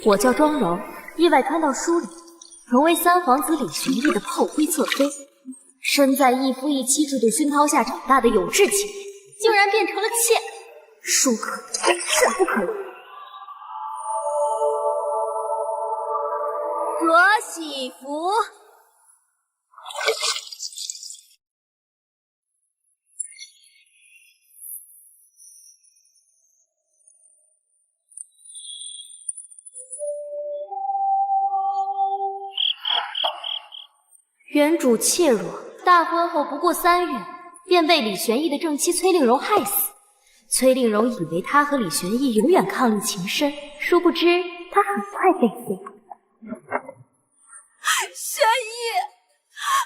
我叫庄柔，意外看到书里，荣为三皇子李玄义的炮灰侧妃，身在一夫一妻制度熏陶下长大的有志青年，竟然变成了妾。书可得，朕不可以。罗喜福。原主怯弱，大婚后不过3月，便被李玄义的正妻崔令荣害死。崔令荣以为他和李玄义永远伉俪情深，殊不知他很快被废。玄义，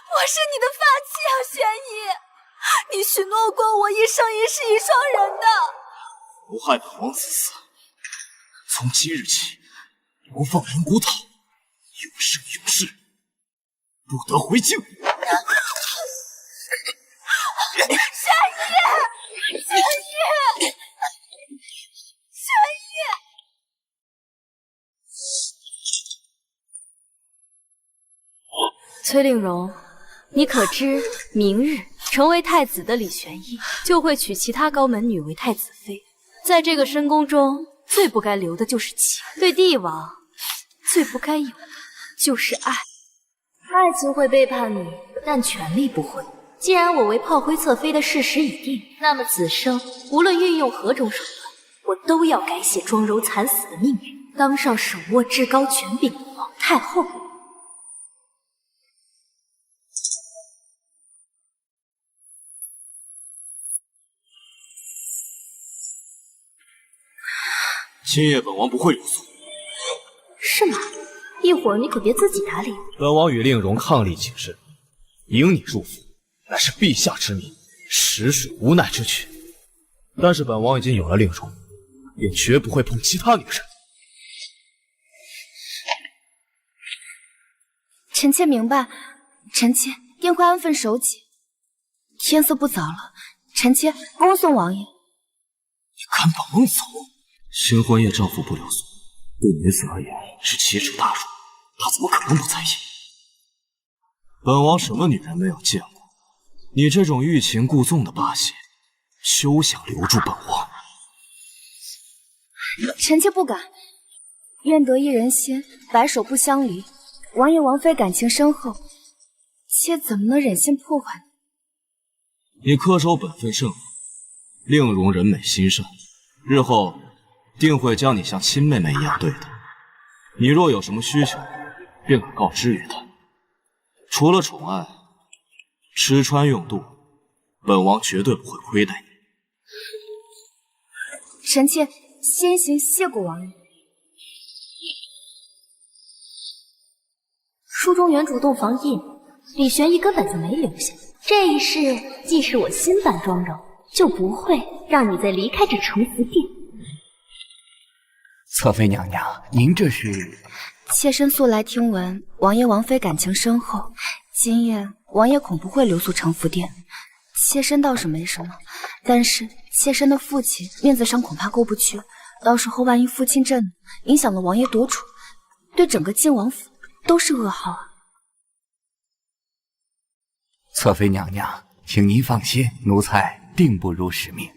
我是你的发妻啊，玄义，你许诺过我一生一世一双人的。谋害本王子嗣，从今日起，流放人骨岛，永生永世，不得回京。玄义，玄义，玄义！崔令荣，你可知明日成为太子的李玄义就会娶其他高门女为太子妃？在这个深宫中，最不该留的就是情，对帝王最不该有的就是爱。爱情会背叛你，但权力不会。既然我为炮灰侧妃的事实已定，那么此生无论运用何种手段，我都要改写庄柔惨死的命运，当上手握至高权柄的皇太后。今夜本王不会留宿。是吗？一会儿你可别自己打脸。本王与令荣伉俪情深，迎你入府，乃是陛下之命，实属无奈之举。但是本王已经有了令荣，便绝不会碰其他女人。臣妾明白，臣妾定会安分守己。天色不早了，臣妾恭送王爷。你赶本王走？新婚夜丈夫不留宿，对女子而言是奇耻大辱，她怎么可能不在意？本王什么女人没有见过？你这种欲擒故纵的把戏，休想留住本王。臣妾不敢，愿得一人心，白首不相离。王爷王妃感情深厚，妾怎么能忍心破坏呢？你恪守本分甚好，令容人美心善，日后定会将你像亲妹妹一样对待。你若有什么需求，便可告知于她。除了宠爱，吃穿用度，本王绝对不会亏待你。臣妾先行谢过王爷。书中原主洞房印，李玄义根本就没留下。这一世既是我新版庄柔，就不会让你再离开这承福殿。侧妃娘娘，您这是？妾身素来听闻王爷王妃感情深厚，今夜王爷恐不会留宿承福殿。妾身倒是没什么，但是妾身的父亲面子上恐怕过不去，到时候万一父亲震怒，影响了王爷独处，对整个晋王府都是噩耗啊。侧妃娘娘，请您放心，奴才定不辱使命。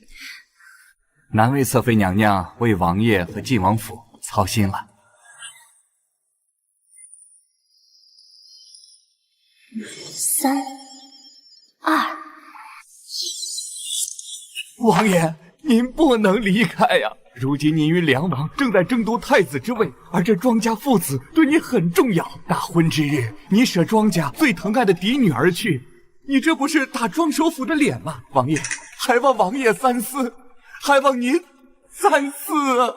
难为侧妃娘娘为王爷和晋王府操心了。3、2、1。王爷，您不能离开呀！如今您与梁王正在争夺太子之位，而这庄家父子对你很重要。大婚之日，你舍庄家最疼爱的嫡女而去，你这不是打庄首府的脸吗？王爷，还望王爷三思，还望您三思啊！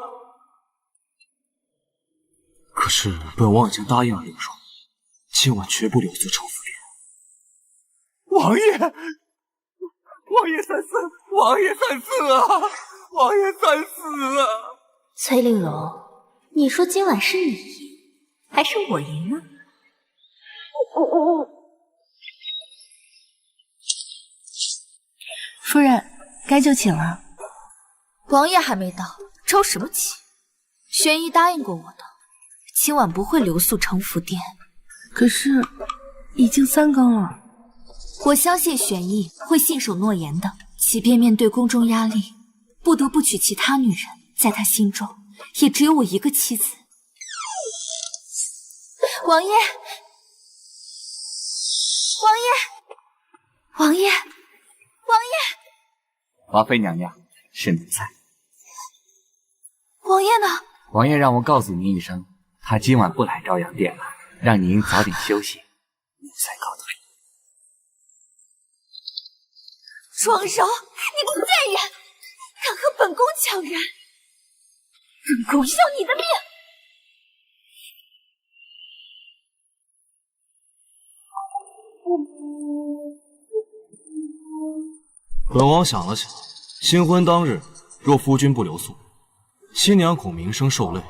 可是本王已经答应了令荣，今晚绝不留宿承福殿。王爷，王爷三思，王爷三思啊！王爷三思啊！崔令荣，你说今晚是你赢，还是我赢呢？夫人，该就寝了。王爷还没到，着什么急？玄义答应过我的，今晚不会留宿城府殿。可是已经3更了。我相信玄逸会信守诺言的，即便面对宫中压力，不得不娶其他女人，在他心中也只有我一个妻子。王爷，王爷，王爷，王爷！华妃娘娘，是奴才。王爷呢？王爷让我告诉您一声，他今晚不来朝阳殿了，让您早点休息。奴才告退。庄柔，你个贱人，敢和本宫抢人，本宫要你的命！本王想了想，新婚当日若夫君不留宿，新娘恐名声受累。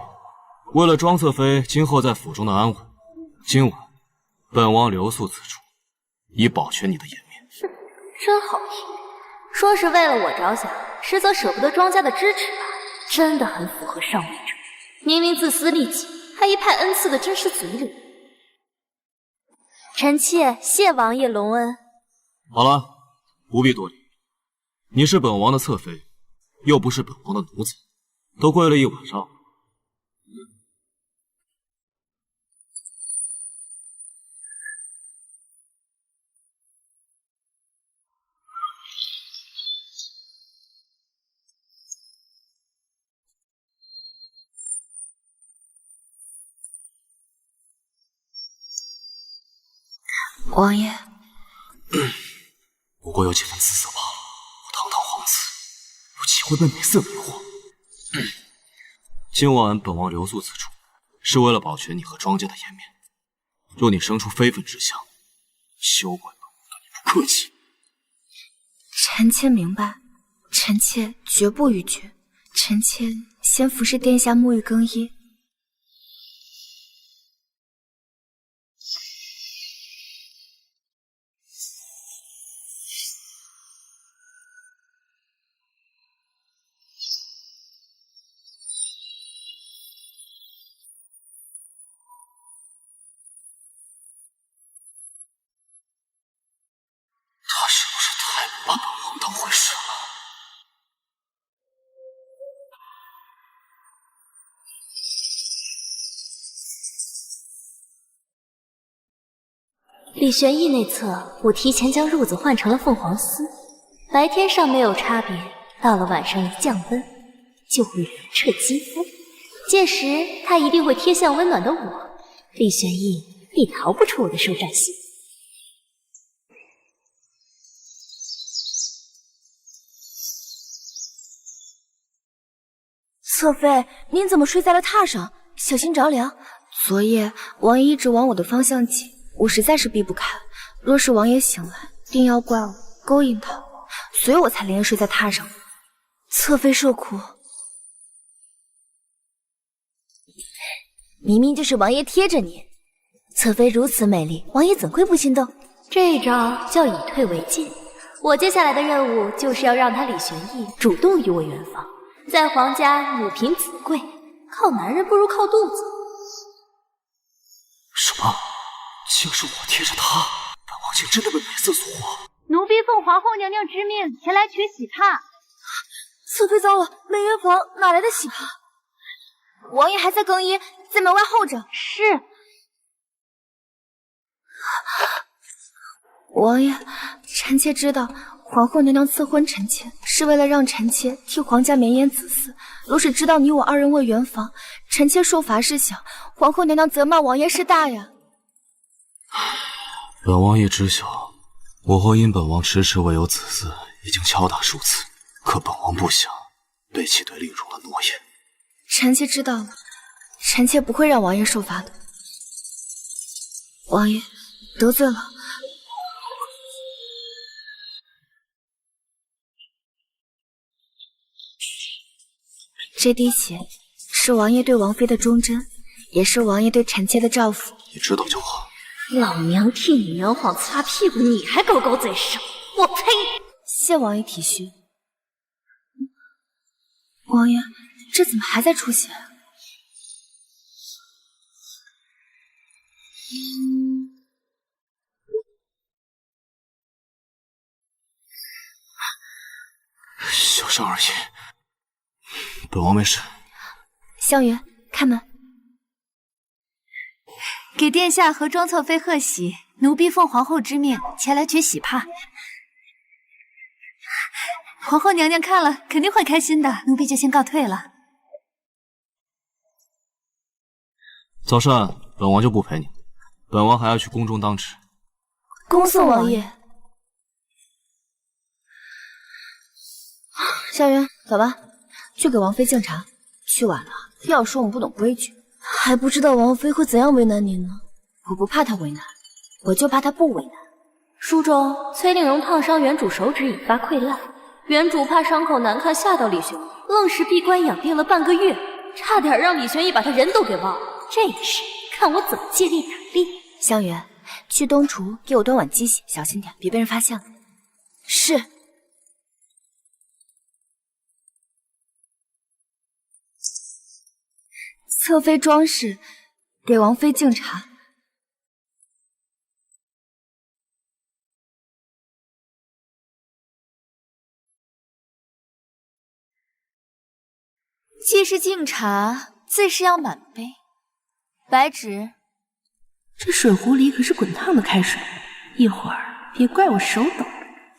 为了庄侧妃今后在府中的安稳，今晚本王留宿此处，以保全你的颜面。真好听，说是为了我着想，实则舍不得庄家的支持吧？真的很符合上位者，明明自私利己，还一派恩赐的真实嘴里。臣妾谢王爷隆恩。好了，不必多礼。你是本王的侧妃，又不是本王的奴才，都跪了一晚上。王爷，不过有几分姿色罢了。我堂堂皇子，有机会被美色迷惑。今晚本王留宿此处，是为了保全你和庄家的颜面。若你生出非分之想，休怪本王对你不客气。臣妾明白，臣妾绝不逾矩。臣妾先服侍殿下沐浴更衣。他是不是太不把本王当回事了？李玄义内侧，我提前将褥子换成了凤凰丝，白天尚没有差别，到了晚上一降温，就会冷彻肌肤。届时他一定会贴向温暖的我，李玄义必逃不出我的手掌心。侧妃，您怎么睡在了榻上？小心着凉。昨夜王爷一直往我的方向挤，我实在是避不开。若是王爷醒来，定要怪我勾引他，所以我才连夜睡在榻上。侧妃受苦。明明就是王爷贴着你，侧妃如此美丽，王爷怎会不心动？这一招叫以退为进。我接下来的任务就是要让他李玄义主动与我圆房。在皇家女凭子贵，靠男人不如靠肚子。什么？竟是我贴着他？本王竟真的被美色所惑？奴婢奉皇后娘娘之命前来取喜帕。侧妃糟了，没圆房哪来的喜帕？王爷还在更衣，在门外候着。是。王爷，臣妾知道皇后娘娘赐婚臣妾，是为了让臣妾替皇家绵延子嗣。若是知道你我二人为圆房，臣妾受罚是小，皇后娘娘责骂王爷是大呀。本王也知晓，我后因本王迟迟未有子嗣，已经敲打数次，可本王不想背弃对令荣的诺言。臣妾知道了，臣妾不会让王爷受罚的。王爷得罪了。这滴血是王爷对王妃的忠贞，也是王爷对臣妾的照拂。你知道就好。老娘替你圆谎擦屁股，你还狗狗嘴上，我呸！谢王爷体恤。王爷，这怎么还在出血？伤而已，本王没事。香云，开门。给殿下和庄侧妃贺喜，奴婢奉皇后之命前来取喜帕。皇后娘娘看了肯定会开心的，奴婢就先告退了。早膳，本王就不陪你，本王还要去宫中当值。恭送王爷。香云，走吧，去给王妃敬茶。去晚了，要说我们不懂规矩。还不知道王妃会怎样为难您呢。我不怕她为难，我就怕她不为难。书中崔令荣烫伤原主手指引发溃烂，原主怕伤口难看吓到李玄义，愣是闭关养病了半个月，差点让李玄义把他人都给忘了。这个事看我怎么借力打力。香云，去东厨给我端碗鸡血，小心点，别被人发现了。是。侧妃庄氏给王妃敬茶。既是敬茶，自是要满杯。白芷，这水壶里可是滚烫的开水，一会儿别怪我手抖，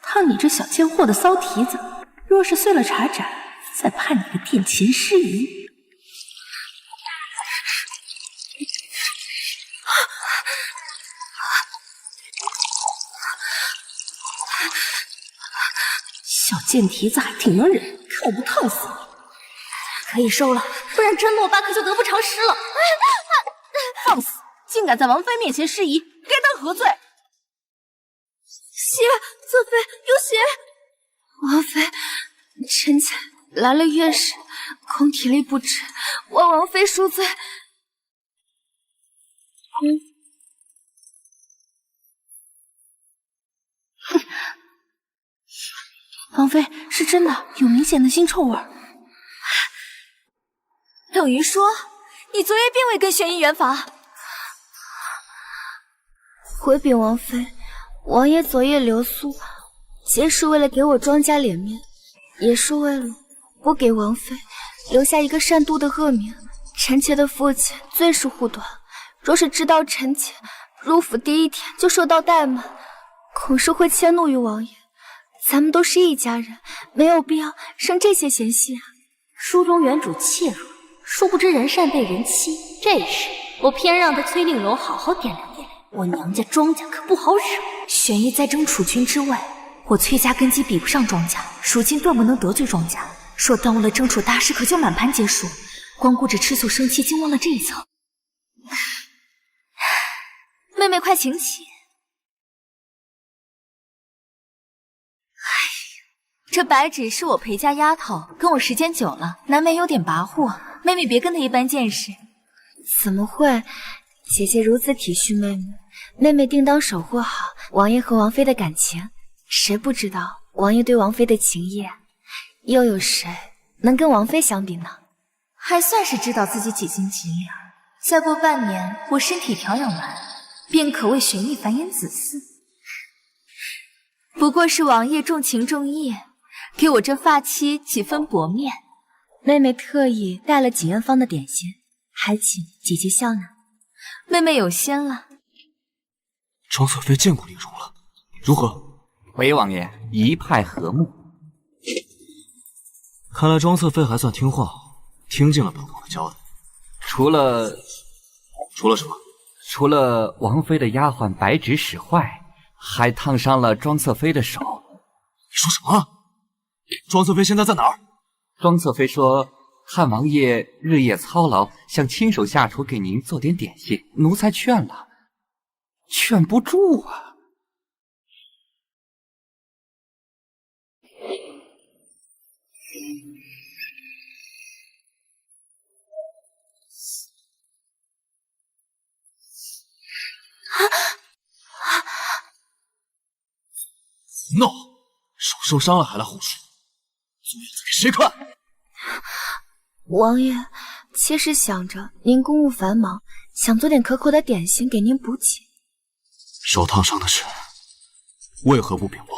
烫你这小贱货的骚蹄子。若是碎了茶盏，再判你个殿前失仪。小贱蹄子还挺能忍，看我不烫死你！可以收了，不然真诺巴克就得不偿失了。放肆！竟敢在王妃面前失仪，该当何罪？血，侧妃有血！王妃，臣妾来了月事，恐体力不支，望王妃恕罪。王妃是真的有明显的腥臭味，等于说你昨夜并未跟玄义圆房。回禀王妃，王爷昨夜留宿，皆是为了给我庄家脸面，也是为了不给王妃留下一个善妒的恶名。臣妾的父亲最是护短，若是知道臣妾入府第一天就受到怠慢，恐是会迁怒于王爷。咱们都是一家人，没有必要生这些嫌隙啊。书中原主怯弱，殊不知人善被人欺。这事我偏让他崔令荣好好掂量掂量，我娘家庄家可不好惹。玄义在争储君之位，我崔家根基比不上庄家，如今断不能得罪庄家。若耽误了争储大事，可就满盘皆输。光顾着吃醋生气，竟忘了这一层。妹妹快请起。这白芷是我裴家丫头，跟我时间久了，难免有点跋扈。妹妹别跟她一般见识。怎么会？姐姐如此体恤妹妹，妹妹定当守护好王爷和王妃的感情。谁不知道王爷对王妃的情谊？又有谁能跟王妃相比呢？还算是知道自己几斤几两。再过半年，我身体调养完，便可为玄义繁衍子嗣。不过是王爷重情重义，给我这发妻几分薄面。妹妹特意带了锦苑坊的点心，还请姐姐笑纳。妹妹有先了。庄侧妃见过令荣了，如何？回王爷，一派和睦。看来庄侧妃还算听话，听进了本王的交代。除了什么？除了王妃的丫鬟白芷使坏，还烫伤了庄侧妃的手。你说什么？庄侧妃现在在哪儿？庄侧妃说，汉王爷日夜操劳，想亲手下厨给您做点点心，奴才劝了，劝不住啊。闹！手受伤了还来胡说，做样子给谁看？王爷，妾是想着您公务繁忙，想做点可口的点心给您补给。手烫伤的事，为何不禀报？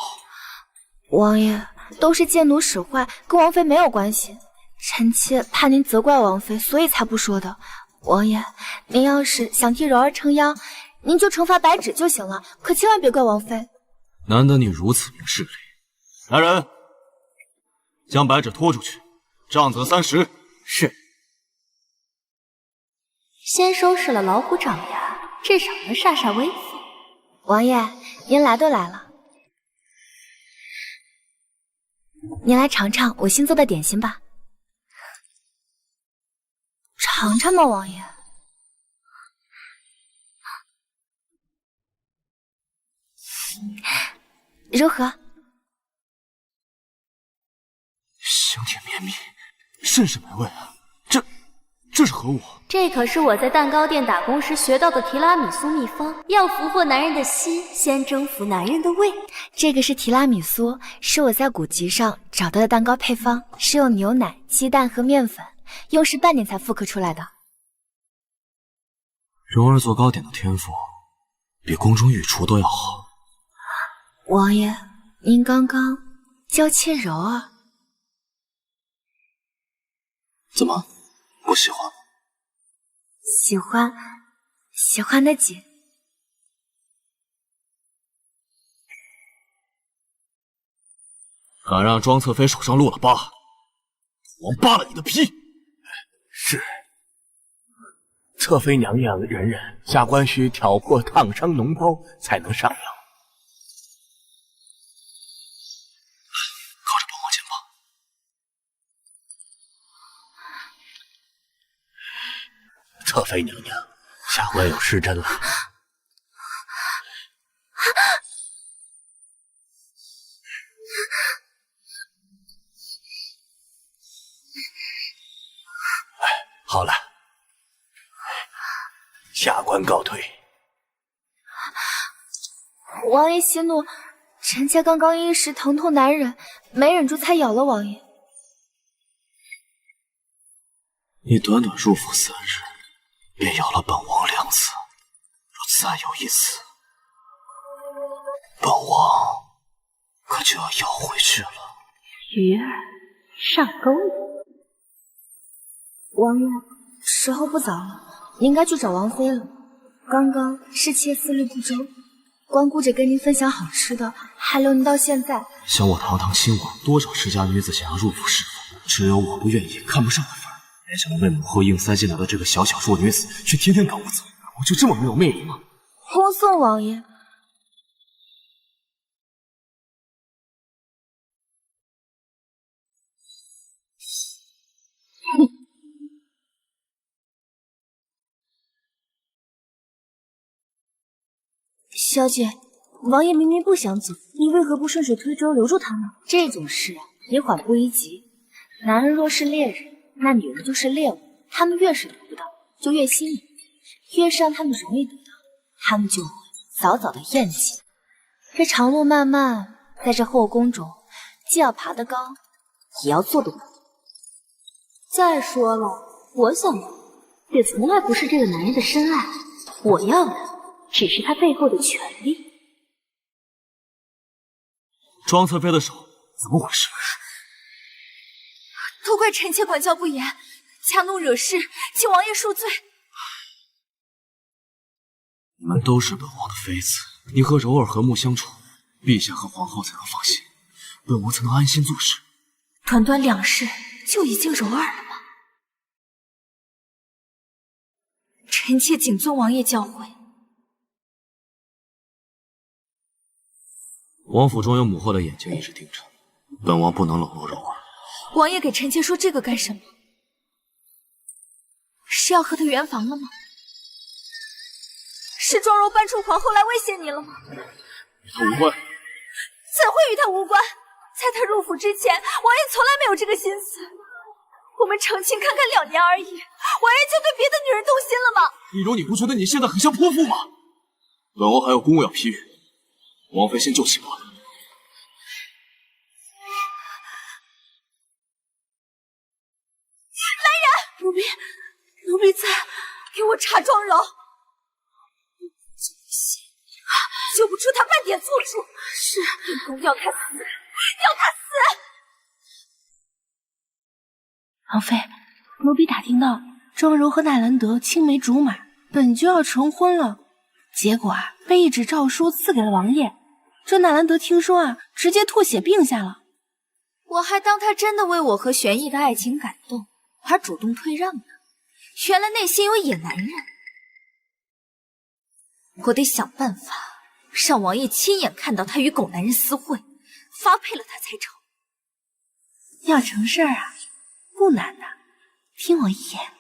王爷，都是贱奴使坏，跟王妃没有关系。臣妾怕您责怪王妃，所以才不说的。王爷，您要是想替柔儿撑腰，您就惩罚白芷就行了，可千万别怪王妃。难得你如此明事理。来人，将白芷拖出去，杖责30。是。先收拾了老虎长牙，至少能煞煞威风。王爷，您来都来了，您来尝尝我新做的点心吧。尝尝吧，王爷。如何？香甜绵密，甚是美味啊！这是何物？这可是我在蛋糕店打工时学到的提拉米苏秘方，要俘获男人的心，先征服男人的胃。这个是提拉米苏，是我在古籍上找到的蛋糕配方，是用牛奶、鸡蛋和面粉，用时半年才复刻出来的。柔儿做糕点的天赋，比宫中御厨都要好。王爷，您刚刚娇妾柔儿，怎么不喜欢吗？喜欢的紧。敢让庄侧妃手上落了疤，我扒了你的皮！是。侧妃娘娘忍忍，下官需挑破烫伤脓包才能上药。靠着本王肩膀。侧妃娘娘，下官有失真了。好了，下官告退。王爷息怒，臣妾刚刚一时疼痛难忍，没忍住才咬了王爷。你短短入府3日，便咬了本王2次，若再有一次，本王可就要咬回去了。鱼儿上钩了。王爷，时候不早了，您该去找王妃了。刚刚是妾思虑不周，光顾着跟您分享好吃的，还留您到现在。想我堂堂亲王，多少持家女子想要入府侍奉，只有我不愿意、看不上的份儿。没想到被母后硬塞进来的这个小小弱女子，却天天赶我走。我就这么没有魅力吗？恭送王爷。小姐，王爷明明不想走，你为何不顺水推舟留住他呢？这种事啊，宜缓不宜急。男人若是猎人，那女人就是猎物，他们越是得不到，就越心仪；越是让他们容易得到，他们就会早早的厌弃。这长路漫漫，在这后宫中，既要爬得高，也要坐得稳。再说了，我想要也从来不是这个男人的深爱，我要的只是他背后的权力。庄侧妃的手怎么回事？都怪臣妾管教不严，强怒惹事，请王爷恕罪。你们都是本王的妃子，你和柔儿和睦相处，陛下和皇后才能放心，本王才能安心做事。短短2世就已经柔儿了吗？臣妾谨遵王爷教诲。王府中有母后的眼睛一直盯着，本王不能冷落柔儿。王爷给臣妾说这个干什么？是要和他圆房了吗？是庄柔搬出皇后来威胁你了吗？与他无关。怎会与他无关？在他入府之前，王爷从来没有这个心思。我们成亲看看2年而已，王爷就对别的女人动心了吗？易柔，你不觉得你现在很像泼妇吗？本王还有公务要批阅，王妃先就寝吧。来人！奴婢在，给我查庄柔。救不出他半点错处。是，本宫要他死，要他死！王妃，奴婢打听到庄柔和纳兰德青梅竹马，本就要成婚了，结果被一纸诏书赐给了王爷。这纳兰德听说直接吐血病下了。我还当他真的为我和玄逸的爱情感动，而主动退让呢，原来内心有野男人。我得想办法让王爷亲眼看到他与狗男人私会，发配了他才成。要成事儿不难的，听我一言。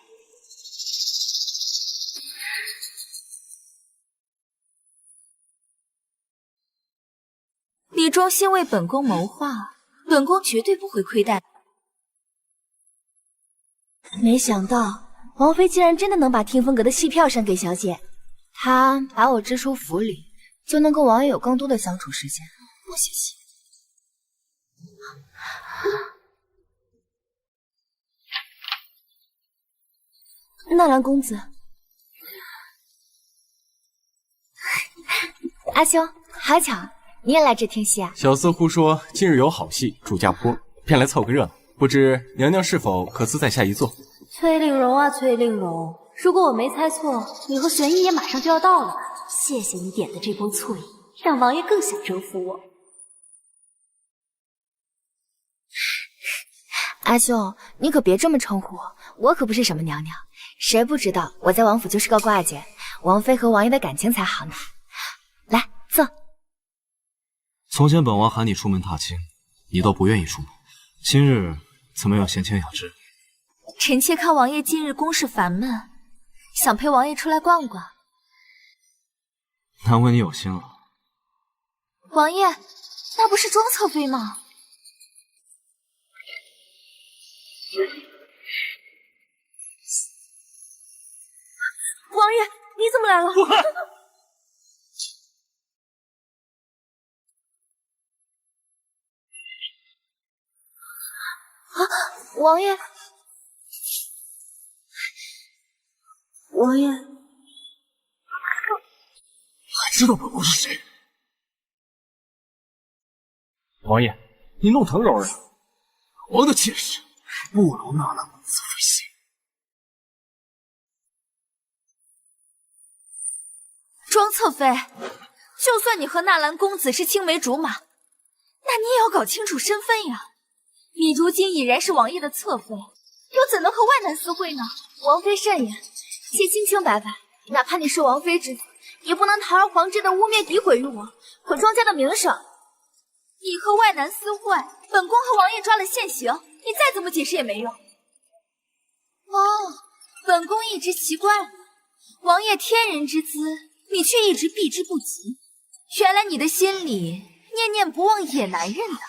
你庄心为本宫谋划，本宫绝对不会亏待。没想到王妃竟然真的能把听风阁的戏票赏给小姐，她把我支出府里，就能跟王爷有更多的相处时间。多谢谢。纳兰公子，阿兄，好巧，你也来这听戏啊？小厮胡说，今日有好戏，祝家坡，便来凑个热闹。不知娘娘是否可自在下一座？崔令荣啊，崔令荣，如果我没猜错，你和玄逸也马上就要到了吧？谢谢你点的这波醋意，让王爷更想征服我。阿兄，你可别这么称呼我，我可不是什么娘娘，谁不知道我在王府就是个挂件，王妃和王爷的感情才好呢。来，坐。从前本王喊你出门踏青，你都不愿意出门，今日怎么又闲情雅致？臣妾看王爷今日公事烦闷，想陪王爷出来逛逛。难为你有心了。王爷，那不是庄侧妃吗？王爷，你怎么来了？不看。王爷，王爷，还知道本宫是谁？王爷，你弄疼柔儿了。王的气势不如纳兰公子费心。庄侧妃，就算你和纳兰公子是青梅竹马，那你也要搞清楚身份呀。你如今已然是王爷的侧妃，又怎能和外男私会呢？王妃慎言，妾清清白白，哪怕你是王妃之子，也不能堂而皇之的污蔑诋毁于我，毁庄家的名声。你和外男私会，本宫和王爷抓了现行，你再怎么解释也没用。哦，本宫一直奇怪了，王爷天人之姿，你却一直避之不及。原来你的心里念念不忘野男人的，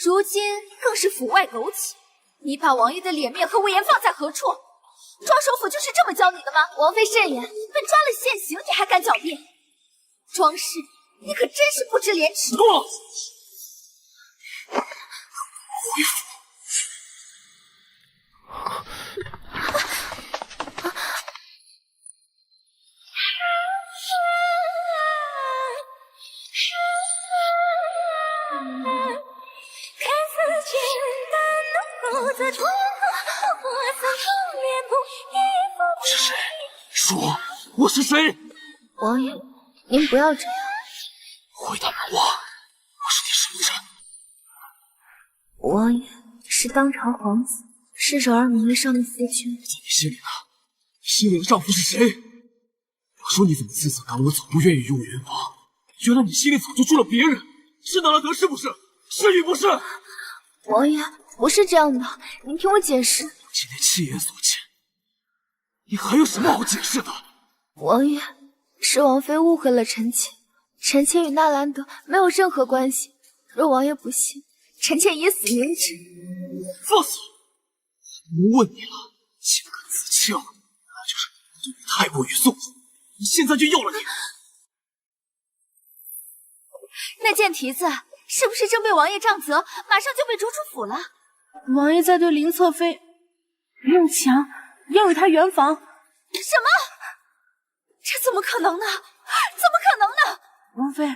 如今更是府外苟且。你把王爷的脸面和威严放在何处？庄首府就是这么教你的吗？王妃慎言，被抓了现行，你还敢狡辩？庄氏，你可真是不知廉耻！够了！回府。我是谁？说我是谁？王爷，您不要这样。回答本王，我是你什么人？王爷是当朝皇子，是手儿名义上的夫君。在你心里呢？你心里的丈夫是谁？我说你怎么自责赶我走，不愿意与我圆房？原来你心里早就住了别人，是纳兰德是不是？是与不是？王爷不是这样的，您听我解释。今天亲眼所见，你还有什么好解释的？王爷，是王妃误会了臣妾，臣妾与纳兰德没有任何关系。若王爷不信，臣妾以死明志。放肆！不问你了，既不敢自清，那就是对你太过于纵容。你现在就要了你。那贱蹄子是不是正被王爷杖责，马上就被逐出府了？王爷在对林侧妃用强，要与她圆房。什么？这怎么可能呢？怎么可能呢？王妃，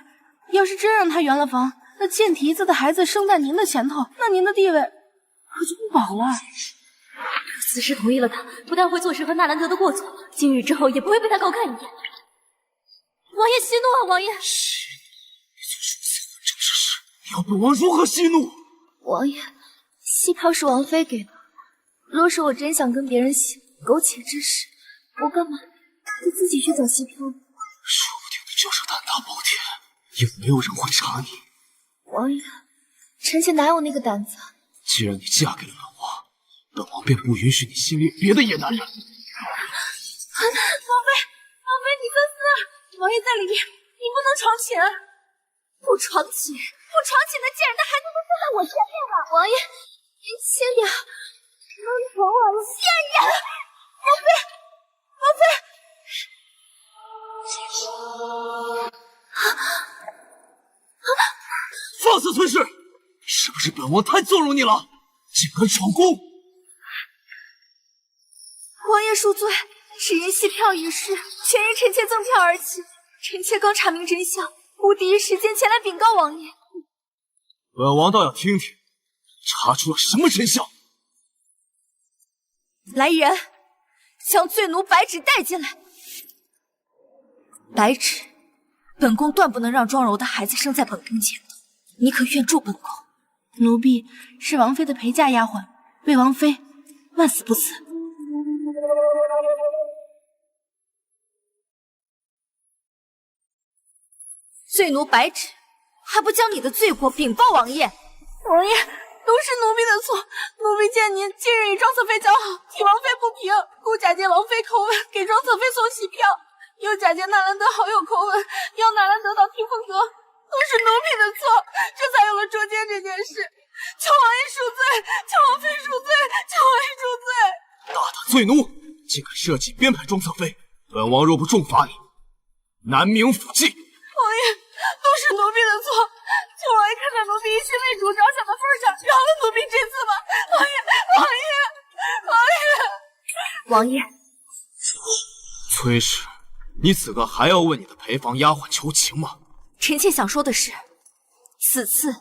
要是真让她圆了房，那贱蹄子的孩子生在您的前头，那您的地位可就不保了。此时同意了他，不但会坐实和纳兰德的过错，今日之后也不会被他高看一眼。王爷息怒啊，王爷！息怒！你做如此混账之事，你要本王如何息怒？王爷，戏票是王妃给的。若是我真想跟别人行苟且之事，我干嘛就自己去找戏票呢？说不定你就是胆大包天，也没有人会查你。王爷，臣妾哪有那个胆子啊？既然你嫁给了本王，本王便不允许你心里别的野男人。王妃，你作死！王爷在里面，你不能闯寝。不闯寝的贱人，他还能坐在我前面吗？王爷，您轻点，都闯我了！贱人！放肆村氏，是不是本王太纵容你了？竟敢闯宫！王爷恕罪，只因戏票一事，全因臣妾赠票而起。臣妾刚查明真相，吾第一时间前来禀告王爷。本王倒要听听，查出了什么真相。来人，将罪奴白芷带进来。白芷，本宫断不能让庄柔的孩子生在本宫前头，你可愿助本宫？奴婢是王妃的陪嫁丫鬟，为王妃万死不辞。罪奴白芷，还不将你的罪过禀报王爷？王爷，都是奴婢的错，奴婢见您近日与庄侧妃交好，替王妃不平，故假借王妃口吻给庄侧妃送喜票，又假借纳兰德好友口吻要纳兰德到听风阁，都是奴婢的错，这才有了捉奸这件事。求王爷恕罪，求王妃恕罪，求王爷恕罪！大胆罪奴，竟敢设计编排庄侧妃，本王若不重罚你，南冥府记。王爷，都是奴婢的错，求王爷看在奴婢一心为主着想的份上，饶了奴婢这次吧！王爷，王爷，崔氏，你此刻还要问你的陪房丫鬟求情吗？臣妾想说的是，此次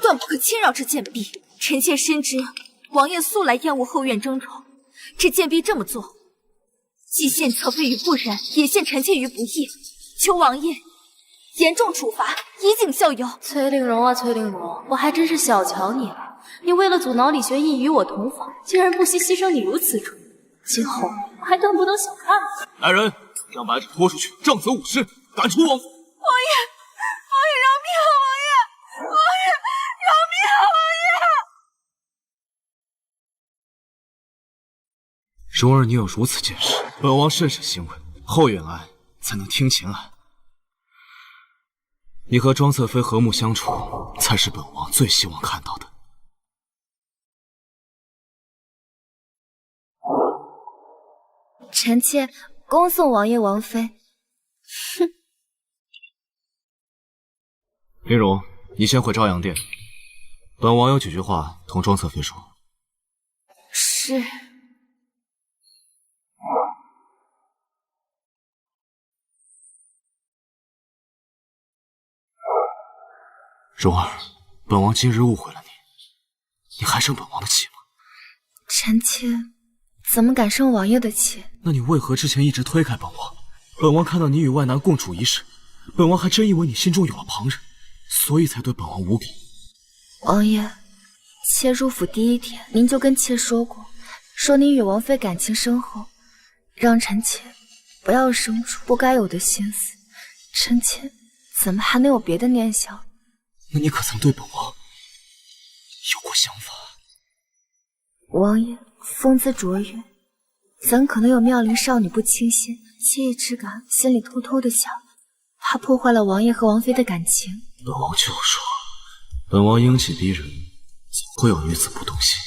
断不可轻饶这贱婢。臣妾深知王爷素来厌恶后院争宠，这贱婢这么做，既陷侧妃于不仁，也陷臣妾于不义。求王爷严重处罚，以儆效尤。崔令荣啊，崔令荣，我还真是小瞧你了。你为了阻挠李玄义与我同房，竟然不惜牺牲你如此重，今后我还断不能小看你。来人，将白芷拖出去，杖责50，赶出王府。王爷饶命啊！王爷饶命啊！蓉儿，你有如此见识，本王甚是欣慰。后院安，才能厅前安。你和庄侧妃和睦相处，才是本王最希望看到的。臣妾恭送王爷王妃。哼。林荣，你先回朝阳殿，本王有几句话同庄侧妃说。是。蓉儿，本王今日误会了你，你还生本王的气吗？臣妾怎么敢生王爷的气？那你为何之前一直推开本王？本王看到你与外男共处一室，本王还真以为你心中有了旁人，所以才对本王无礼。王爷，妾入府第一天，您就跟妾说过，说您与王妃感情深厚，让臣妾不要生出不该有的心思。臣妾怎么还能有别的念想？那你可曾对本王有过想法？王爷风姿卓越，怎可能有妙龄少女不倾心？妾也只敢心里偷偷的想，怕破坏了王爷和王妃的感情。本王就说，本王英气逼人，怎会有女子不动心？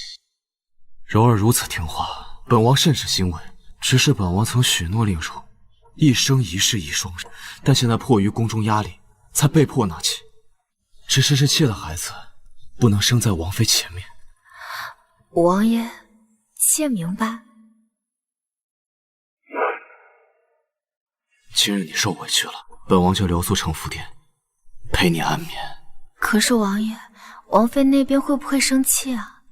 柔儿如此听话，本王甚是欣慰。只是本王曾许诺令柔，一生一世一双人，但现在迫于宫中压力，才被迫纳妾。只是这妾的孩子不能生在王妃前面。王爷，妾明白。今日你受委屈了，本王就留宿承福殿，陪你安眠。可是王爷，王妃那边会不会生气啊？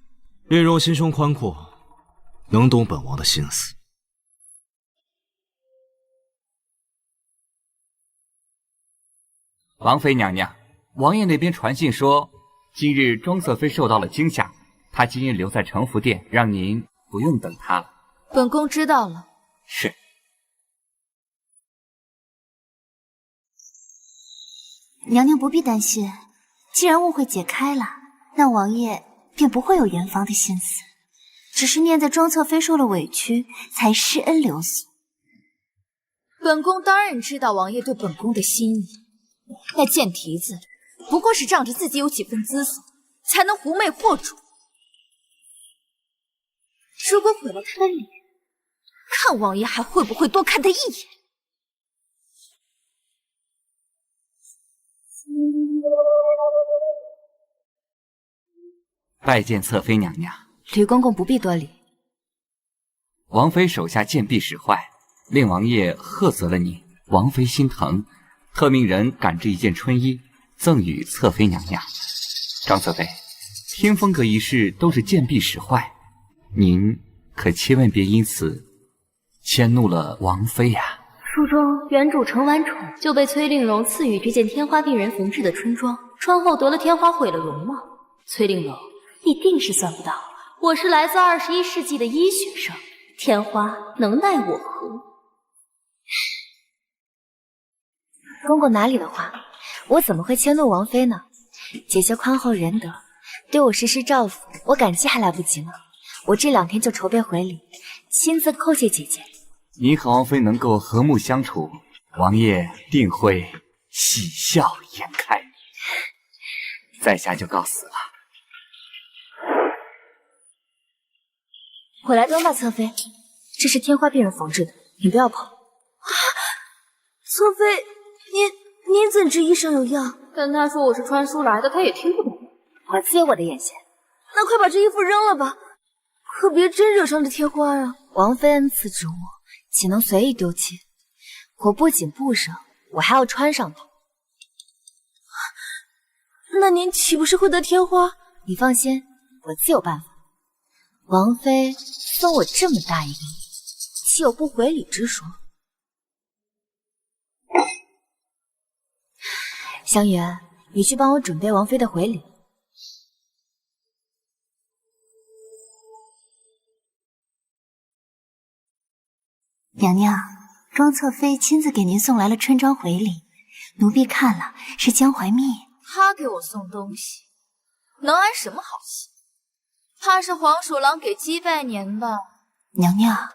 令荣心胸宽阔，能懂本王的心思。王妃娘娘，王爷那边传信说，今日庄侧妃受到了惊吓，她今日留在承福殿，让您不用等她了。本宫知道了。是。娘娘不必担心，既然误会解开了，那王爷便不会有圆房的心思，只是念在庄侧妃受了委屈，才施恩留宿。本宫当然知道王爷对本宫的心意，那贱蹄子不过是仗着自己有几分姿色，才能狐媚惑主。如果毁了他的脸，看王爷还会不会多看他一眼。拜见侧妃娘娘。吕公公不必多礼。王妃手下贱婢使坏，令王爷喝责了你。王妃心疼，特命人赶制一件春衣，赠与侧妃娘娘。张侧妃，天风阁一事都是贱婢使坏，您可千万别因此迁怒了王妃呀。书中原主程婉宠就被崔令荣赐予这件天花病人缝制的春装，穿后得了天花毁了容貌。崔令荣一定是算不到，我是来自21世纪的医学生，天花能奈我何？公公哪里的话，我怎么会迁怒王妃呢？姐姐宽厚仁德，对我时时照拂，我感激还来不及呢。我这2天就筹备回礼，亲自叩谢姐姐。您和王妃能够和睦相处，王爷定会喜笑颜开。在下就告辞了。我来端吧，侧妃，这是天花病人缝制的，你不要碰。侧妃，您怎知医生有恙？跟他说我是穿书来的，他也听不懂。我自有我的眼线。那快把这衣服扔了吧，可别真惹上这天花啊！王妃恩赐之物，岂能随意丢弃？我不仅不扔，我还要穿上它。那您岂不是会得天花？你放心，我自有办法。王妃送我这么大一个礼，岂有不回礼之说？香园，你去帮我准备王妃的回礼。娘娘，庄侧妃亲自给您送来了春装回礼，奴婢看了是江淮蜜。他给我送东西，能安什么好心？怕是黄鼠狼给鸡拜年吧？娘娘，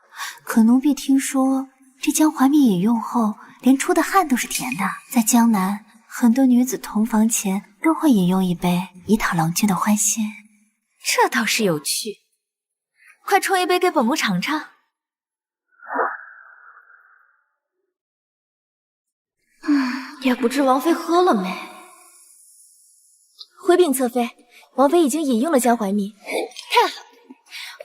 可奴婢听说这江淮蜜饮用后，连出的汗都是甜的。在江南，很多女子同房前都会饮用一杯，以讨郎君的欢心。这倒是有趣，快冲一杯给本宫尝尝。也不知王妃喝了没。回禀侧妃，王妃已经饮用了江淮蜜。太好，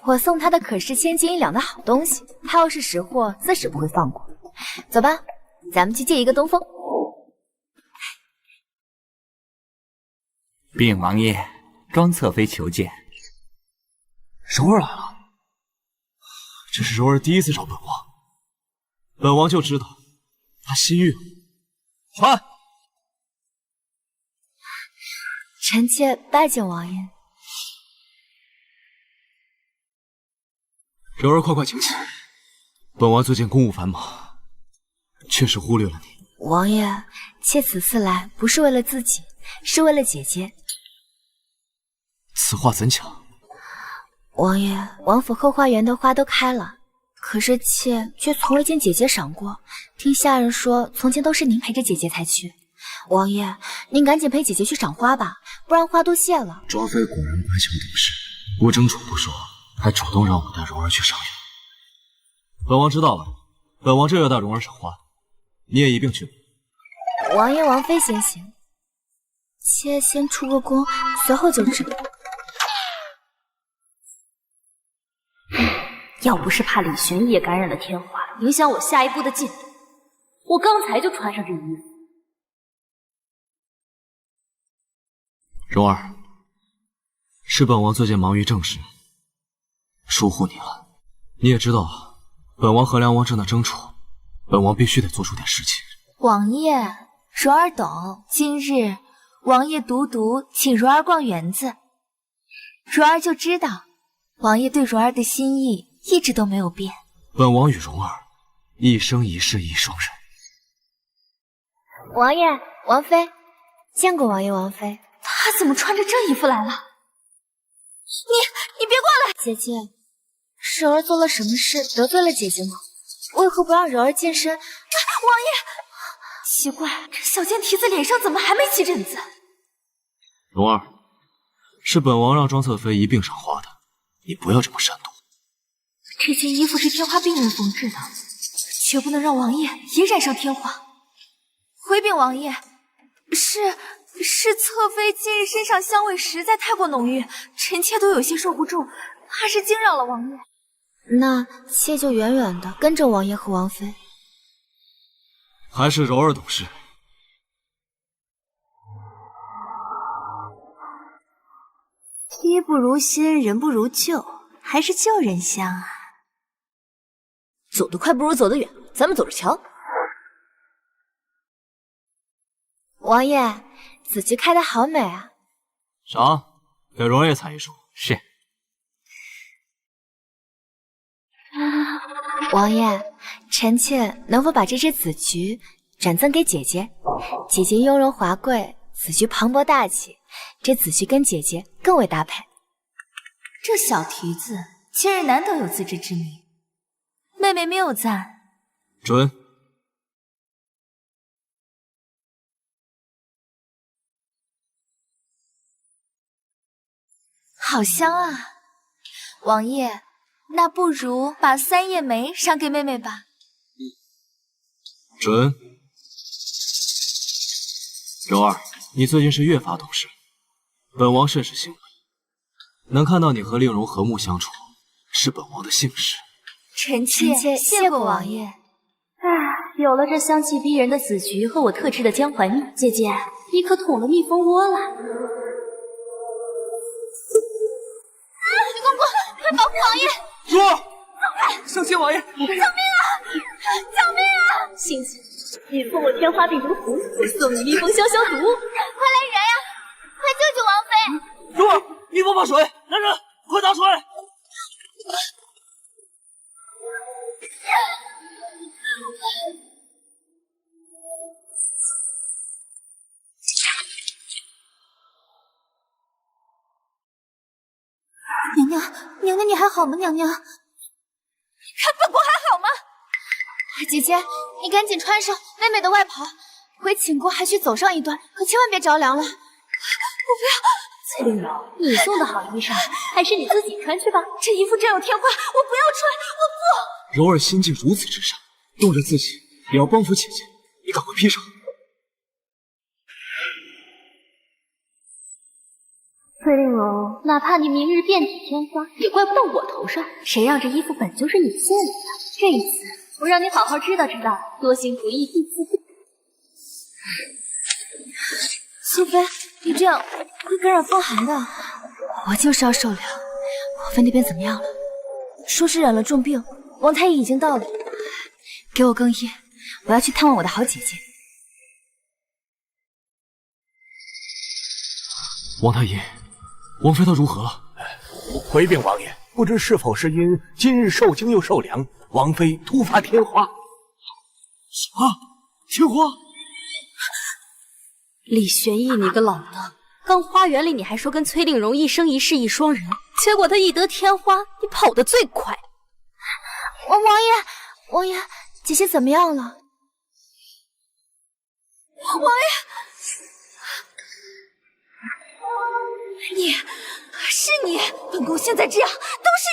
我送她的可是千金1两的好东西，她要是识货，自是不会放过。走吧，咱们去借一个东风。禀王爷，庄侧妃求见。柔儿来了，这是柔儿第一次找本王，本王就知道她心郁了。传。臣妾拜见王爷。柔儿，快请起。本王最近公务繁忙，确实忽略了你。王爷，妾此次来不是为了自己，是为了姐姐。此话怎讲？王爷，王府后花园的花都开了，可是妾却从未见姐姐赏过。听下人说，从前都是您陪着姐姐才去。王爷，您赶紧陪姐姐去赏花吧，不然花都谢了。庄妃果然乖巧懂事，不争宠不说，还主动让我带蓉儿去赏月。本王知道了，本王这就带蓉儿赏花，你也一并去吧。王爷王妃先行，妾先出个宫，随后就至。要不是怕李玄义也感染了天花，影响我下一步的进度，我刚才就穿上这衣服。蓉儿，是本王最近忙于政事，疏忽你了。你也知道，本王和梁王正在争宠，本王必须得做出点事情。王爷，柔儿懂。今日王爷独请柔儿逛园子，柔儿就知道王爷对柔儿的心意一直都没有变。本王与蓉儿一生一世一双人。王爷、王妃，见过王爷、王妃。他怎么穿着这衣服来了？你别过来！姐姐，是柔儿做了什么事得罪了姐姐吗？为何不让柔儿近身？王爷，奇怪，这小贱蹄子脸上怎么还没起疹子？蓉儿，是本王让庄侧妃一并赏花的，你不要这么擅动。这件衣服是天花病人缝制的，绝不能让王爷也染上天花。回禀王爷，是侧妃近日身上香味实在太过浓郁，臣妾都有些受不住，怕是惊扰了王爷。那妾就远远的跟着王爷和王妃。还是柔儿懂事。衣不如新，人不如旧，还是旧人香啊。走得快不如走得远，咱们走着瞧。王爷，紫菊开得好美啊！赏，给蓉儿也采一束。是。王爷，臣妾能否把这只紫菊转赠给姐姐？姐姐雍容华贵，紫菊磅礴大气，这紫菊跟姐姐更为搭配。这小蹄子今日难得有自知之明，妹妹谬赞。准。好香啊！王爷，那不如把三叶梅赏给妹妹吧。准。柔儿，你最近是越发懂事，本王甚是欣慰。能看到你和令荣和睦相处，是本王的幸事。臣妾谢过王爷。有了这香气逼人的紫菊和我特制的姜黄蜜，姐姐，你可捅了蜜蜂窝了。李公公，快保护王爷！蓉儿，相信王爷！救命啊！救命啊！幸喜，你送我天花病毒符，我送你蜜蜂消毒。快来人呀！快救救王妃！蓉儿，蜜蜂怕水，来人，快打水！娘娘，你还好吗？娘娘，看本宫还好吗？姐姐，你赶紧穿上妹妹的外袍，回寝宫还需走上一段，可千万别着凉了。我不要！翠玲柔，你送的好衣裳，还是你自己穿去吧。这衣服真有天花，我不要穿，我不。柔儿心境如此之善，动着自己也要帮扶姐姐，你赶快披上。翠玲柔，哪怕你明日遍体天花，也怪不到我头上。谁让这衣服本就是你送的？这一次，我让你好好知道知道多行不义必自毙。苏菲，你这样会感染风寒的。我就是要受凉。王妃那边怎么样了？说是染了重病，王太医已经到了。给我更衣，我要去探望我的好姐姐。王太医，王妃她如何了？回禀王爷，不知是否是因今日受惊又受凉，王妃突发天花。什么？天花？李玄义，你个老的，刚花园里你还说跟崔令荣一生一世一双人，结果他一得天花，你跑得最快。王爷，姐姐怎么样了？王爷，是你，本宫现在这样都是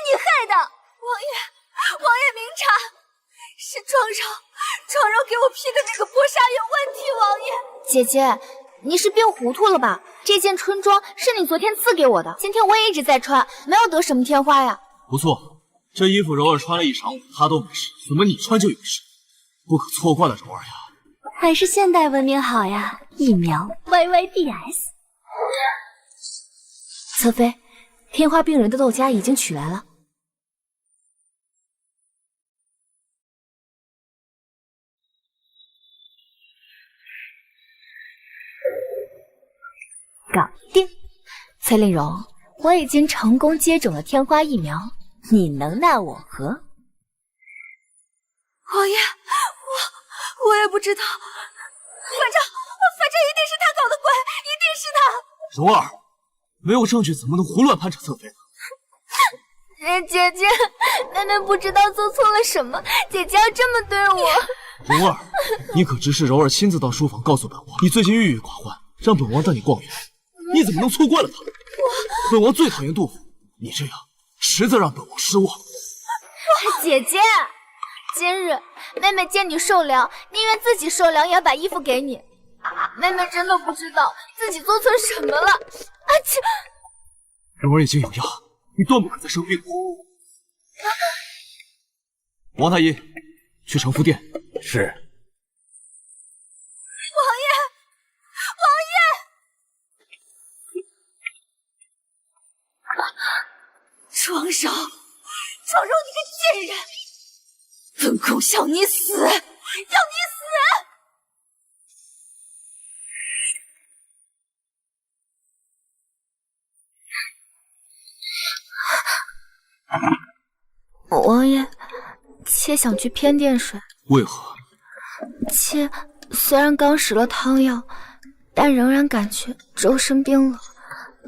你害的。王爷明察，是庄柔给我批的那个波纱有问题。王爷，姐姐，你是病糊涂了吧？这件春装是你昨天赐给我的，今天我也一直在穿，没有得什么天花呀。不错，这衣服柔儿穿了一晌午，她都没事，怎么你穿就有事？不可错怪了柔儿呀。还是现代文明好呀，疫苗 YYDS。侧妃，天花病人的窦家已经取来了。搞定。崔令荣，我已经成功接种了天花疫苗，你能奈我何？王爷，我也不知道，反正一定是他搞的鬼，一定是他。蓉儿，没有证据怎么能胡乱攀扯侧妃呢？姐姐，妹妹不知道做错了什么，姐姐要这么对我。蓉儿，你可知是柔儿亲自到书房告诉本王，你最近郁郁寡欢，让本王带你逛园，你怎么能错怪了他？本王最讨厌杜甫，你这样实在让本王失望。姐姐，今日妹妹见你受凉，宁愿自己受凉也要把衣服给你。妹妹真的不知道自己做错什么了。柔儿已经有恙，你断不可再生病。王太医，去承福殿。是。庄手，你个贱人！本宫想你死，要你死！王爷，妾想去偏殿睡。为何？妾虽然刚食了汤药，但仍然感觉周身冰冷。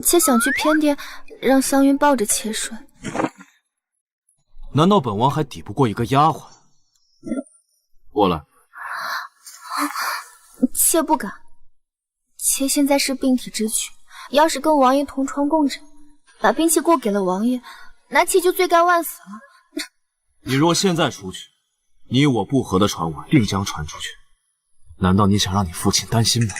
妾想去偏殿，让湘云抱着妾睡。难道本王还抵不过一个丫鬟？过来。妾不敢。妾现在是病体之躯，要是跟王爷同床共枕，把兵器过给了王爷，那妾就罪该万死了。你若现在出去，你我不和的传闻定将传出去。难道你想让你父亲担心吗？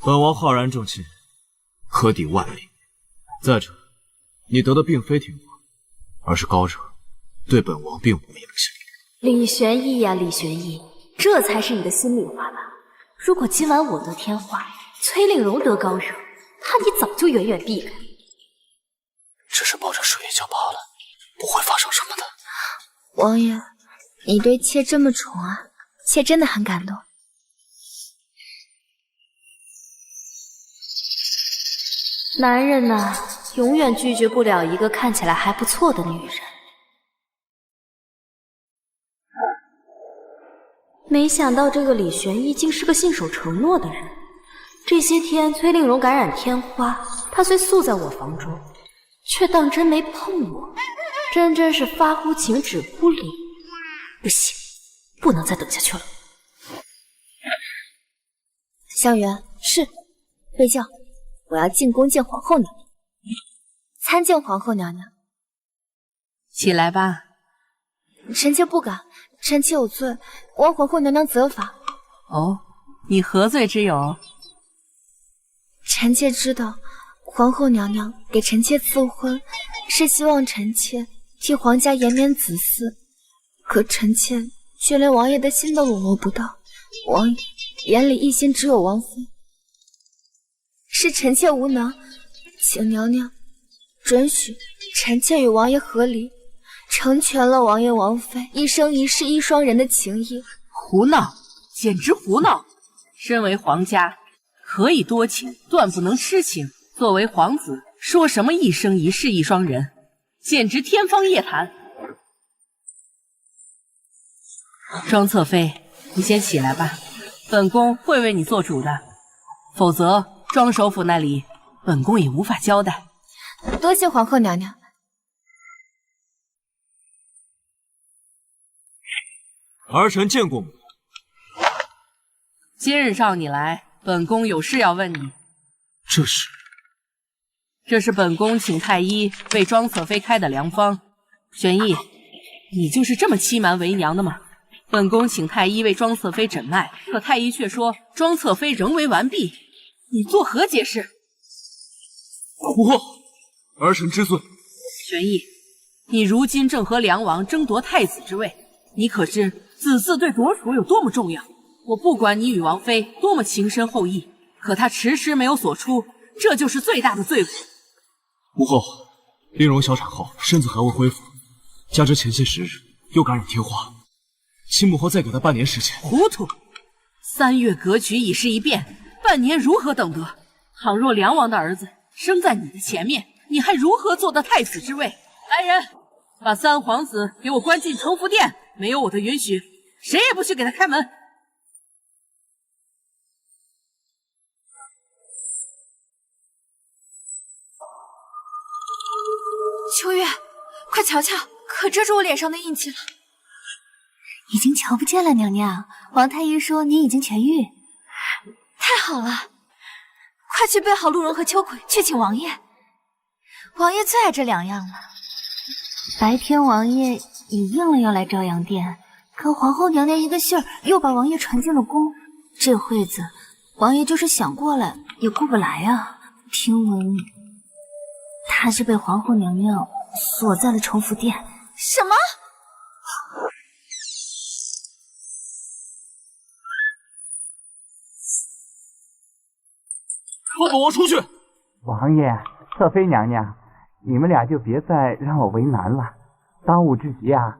本王浩然正气，可抵万里。再者，你得的并非天花，而是高热，对本王并无影响。李玄义呀，李玄义，这才是你的心里话吧？如果今晚我得天花，崔令荣得高热，那你早就远远避开。只是抱着睡一觉罢了，不会发生什么的。王爷，你对妾这么宠啊，妾真的很感动。男人呐，永远拒绝不了一个看起来还不错的女人。没想到这个李玄义竟是个信守承诺的人。这些天崔令荣感染天花，他虽宿在我房中，却当真没碰我，真是发乎情止乎礼。不行，不能再等下去了。湘云，是睡觉。我要进宫见皇后娘娘，参见皇后娘娘。起来吧。臣妾不敢，臣妾有罪，望皇后娘娘责罚。哦，你何罪之有？臣妾知道，皇后娘娘给臣妾赐婚，是希望臣妾替皇家延绵子嗣，可臣妾却连王爷的心都笼络不到，王爷眼里一心只有王妃。是臣妾无能，请娘娘准许臣妾与王爷和离，成全了王爷王妃一生一世一双人的情谊。胡闹，简直胡闹！身为皇家，可以多情，断不能痴情。作为皇子，说什么一生一世一双人，简直天方夜谭。庄侧妃，你先起来吧，本宫会为你做主的，否则庄首府那里，本宫也无法交代。多谢皇后娘娘。儿臣见过母。今日召你来，本宫有事要问你。这是本宫请太医为庄侧妃开的良方。玄义，你就是这么欺瞒为娘的吗？本宫请太医为庄侧妃诊脉，可太医却说庄侧妃仍为完璧。你作何解释？母后，儿臣知罪。玄义，你如今正和梁王争夺太子之位，你可知子嗣对夺储有多么重要？我不管你与王妃多么情深厚谊，可他迟迟没有所出，这就是最大的罪过。母后，令荣小产后身子还未恢复，加之前些时日又感染天花，请母后再给他半年时间。糊涂3月格局已是一变，半年如何等得？倘若梁王的儿子生在你的前面，你还如何做得太子之位？来人，把三皇子给我关进城福殿，没有我的允许，谁也不许给他开门。秋月，快瞧瞧，可遮住我脸上的印记了。已经瞧不见了，娘娘。王太医说您已经痊愈，太好了，快去备好鹿茸和秋葵，去请王爷。王爷最爱这2样了。白天王爷也应了要来朝阳殿，可皇后娘娘一个信儿又把王爷传进了宫。这会子，王爷就是想过来也过不来啊。听闻他是被皇后娘娘锁在了城福殿。什么？放本王出去！王爷，侧妃娘娘，你们俩就别再让我为难了。当务之急啊，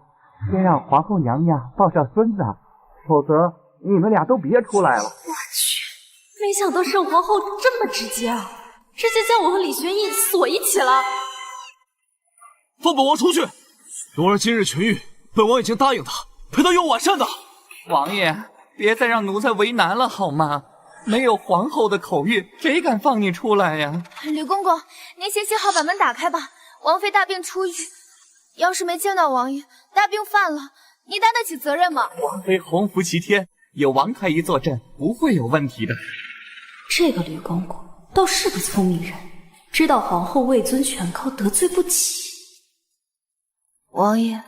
先让皇后娘娘抱上孙子，否则你们俩都别出来了。我去，没想到圣皇后这么直接啊，直接将我和李玄义锁一起了。放本王出去！奴儿今日痊愈，本王已经答应他陪他用晚膳的。王爷，别再让奴才为难了好吗？没有皇后的口谕，谁敢放你出来呀？吕公公，您先写好把门打开吧。王妃大病初愈，要是没见到王爷，大病犯了，你担得起责任吗？王妃洪福齐天，有王太医坐镇，不会有问题的。这个吕公公倒是个聪明人，知道皇后位尊权高，得罪不起。王爷，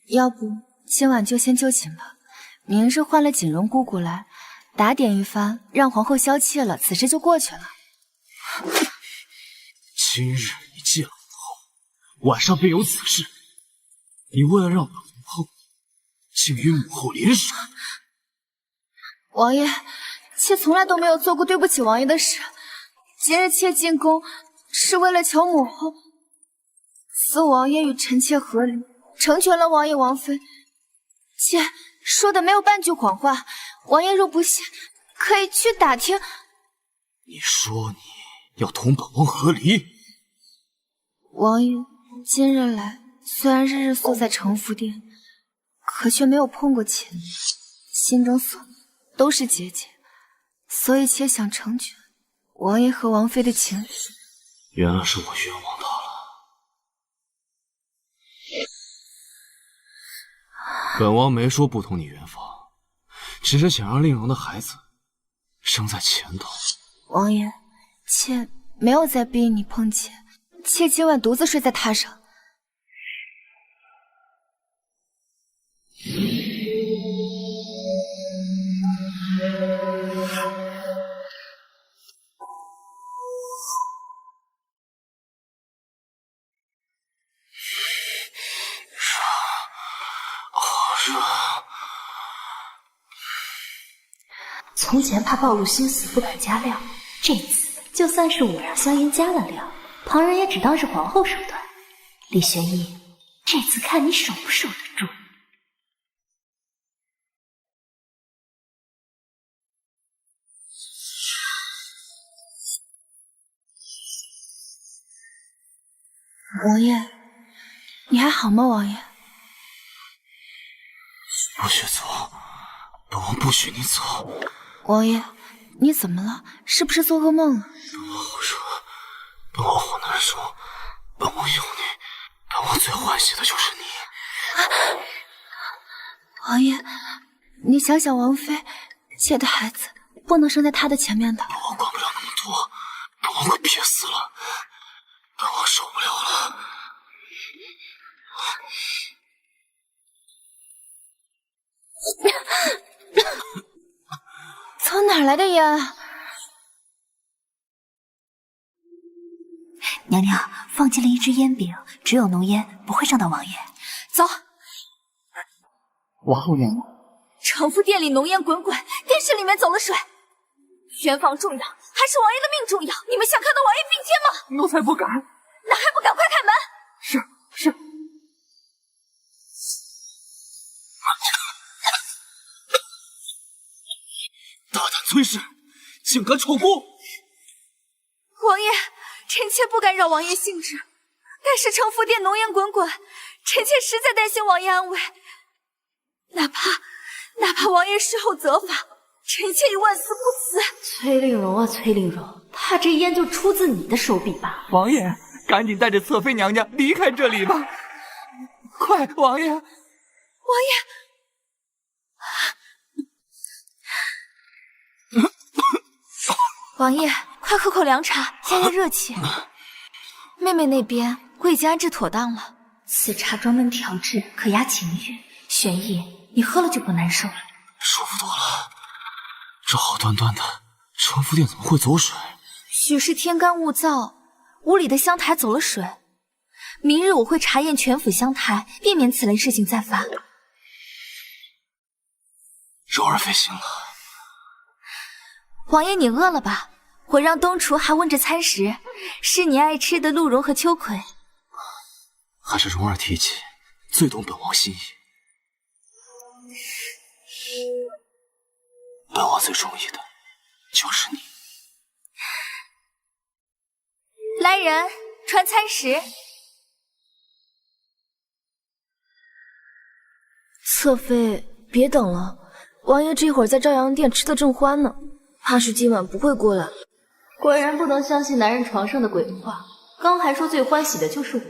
要不今晚就先就寝吧，明日换了锦荣姑姑来，打点一番，让皇后消气了，此事就过去了。今日你见了母后，晚上便有此事。你为了让本皇后，竟与母后联手。王爷，妾从来都没有做过对不起王爷的事。今日妾进宫是为了求母后赐王爷与臣妾和离，成全了王爷王妃。妾说的没有半句谎话，王爷若不信，可以去打听。你说你要同本王和离？王爷今日来，虽然日日宿在城福殿，可却没有碰过妾，心中所都是结界，所以妾想成全王爷和王妃的情谊。原来是我冤枉他了。本王没说不同你圆房，只是想让令荣的孩子生在前头。王爷，妾没有再逼你碰妾，妾今晚独自睡在榻上。从前怕暴露心思不敢加料，这次就算是我让萧炎加了料，旁人也只当是皇后手段。李玄义，这次看你守不守得住。王爷，你还好吗？王爷，不许走，本王不许你走。王爷，你怎么了？是不是做噩梦了？本王好热，本王好难受，本王有你，本王最欢喜的就是你。王爷，你想想王妃，妾的孩子不能生在她的前面的。本王管不了那么多，本王快憋死了，本王受不了了。从哪来的烟啊？娘娘放进了一支烟饼，只有浓烟，不会伤到王爷。走。王后娘娘，城府殿里浓烟滚滚，电视里面走了水。玄房重要，还是王爷的命重要？你们想看到王爷并肩吗？奴才不敢。那还不赶快开门！是。竟敢闯宫！王爷，臣妾不敢扰王爷兴致，但是城福殿浓烟滚滚，臣妾实在担心王爷安危。哪怕王爷事后责罚，臣妾也万死不辞。崔令荣啊，崔令荣，他这烟就出自你的手笔吧？王爷，赶紧带着侧妃娘娘离开这里吧！快，王爷！王爷，快喝口凉茶，消消热气。妹妹那边我已经安置妥当了，此茶专门调制，可压情欲。玄逸，你喝了就不难受了。舒服多了。这好端端的城福殿怎么会走水？许是天干物燥，屋里的香台走了水。明日我会查验全府香台，避免此类事情再发。柔儿费心了。王爷，你饿了吧？我让东厨还温着餐食，是你爱吃的鹿茸和秋葵。还是蓉儿提起，最懂本王心意。本王最中意的就是你。来人，传餐食。侧妃，别等了，王爷这会儿在朝阳殿吃得正欢呢，怕是今晚不会过来。果然不能相信男人床上的鬼话，刚还说最欢喜的就是我，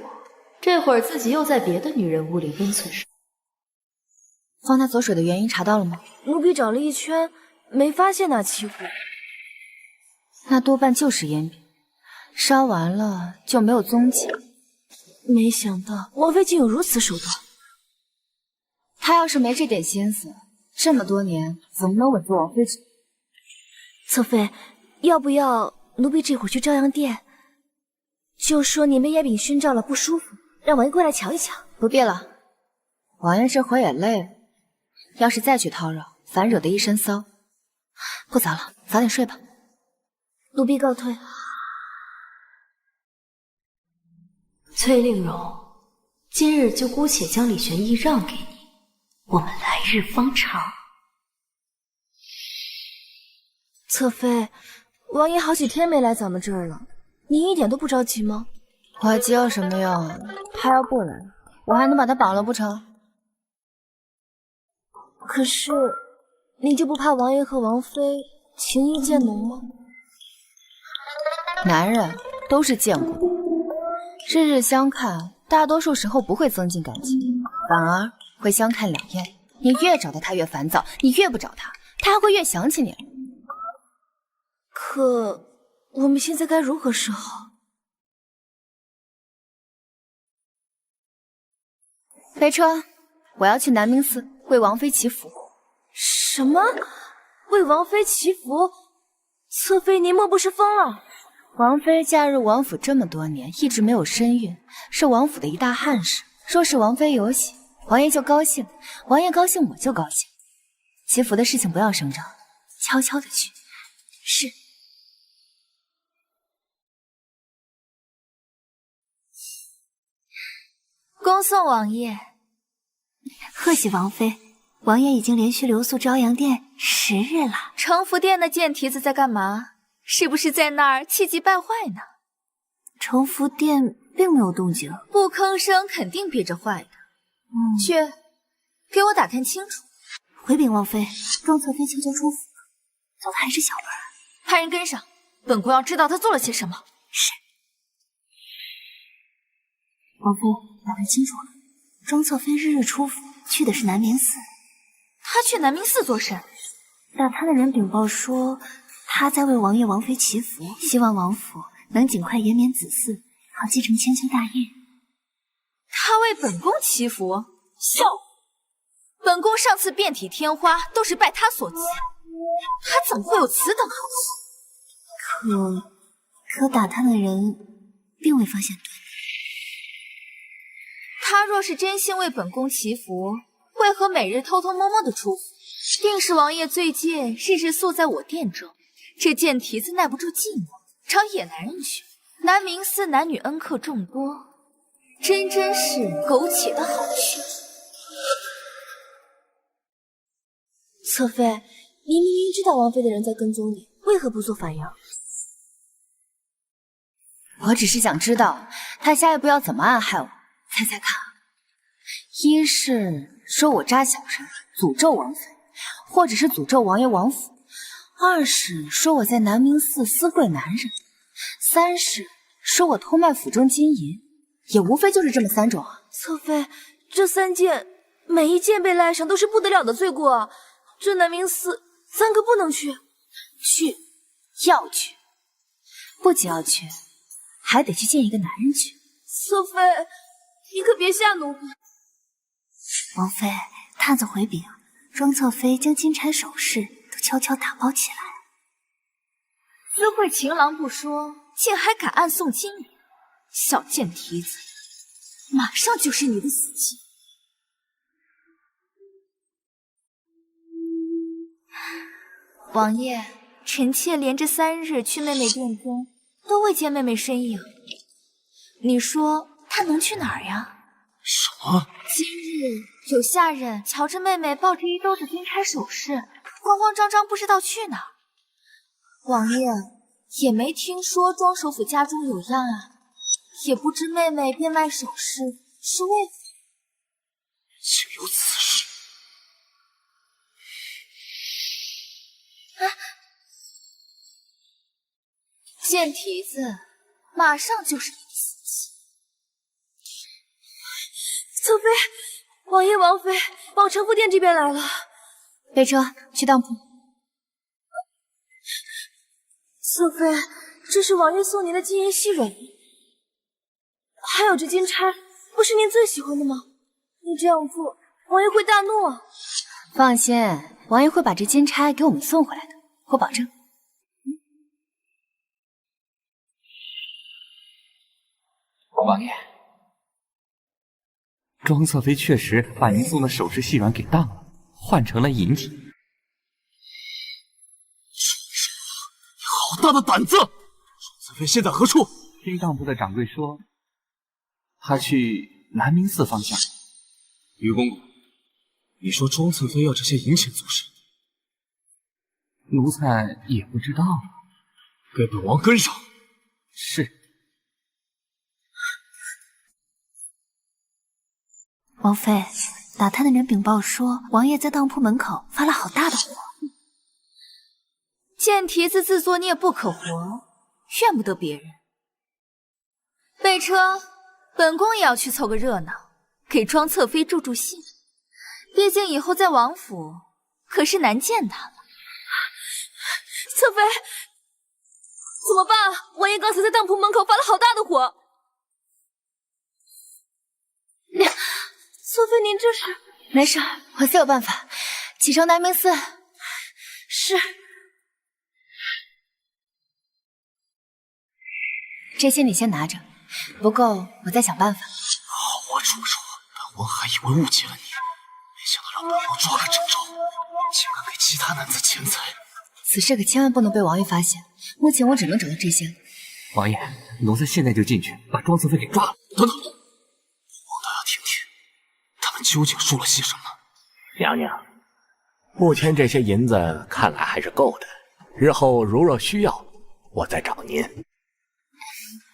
这会儿自己又在别的女人屋里温存什么？放他走水的原因查到了吗？奴婢找了一圈，没发现那起火，那多半就是烟饼，烧完了就没有踪迹。没想到王妃竟有如此手段。他要是没这点心思，这么多年怎么能稳坐王妃之位？侧妃，要不要奴婢这会儿去朝阳殿，就说您被烟饼熏着了不舒服，让王爷过来瞧一瞧？不必了，王爷这会儿也累了，要是再去叨扰，反惹得一身骚。不早了，早点睡吧。奴婢告退。崔令荣，今日就姑且将李玄义让给你，我们来日方长。侧妃，王爷好几天没来咱们这儿了，您一点都不着急吗？我还急有什么用？他要不来，我还能把他绑了不成？可是，你就不怕王爷和王妃情意渐浓吗？男人都是贱骨，日日相看，大多数时候不会增进感情，反而会相看两厌。你越找到他越烦躁，你越不找他，他还会越想起你。可我们现在该如何是好？飞车，我要去南明寺为王妃祈福。什么？为王妃祈福？侧妃，您莫不是疯了？王妃嫁入王府这么多年，一直没有身孕，是王府的一大憾事。若是王妃有喜，王爷就高兴；王爷高兴，我就高兴。祈福的事情不要声张，悄悄的去。是。恭送王爷。贺喜王妃，王爷已经连续留宿朝阳殿10日了。城福殿的贱蹄子在干嘛？是不是在那儿气急败坏呢？城福殿并没有动静，不吭声肯定憋着坏的。去，给我打探清楚。回禀王妃，庄侧妃悄悄出府了，走的还是小辈。派人跟上，本宫要知道他做了些什么。是。王妃，打探清楚了，庄侧妃日日出府，去的是南明寺。他去南明寺做甚？打探的人禀报说，他在为王爷王妃祈福，希望王府能尽快延绵子嗣，好继承千秋大业。他为本宫祈福？笑！本宫上次遍体天花都是拜他所赐，他怎么会有此等好事？可打探的人并未发现端倪。他若是真心为本宫祈福，为何每日偷偷摸摸的出府？定是王爷最近日日宿在我殿中，这贱蹄子耐不住寂寞，找野男人去。南明寺男女恩客众多，真是苟且的好去。侧妃，您明明知道王妃的人在跟踪你，为何不做反应？我只是想知道他下一步要怎么暗害我。猜猜看，一是说我扎小人，诅咒王妃，或者是诅咒王爷王府；二是说我在南明寺私会男人；三是说我偷卖府中金银。也无非就是这么3种啊。侧妃，这3件每一件被赖上都是不得了的罪过啊！这南明寺咱可不能去。去，要去，不仅要去，还得去见一个男人去。侧妃，你可别吓奴婢。王妃，探子回禀，庄侧妃将金钗首饰都悄悄打包起来。私会情郎不说，竟还敢暗送金银，小贱蹄子，马上就是你的死期。王爷，臣妾连着3日去妹妹殿中，都未见妹妹身影。你说她能去哪儿呀？什么？今日有下人瞧着妹妹抱着一兜子金钗首饰，慌慌张张不知道去哪儿。王爷也没听说庄首府家中有恙啊，也不知妹妹变卖首饰是为何。竟有此事！贱蹄子，马上就是你的死期。侧妃，王爷王妃往承福殿这边来了。备车去当铺。侧妃，这是王爷送您的金银细软，还有这金钗，不是您最喜欢的吗？你这样做，王爷会大怒啊！放心，王爷会把这金钗给我们送回来的，我保证。王爷，庄侧妃确实把您送的首饰细软给当了，换成了银体。你好大的胆子！庄侧妃现在何处？听当铺的掌柜说，他去南明寺方向。于公公，你说庄侧妃要这些银钱做甚？奴才也不知道。给本王跟上。是。王妃，打探的人禀报说，王爷在当铺门口发了好大的火。贱蹄子自作孽不可活，怨不得别人。备车，本宫也要去凑个热闹，给庄侧妃助助兴。毕竟以后在王府可是难见她了。侧妃，怎么办？王爷刚才在当铺门口发了好大的火。侧妃，您这是？没事，我自有办法。启程南明寺。是。这些你先拿着，不够我再想办法。好我主手，本王还以为误解了你，没想到让本王抓个正着，竟敢给其他男子钱财。此事可千万不能被王爷发现。目前我只能找到这些。王爷，奴才现在就进去把庄侧妃给抓了。等等，王倒要听听他们究竟说了些什么。娘娘，目前这些银子看来还是够的，日后如若需要，我再找您。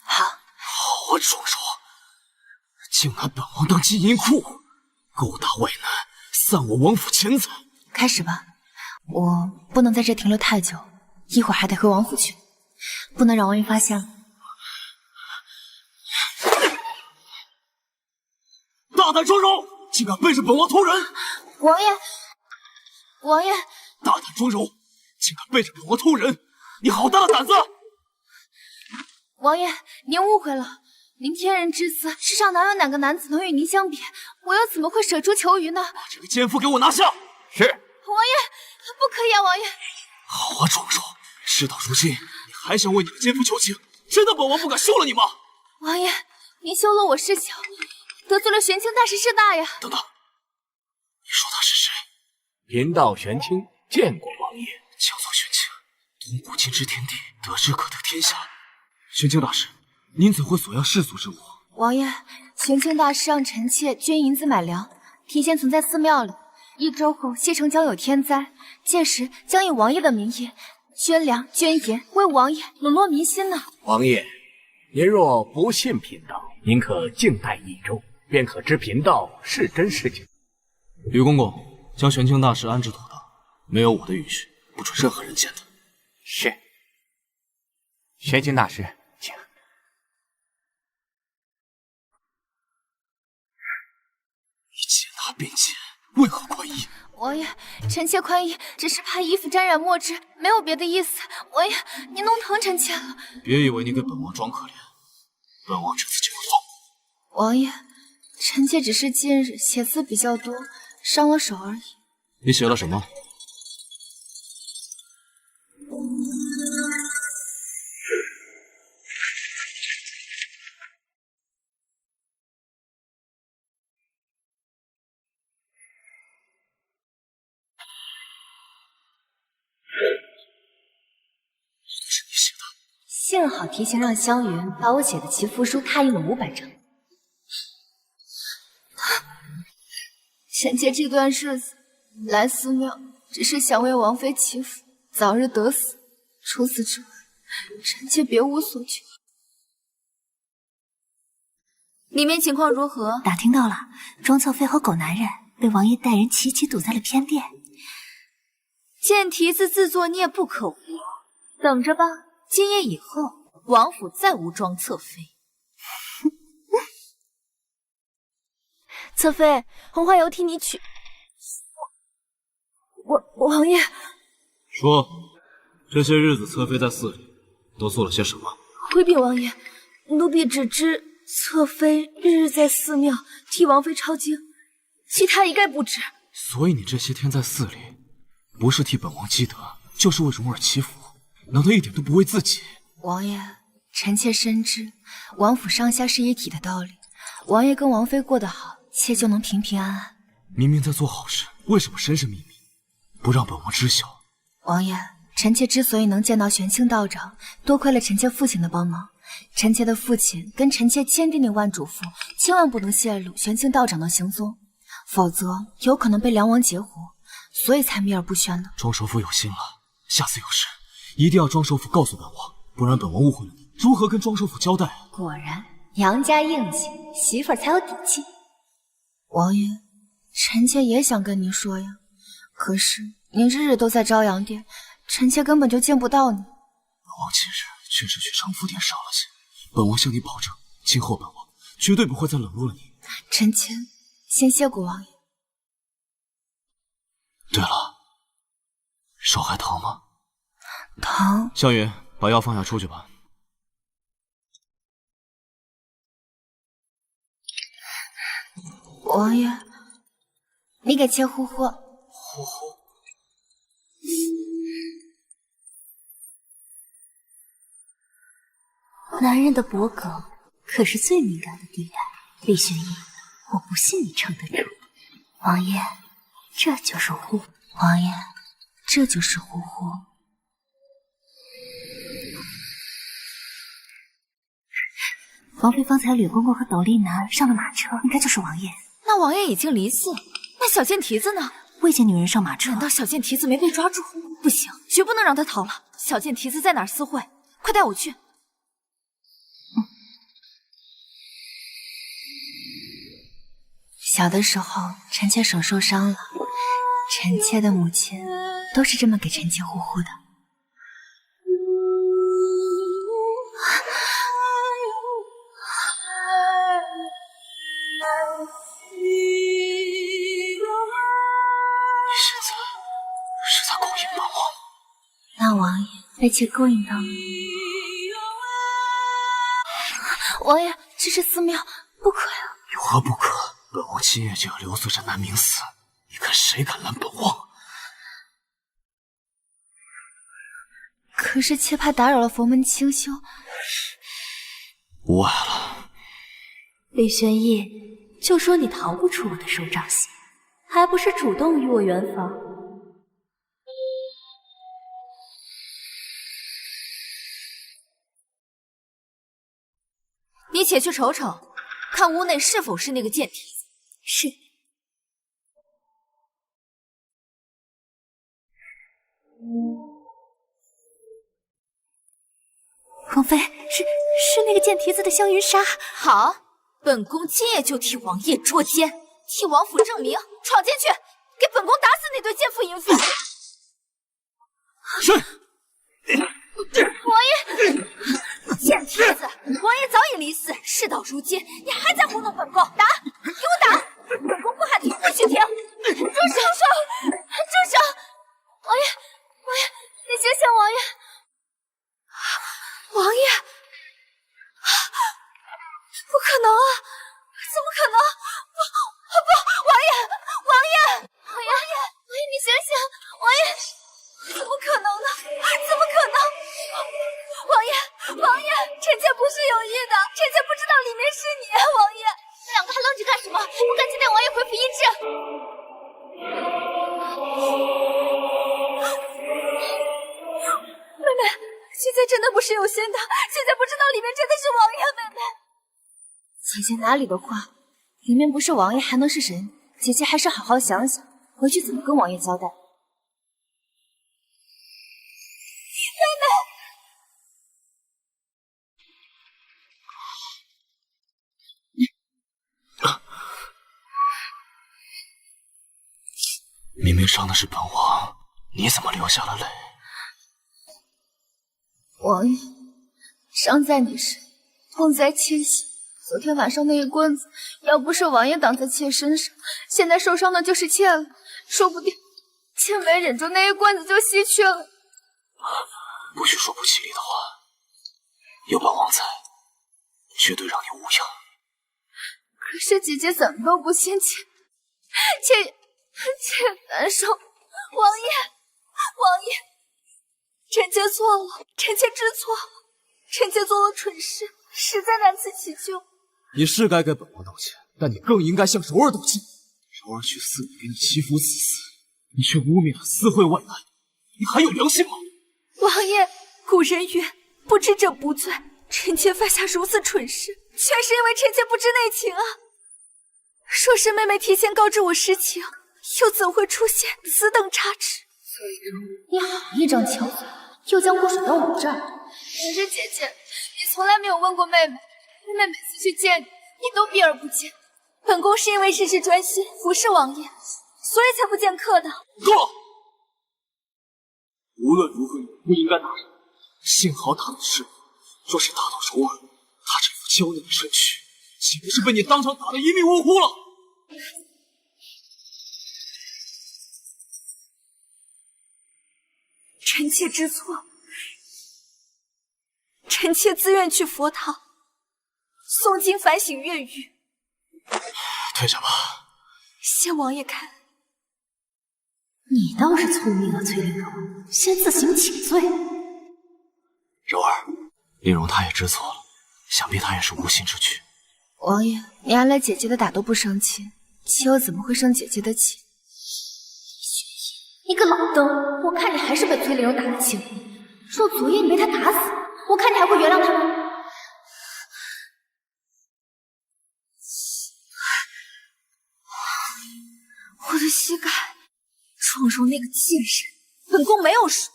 好我庄手，竟拿本王当金银库，勾搭外男，散我王府钱财。开始吧，我不能在这停留太久，一会儿还得回王府去，不能让王爷发现了。大胆庄柔，竟敢背着本王偷人！王爷，王爷，大胆庄柔，竟敢背着本王偷人！你好大的胆子！王爷，您误会了，您天人之子，世上哪有哪个男子能与您相比？我又怎么会舍猪求鱼呢？把这个奸夫给我拿下！是。王爷，不可以啊，王爷！好啊，庄柔，事到如今，你还想为你的奸夫求情？真的本王不敢休了你吗？王爷，您休了我事小，得罪了玄清大师是大呀。等等，你说他是谁？贫道玄清见过王爷。叫做玄清，独孤金之天地，得之可得天下。玄清大师，您怎会索要世俗之物？王爷，玄清大师让臣妾捐银子买粮，提前存在寺庙里。1周后，西城将有天灾，届时将以王爷的名义捐粮捐盐，为王爷笼络民心呢。王爷，您若不信贫道，您可静待1周，便可知贫道是真是假。吕公公，将玄清大师安置妥当，没有我的允许，不准任何人见他。是。玄清大师，请。你借拿便借，为何宽衣？王爷，臣妾宽衣，只是怕衣服沾染墨汁，没有别的意思。王爷，您弄疼臣妾了。别以为你给本王装可怜，本王这次就会放过。王爷，臣妾只是近日写字比较多，伤了手而已。你写了什么？是你写的。幸好提前让湘云把我写的祈福书拓印了500张。臣妾这段日子来寺庙，只是想为王妃祈福，早日得死。除此之外，臣妾别无所求。里面情况如何？打听到了，庄侧妃和狗男人被王爷带人齐齐堵在了偏殿。贱蹄子自作孽不可活，等着吧，今夜以后，王府再无庄侧妃。侧妃，红花油替你取。王爷，说，这些日子侧妃在寺里都做了些什么？回禀王爷，奴婢只知侧妃日日在寺庙替王妃抄经，其他一概不知。所以你这些天在寺里，不是替本王积德，就是为蓉儿祈福，难道一点都不为自己？王爷，臣妾深知王府上下是一体的道理。王爷跟王妃过得好，妾就能平平安安。明明在做好事，为什么神神秘秘，不让本王知晓？王爷，臣妾之所以能见到玄清道长，多亏了臣妾父亲的帮忙。臣妾的父亲跟臣妾千叮咛万嘱咐，千万不能泄露玄清道长的行踪，否则有可能被梁王截活，所以才秘而不宣的。庄首府有心了，下次有事一定要庄首府告诉本王，不然本王误会了你，如何跟庄首府交代？果然，杨家硬气，媳妇儿才有底气。王爷，臣妾也想跟您说呀，可是您日日都在朝阳殿，臣妾根本就见不到你。本王今日确实去承福殿少了些，本王向你保证，今后本王绝对不会再冷落了你。臣妾先谢过王爷。对了，手还疼吗？疼。湘云，把药放下，出去吧。王爷，你给妾呼呼。呼呼。男人的脖颈可是最敏感的地带，李玄义，我不信你撑得住。王爷，这就是呼。王爷，这就是呼呼。王妃方才吕公公和斗笠男上了马车，应该就是王爷。那王爷已经离寺，那小贱蹄子呢？未见女人上马车。难道小贱蹄子没被抓住？不行，绝不能让他逃了。小贱蹄子在哪儿私会？快带我去。小的时候，臣妾手受伤了，臣妾的母亲都是这么给臣妾呼呼的。你现在是在勾引本王？那王爷被妾勾引到了。王爷，这是寺庙，不可呀！有何不可？本王今夜就要留宿这南明寺，你看谁敢拦本王？可是妾怕打扰了佛门清修。无碍了。李玄义，就说你逃不出我的手掌心，还不是主动与我圆房？你且去瞅瞅，看屋内是否是那个贱蹄子。是。王妃是那个贱蹄子的香云纱。好，本宫今夜就替王爷捉奸，替王府证明，闯进去，给本宫打死那对奸夫淫妇！是。王爷，贱蹄子，王爷早已离死，事到如今，你还在糊弄本宫，打，给我打！本宫不喊停，不许停！住手！住手！王爷，你醒醒，王爷！王爷，不可能啊！怎么可能？不，王爷，你醒醒！王爷，怎么可能呢？怎么可能？王爷，臣妾不是有意的，臣妾不知道里面是你，王爷。两个还愣着干什么？不赶紧带王爷回府医治！妹妹，姐姐真的不是有心的，姐姐不知道里面真的是王爷。妹妹，姐姐哪里的话，里面不是王爷还能是谁？姐姐还是好好想想，回去怎么跟王爷交代。妹妹。明明伤的是本王，你怎么流下了泪？王爷，伤在你身，痛在妾心。昨天晚上那一棍子，要不是王爷挡在妾身上，现在受伤的就是妾了。说不定妾没忍住，那一棍子就吸去了。不许说不吉利的话，有本王在，绝对让你无恙。可是姐姐怎么都不信妾难受。王爷，臣妾错了，臣妾知错了，臣妾做了蠢事，实在难辞其咎。你是该给本王道歉，但你更应该向柔儿道歉。柔儿去寺里给你祈福祭祀，你却污蔑她私会外男，你还有良心吗？王爷，古人云，不知者不罪。臣妾犯下如此蠢事，全是因为臣妾不知内情啊！若是妹妹提前告知我实情，又怎会出现此等差池？你好一张巧嘴，又将锅甩到我这儿。可是姐姐，你从来没有问过妹妹，妹妹每次去见你，你都避而不见。本宫是因为事事专心服侍王爷，所以才不见客的。够了！无论如何，你不应该打人。幸好打的是我，若是打到柔儿，她这副娇嫩的身躯，岂不是被你当场打得一命呜呼了？臣妾知错，臣妾自愿去佛堂诵经反省越狱。退下吧。谢王爷开恩。你倒是聪明啊，崔玲珑，先自行请罪。柔儿，丽蓉她也知错了，想必她也是无心之举。王爷，你挨了姐姐的打都不生气，妾又怎么会生姐姐的气？你个老登，我看你还是被崔玲珑打得轻。若昨夜你被他打死，我看你还会原谅他吗？我的膝盖，撞入那个贱人，本宫没有输，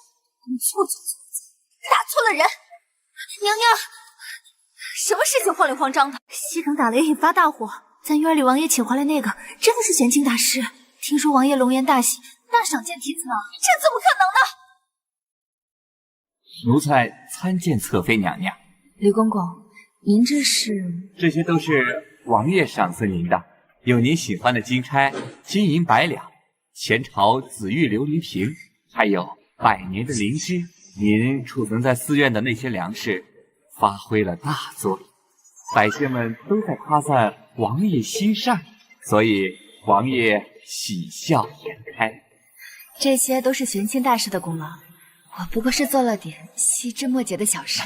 你错就错在打错了人。娘娘，什么事情慌里慌张的？西城打雷引发大火，咱院里王爷请回来那个真的是玄清大师。听说王爷龙颜大喜，大赏见蹄子呢。这怎么可能呢？奴才参见侧妃娘娘。吕公公，您这是？这些都是王爷赏赐您的，有您喜欢的金钗、金银100两，前朝紫玉琉璃瓶，还有100年的灵芝。您储存在寺院的那些粮食，发挥了大作用，百姓们都在夸赞王爷心善，所以王爷喜笑颜开。这些都是玄清大师的功劳，我不过是做了点细枝末节的小事。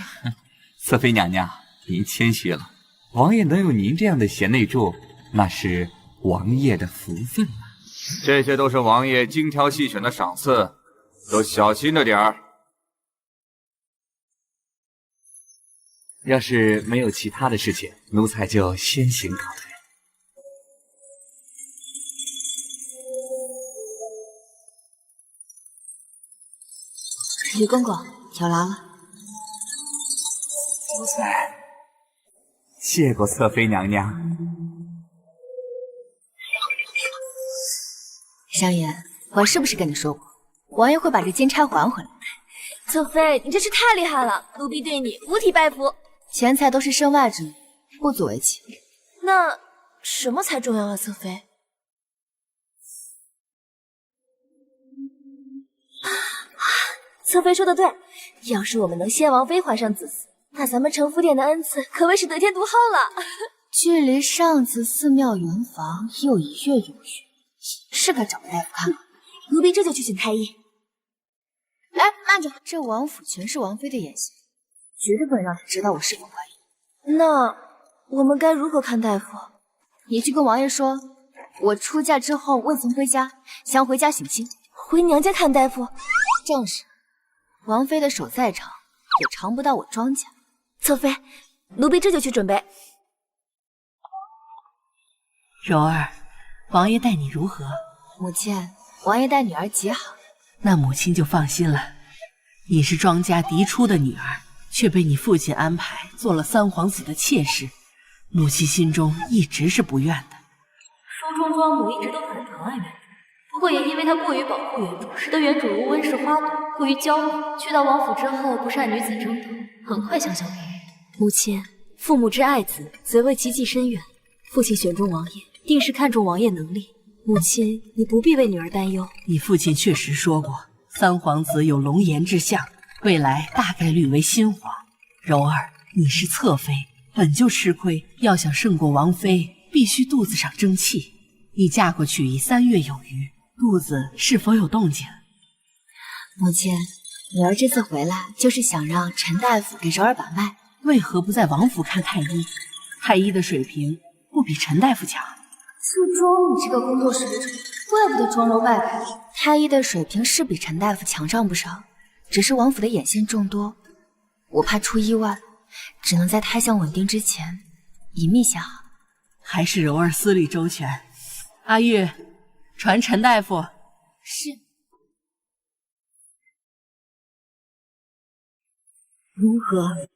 侧妃娘娘，您谦虚了，王爷能有您这样的贤内助，那是王爷的福分啊。这些都是王爷精挑细选的赏赐，都小心着点儿。要是没有其他的事情，奴才就先行告退。吕公公，有劳了。谢过侧妃娘娘。香烟，我是不是跟你说过，王爷会把这金钗还回来？侧妃，你真是太厉害了，奴婢对你五体拜服。钱财都是身外之物，不足为奇。那什么才重要啊，侧妃？侧妃说的对，要是我们能先王妃怀上子嗣，那咱们承福殿的恩赐可谓是得天独厚了。距离上次寺庙圆房又1月有余，是该找个大夫看看。奴婢这就去请太医。哎，慢着，这王府全是王妃的眼线，绝对不能让她知道我是否怀孕。那我们该如何看大夫？你去跟王爷说，我出嫁之后未曾回家，想回家省亲。回娘家看大夫？正是。王妃的手再长，也长不到我庄家。侧妃，奴婢这就去准备。柔儿，王爷待你如何？母亲，王爷待女儿极好。那母亲就放心了。你是庄家嫡出的女儿，却被你父亲安排做了三皇子的妾室，母亲心中一直是不愿的。书中庄母一直都很疼爱原主，不过也因为她过于保护原主，使得原主如温室花朵，过于娇媚。去到王府之后，不善女子争斗，很快香消玉殒。母亲，父母之爱子，则为其计深远。父亲选中王爷，定是看重王爷能力。母亲，你不必为女儿担忧。你父亲确实说过，三皇子有龙颜之相，未来大概率为新皇。柔儿，你是侧妃，本就吃亏，要想胜过王妃，必须肚子上争气。你嫁过去已3月有余，肚子是否有动静？母亲，女儿这次回来就是想让陈大夫给柔儿把脉。为何不在王府看太医？太医的水平不比陈大夫强。就庄你这个工作水准，怪不得庄楼败败。太医的水平是比陈大夫强上不少，只是王府的眼线众多，我怕出意外，只能在胎相稳定之前隐秘下好。还是柔儿思虑周全。阿玉，传陈大夫。是。如何？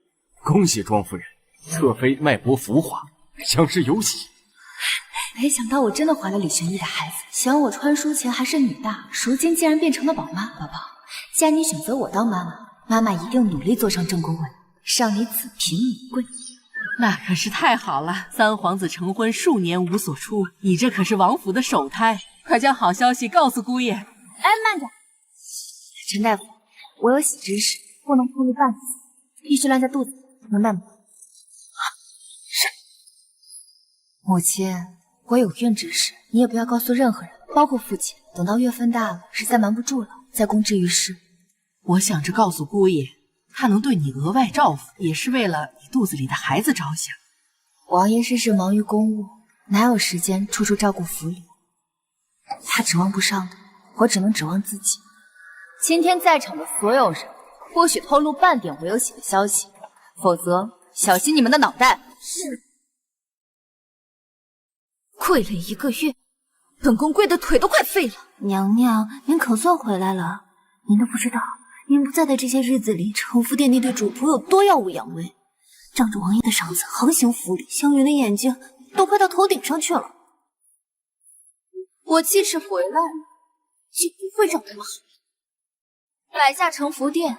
恭喜庄夫人，侧妃脉搏浮滑，想是有喜。没想到我真的怀了李玄义的孩子，想我穿书前还是女大，如今竟然变成了宝妈。宝宝，既然你选择我当妈妈，妈妈一定努力坐上正宫位，让你子凭母贵。那可是太好了，三皇子成婚数年无所出，你这可是王府的首胎，快将好消息告诉姑爷。哎，慢着，陈大夫，我有喜之事，不能透露半字，必须烂在肚子，明白吗？是。母亲，我有孕之事，你也不要告诉任何人，包括父亲。等到月份大了，实在瞒不住了，再公之于世。我想着告诉姑爷，他能对你额外照拂，也是为了你肚子里的孩子着想。王爷事事忙于公务，哪有时间处处照顾府里？他指望不上的，我只能指望自己。今天在场的所有人，不许透露半点我有喜的消息，否则小心你们的脑袋。是。跪了1个月，本宫跪的腿都快废了。娘娘，您可算回来了。您都不知道，您不在的这些日子里，承福殿那对主仆有多耀武扬威，仗着王爷的赏赐横行府里，香云的眼睛都快到头顶上去了。我即使回来了，也不会让他们好。摆下承福殿，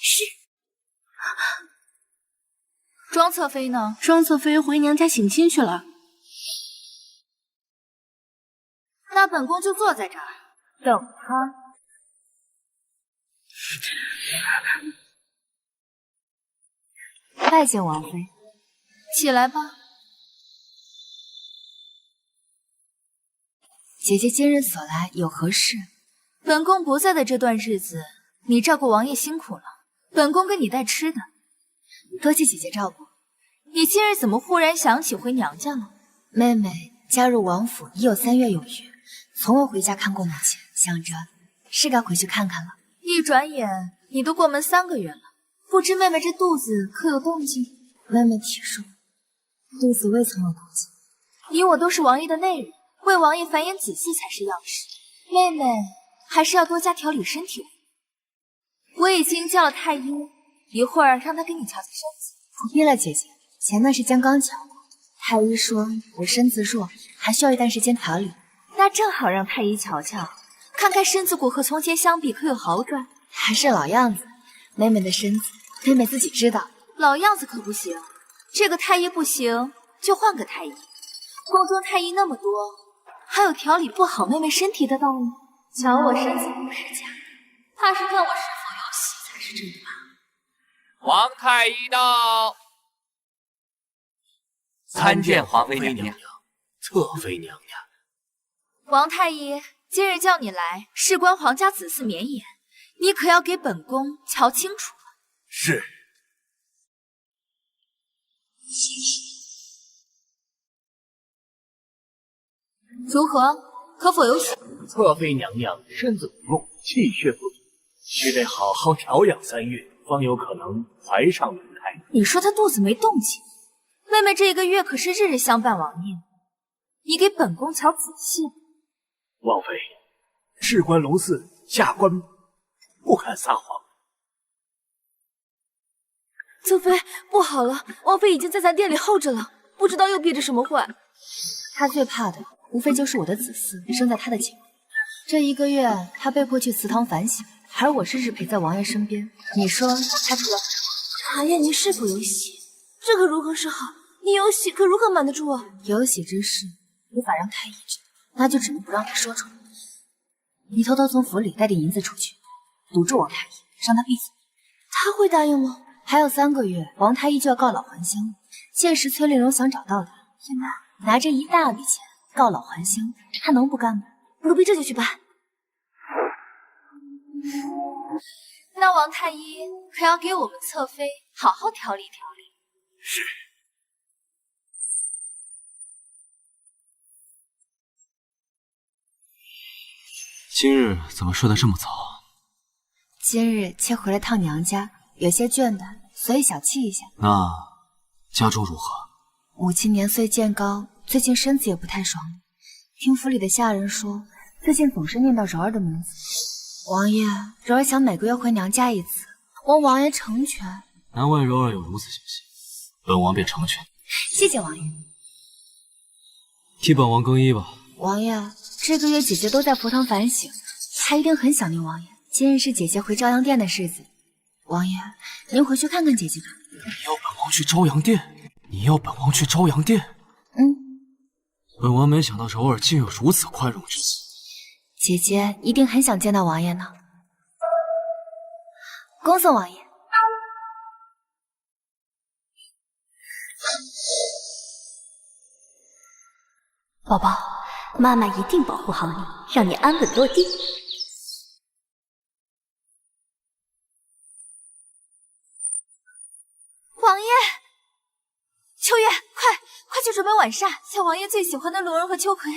是。庄侧妃呢？庄侧妃回娘家省亲去了。那本宫就坐在这儿等她。拜见王妃。起来吧。姐姐今日所来有何事？本宫不在的这段日子，你照顾王爷辛苦了，本宫给你带吃的。多谢姐姐照顾。你今日怎么忽然想起回娘家了？妹妹加入王府已有3月有余，从未回家看过母亲，想着是该回去看看了。一转眼你都过门3个月了，不知妹妹这肚子可有动静？妹妹体弱，肚子未曾有动静。你我都是王爷的内人，为王爷繁衍子嗣才是要事。妹妹还是要多加调理身体。我已经叫了太医，一会儿让他给你调调身子。不必了，姐姐。前段时间刚瞧过，太医说我身子弱，还需要一段时间调理。那正好让太医瞧瞧，看看身子骨和从前相比可有好转。还是老样子，妹妹的身子，妹妹自己知道。老样子可不行，这个太医不行，就换个太医。宫中太医那么多，还有调理不好妹妹身体的道理？瞧我身子骨是假的，怕是看我是否有喜才是真的吧？皇太医到，参见皇妃娘娘。侧妃娘娘，王太医，今日叫你来，事关皇家子嗣绵延，你可要给本宫瞧清楚了。是。如何？可否有喜？侧妃娘娘身子不弱，气血不足，须得好好调养3月，方有可能怀上龙胎。你说她肚子没动静，妹妹这1个月可是日日相伴王爷，你给本宫瞧仔细。王妃，事关龙嗣，下官不敢撒谎。侧妃，不好了，王妃已经在咱店里候着了，不知道又憋着什么坏。她最怕的无非就是我的子嗣生在她的襁褓。这1个月，她被迫去祠堂反省，而我是日陪在王爷身边。你说她除了茶叶，您是否有喜？这可如何是好？你有喜，可如何瞒得住啊？有喜之事无法让太医知，那就只能不让她说出来。你偷偷从府里带点银子出去，堵住王太医，让他闭嘴。他会答应吗？还有3个月，王太医就要告老还乡，届时崔令荣想找到他，天哪，拿着一大笔钱告老还乡，他能不干吗？奴婢这就去办。那王太医可要给我们侧妃好好调理调理。是。今日怎么睡得这么早？今日妾回来趟娘家，有些倦怠，所以小憩一下。那家中如何？母亲年岁渐高，最近身子也不太爽。听府里的下人说，最近总是念叨柔儿的名字。王爷，柔儿想每个月回娘家一次，望王爷成全。难为柔儿有如此心性，本王便成全。谢谢王爷。替本王更衣吧。王爷，这个月姐姐都在佛堂反省，她一定很想念王爷。今日是姐姐回朝阳殿的日子，王爷，您回去看看姐姐吧。你要本王去朝阳殿？你要本王去朝阳殿？本王没想到柔儿竟有如此宽容之心。姐姐一定很想见到王爷呢。恭送王爷。宝宝，妈妈一定保护好你，让你安稳落地。王爷，秋月，快去准备晚膳，小王爷最喜欢的龙儿和秋葵。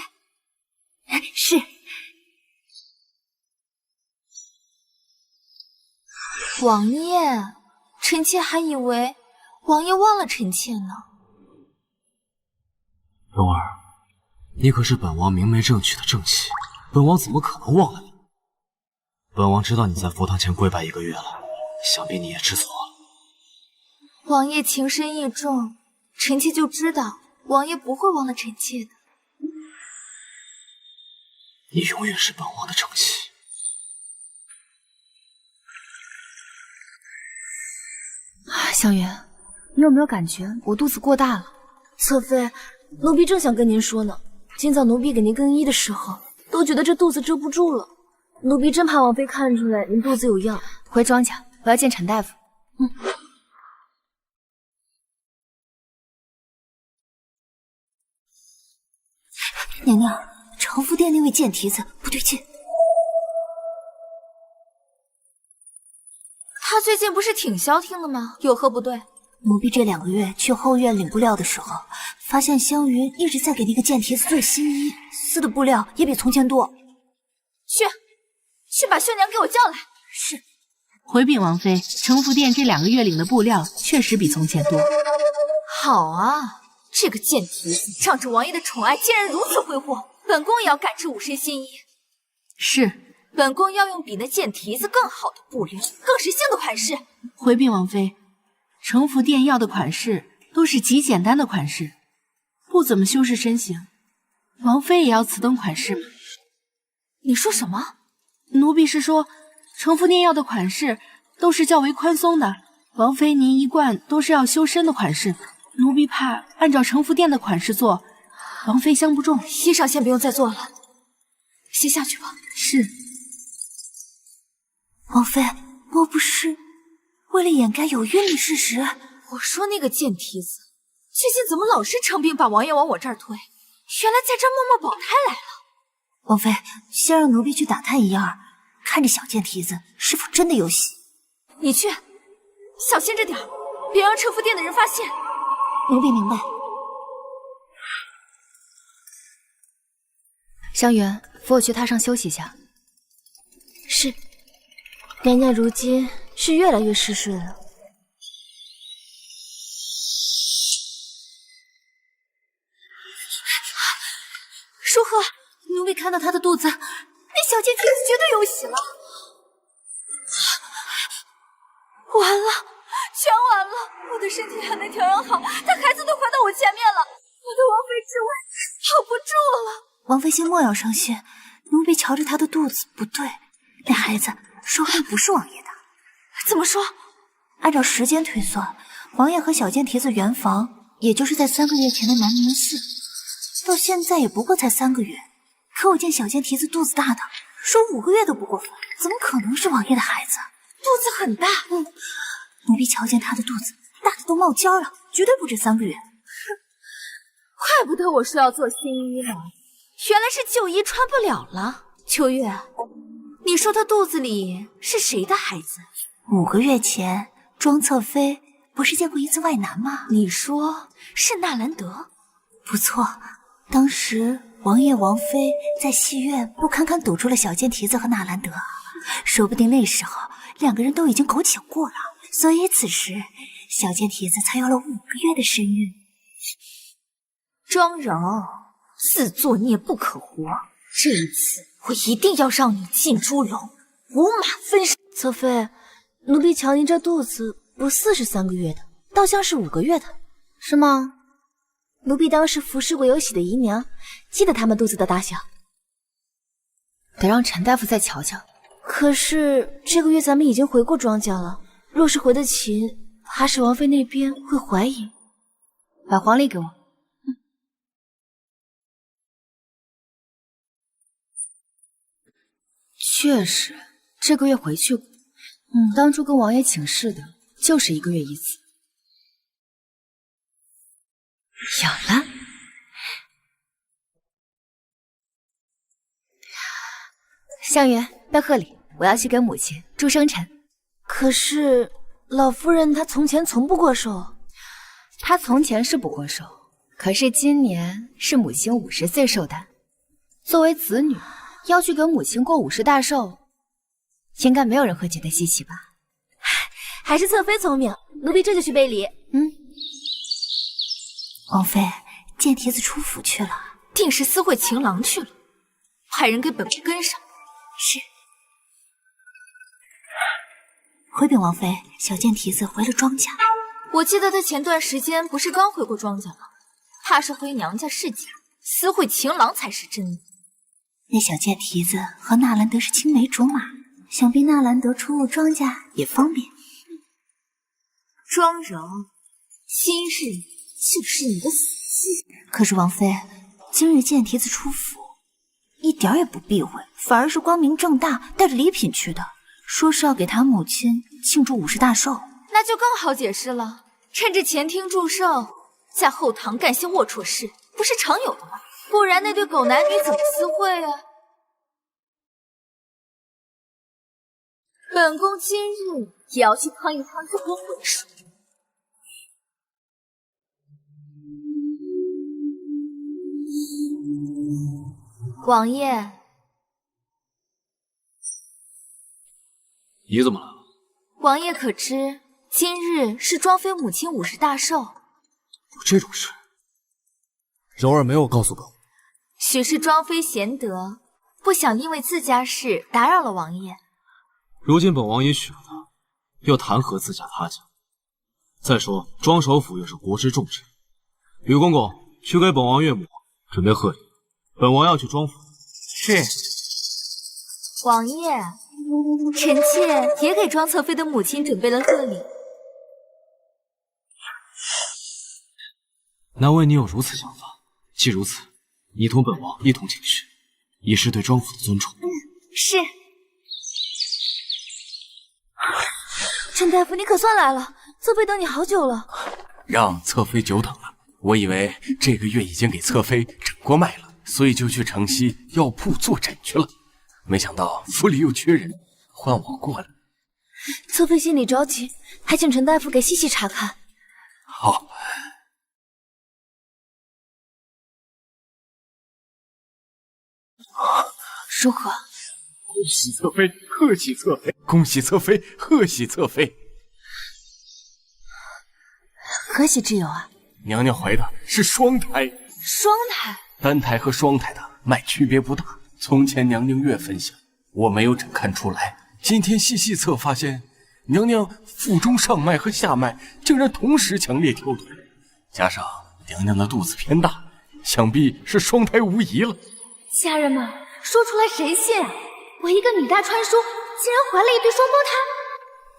是。王爷，臣妾还以为王爷忘了臣妾呢。柔儿，你可是本王明媒正娶的正妻，本王怎么可能忘了你？本王知道你在佛堂前跪拜1个月了，想必你也知错了。王爷情深义重，臣妾就知道王爷不会忘了臣妾的。你永远是本王的正妻。香云，你有没有感觉我肚子过大了？侧妃，奴婢正想跟您说呢。今早奴婢给您更衣的时候，都觉得这肚子遮不住了。奴婢真怕王妃看出来您肚子有恙。回庄家，我要见陈大夫。娘娘，承福殿那位贱蹄子不对劲。他最近不是挺消停的吗？有何不对？奴婢这2个月去后院领布料的时候，发现香云一直在给那个贱蹄子做新衣，撕的布料也比从前多。去把绣娘给我叫来。是。回禀王妃，承福殿这2个月领的布料确实比从前多。好啊，这个贱蹄子仗着王爷的宠爱，竟然如此挥霍，本宫也要赶制5身新衣。是。本宫要用比那贱蹄子更好的布料，更是新的款式。回禀王妃，城府店要的款式都是极简单的款式，不怎么修饰身形。王妃也要此等款式吗？你说什么？奴婢是说，城府店要的款式都是较为宽松的，王妃您一贯都是要修身的款式，奴婢怕按照城府店的款式做，王妃相不中。叶少先不用再做了，先下去吧。是。王妃，莫不是为了掩盖有孕的事实？我说那个贱蹄子，最近怎么老是称病把王爷往我这儿推？原来在这儿默默保胎来了。王妃，先让奴婢去打探一二，看着小贱蹄子是否真的有喜。你去，小心着点，别让车夫店的人发现。奴婢明白。香云，扶我去榻上休息一下。是，娘娘如今是越来越嗜睡了。舒赫，奴婢看到她的肚子，那小贱蹄子绝对有喜了。完了，全完了！我的身体还没调养好，她孩子都怀到我前面了，我的王妃之位保不住了。王妃先莫要伤心，奴婢瞧着她的肚子，不对，那孩子说不定不是王爷的。怎么说？按照时间推算，王爷和小贱蹄子圆房，也就是在3个月前的南明寺，到现在也不过才3个月。可我见小贱蹄子肚子大的，说5个月都不过分，怎么可能是王爷的孩子？肚子很大，奴婢瞧见她的肚子大的都冒尖了，绝对不止3个月。怪不得我说要做新衣呢，原来是旧衣穿不了了。秋月，你说她肚子里是谁的孩子？5个月前，庄侧妃不是见过一次外男吗？你说是纳兰德？不错，当时王爷王妃在戏院不堪堪堵住了小贱蹄子和纳兰德，说不定那时候2个人都已经苟且过了，所以此时小贱蹄子才有了5个月的身孕。庄柔，自作孽不可活，这一次我一定要让你进猪笼，五马分尸。侧妃，奴婢瞧您这肚子不似是3个月的，倒像是5个月的，是吗？奴婢当时服侍过有喜的姨娘，记得她们肚子的大小。得让陈大夫再瞧瞧。可是这个月咱们已经回过庄家了，若是回得勤，怕是王妃那边会怀疑。把黄历给我。确实，这个月回去过。当初跟王爷请示的就是1个月一次。有了。香云，到贺礼，我要去给母亲祝生辰。可是老夫人她从前从不过寿。她从前是不过寿，可是今年是母亲50岁寿诞，作为子女要去给母亲过50大寿，应该没有人会觉得稀奇吧？还是侧妃聪明，奴婢这就去备礼。王妃，贱蹄子出府去了，定是私会情郎去了，派人给本宫跟上。是。回禀王妃，小贱蹄子回了庄家。我记得他前段时间不是刚回过庄家吗？怕是回娘家是假，私会情郎才是真的。那小贱蹄子和纳兰德是青梅竹马，想必纳兰德出入庄家也方便。庄柔，今日就是你的死期。可是王妃，今日贱蹄子出府，一点也不避讳，反而是光明正大带着礼品去的，说是要给他母亲庆祝50大寿。那就更好解释了，趁着前厅祝寿，在后堂干些龌龊事，不是常有的吗？不然那对狗男女怎么私会啊？本宫今日也要去趟一趟这波浑水。王爷，姨怎么了？王爷可知今日是庄妃母亲50大寿？有这种事？柔儿没有告诉本王。许是庄妃贤德，不想因为自家事打扰了王爷。如今本王也许了她，又谈何自家他家？再说庄首府又是国之重臣，吕公公去给本王岳母准备贺礼，本王要去庄府。是。王爷，臣妾也给庄侧妃的母亲准备了贺礼。难为你有如此想法，既如此，你同本王一同前去，以示对庄府的尊重。是。陈大夫，你可算来了，侧妃等你好久了。让侧妃久等了，我以为这个月已经给侧妃诊过脉了，所以就去城西药铺坐诊去了。没想到府里又缺人，换我过来。侧妃心里着急，还请陈大夫给细细查看。好。如何？恭喜侧妃，贺喜侧妃！恭喜侧妃，贺喜侧妃！何喜之有啊？娘娘怀的是双胎。双胎？单胎和双胎的脉区别不大。从前娘娘越分享，我没有诊看出来。今天细细测发现，娘娘腹中上脉和下脉竟然同时强烈跳动，加上娘娘的肚子偏大，想必是双胎无疑了。家人们，说出来谁信啊？我一个女大穿书，竟然怀了一对双胞胎！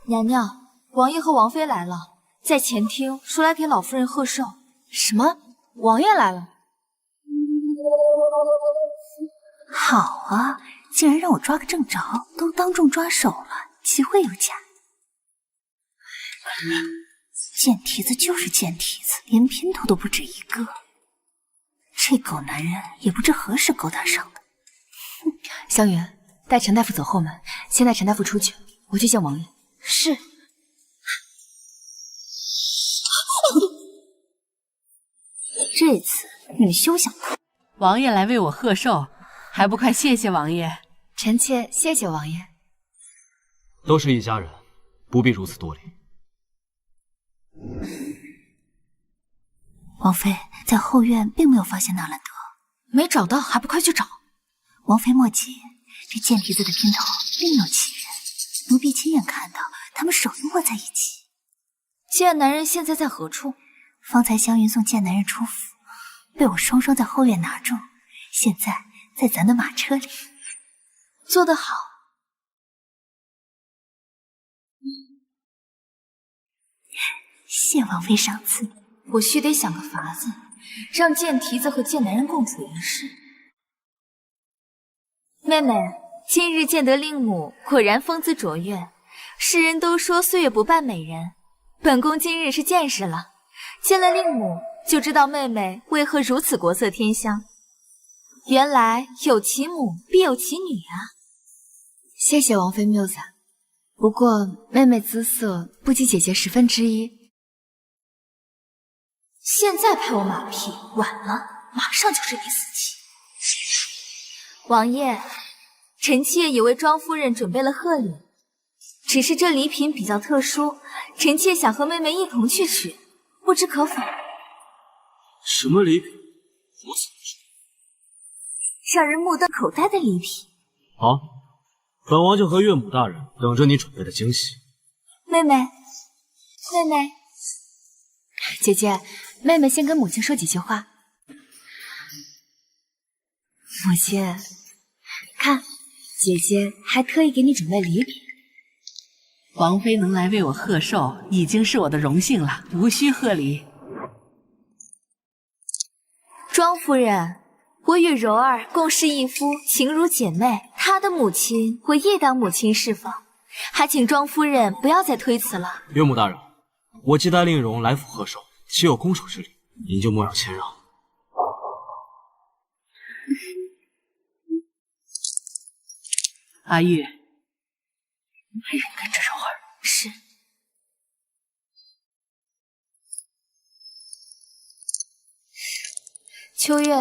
娘娘，王爷和王妃来了，在前厅说来给老夫人贺寿。什么？王爷来了？好啊，竟然让我抓个正着，都当众抓手了，岂会有假？贱蹄子就是贱蹄子，连姘头都不止一个。这狗男人也不知何时勾搭上的。湘云，带陈大夫走后门，先带陈大夫出去，我去见王爷。是。这次你们休想逃！王爷来为我贺寿，还不快谢谢王爷？臣妾谢谢王爷。都是一家人，不必如此多礼。王妃在后院并没有发现纳兰德，没找到，还不快去找！王妃莫急，这贱蹄子的姘头另有其人，奴婢亲眼看到他们手拥握在一起。贱男人现在在何处？方才湘云送贱男人出府，被我双双在后院拿住，现在在咱的马车里。做得好。谢王妃赏赐。我须得想个法子，让贱蹄子和贱男人共处一室。妹妹，今日见得令母，果然风姿卓越。世人都说岁月不伴美人，本宫今日是见识了。见了令母，就知道妹妹为何如此国色天香。原来有其母必有其女啊！谢谢王妃谬赞，不过妹妹姿色不及姐姐1/10。现在拍我马屁，晚了，马上就是你死期。王爷，臣妾也为庄夫人准备了贺礼，只是这礼品比较特殊，臣妾想和妹妹一同去取，不知可否？什么礼品？如此让人目瞪口呆的礼品。好，本王就和岳母大人等着你准备的惊喜。妹妹，妹妹，姐姐，妹妹先跟母亲说几句话。母亲，看，姐姐还特意给你准备礼品。王妃能来为我贺寿，已经是我的荣幸了，无需贺礼。庄夫人，我与柔儿共侍一夫，情如姐妹。她的母亲，我亦当母亲侍奉，还请庄夫人不要再推辞了。岳母大人，我既带令荣来府贺寿，岂有攻守之理？您就莫要谦让。阿玉，没人跟着柔儿。是。秋月，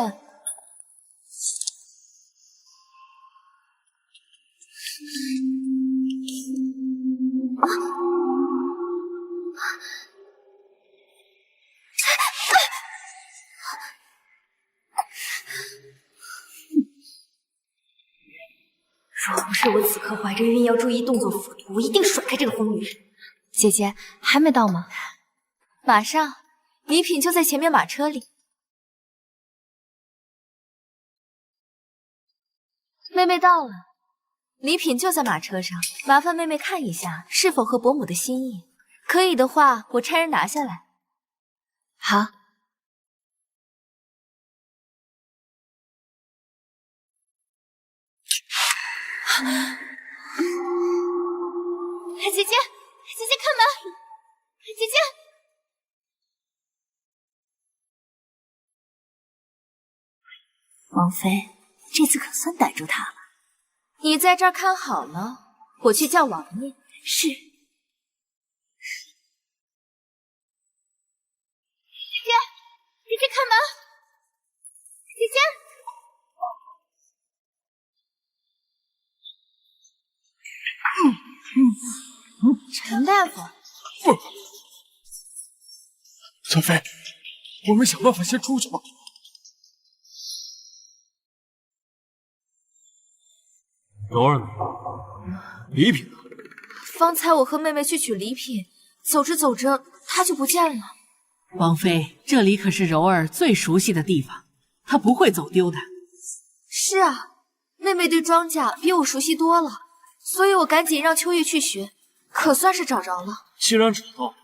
若不是我此刻怀着孕要注意动作辅助，我一定甩开这个疯女人。姐姐还没到吗？马上，礼品就在前面马车里。妹妹到了，礼品就在马车上，麻烦妹妹看一下是否合伯母的心意。可以的话，我差人拿下来。好。姐姐，姐姐看门，姐姐。王妃，这次可算逮住他了。你在这儿看好了，我去叫王爷。是。姐姐，姐姐看门，姐姐。陈大夫，小飞，我们想办法先出去吧。柔儿呢？礼品呢？方才我和妹妹去取礼品，走着走着她就不见了。王妃，这里可是柔儿最熟悉的地方，她不会走丢的。是啊，妹妹对庄稼比我熟悉多了，所以我赶紧让秋月去学，可算是找着了。既然找到了，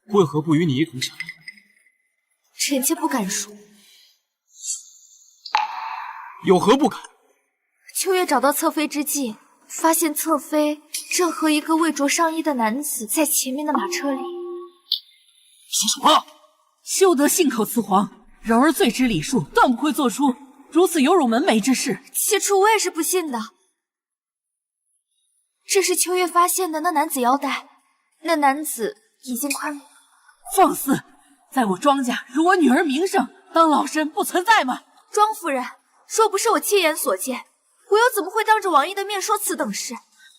为何不与你一同享用？臣妾不敢说。有何不敢？秋月找到侧妃之际，发现侧妃正和一个未着上衣的男子在前面的马车里。说什么？休得信口雌黄！柔儿最知礼数，断不会做出如此有辱门楣之事。起初我也是不信的。这是秋月发现的那男子腰带，那男子已经快……放肆！在我庄家，如我女儿名声，当老身不存在吗？庄夫人，若不是我亲眼所见，我又怎么会当着王爷的面说此等事？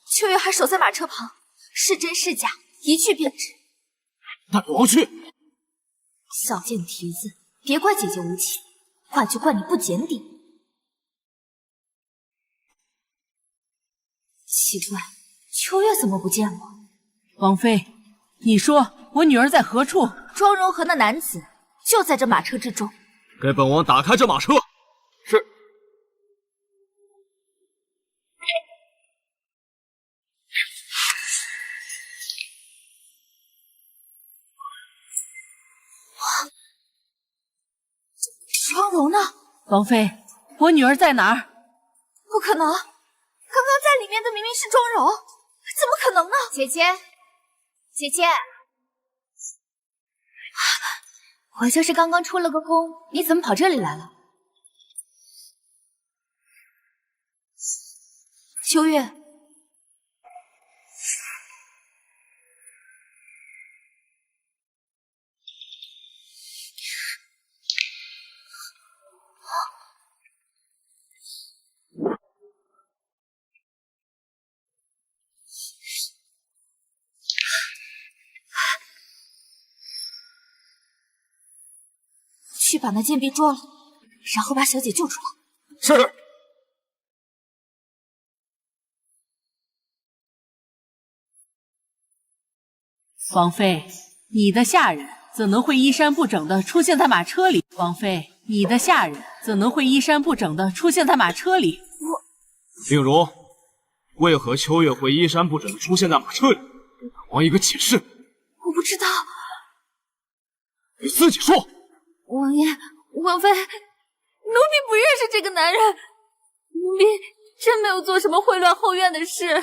秋月还守在马车旁，是真是假，一去便知。带王去！小贱蹄子，别怪姐姐无情，怪就怪你不检点。奇怪，秋月怎么不见我？王妃，你说我女儿在何处？庄荣和那男子就在这马车之中。给本王打开这马车。是。庄荣呢？王妃，我女儿在哪儿？不可能，刚刚在里面的明明是庄荣，怎么可能呢？姐姐，姐姐，我就是刚刚出了个宫，你怎么跑这里来了？秋月，去把那贱婢捉了，然后把小姐救出来。是。王妃，你的下人怎能会衣衫不整的出现在马车里？王妃，你的下人怎能会衣衫不整的出现在马车里？令如，为何秋月会衣衫不整的出现在马车里？给本王一个解释。我不知道。你自己说。王爷，王妃，奴婢不认识这个男人，奴婢真没有做什么秽乱后院的事，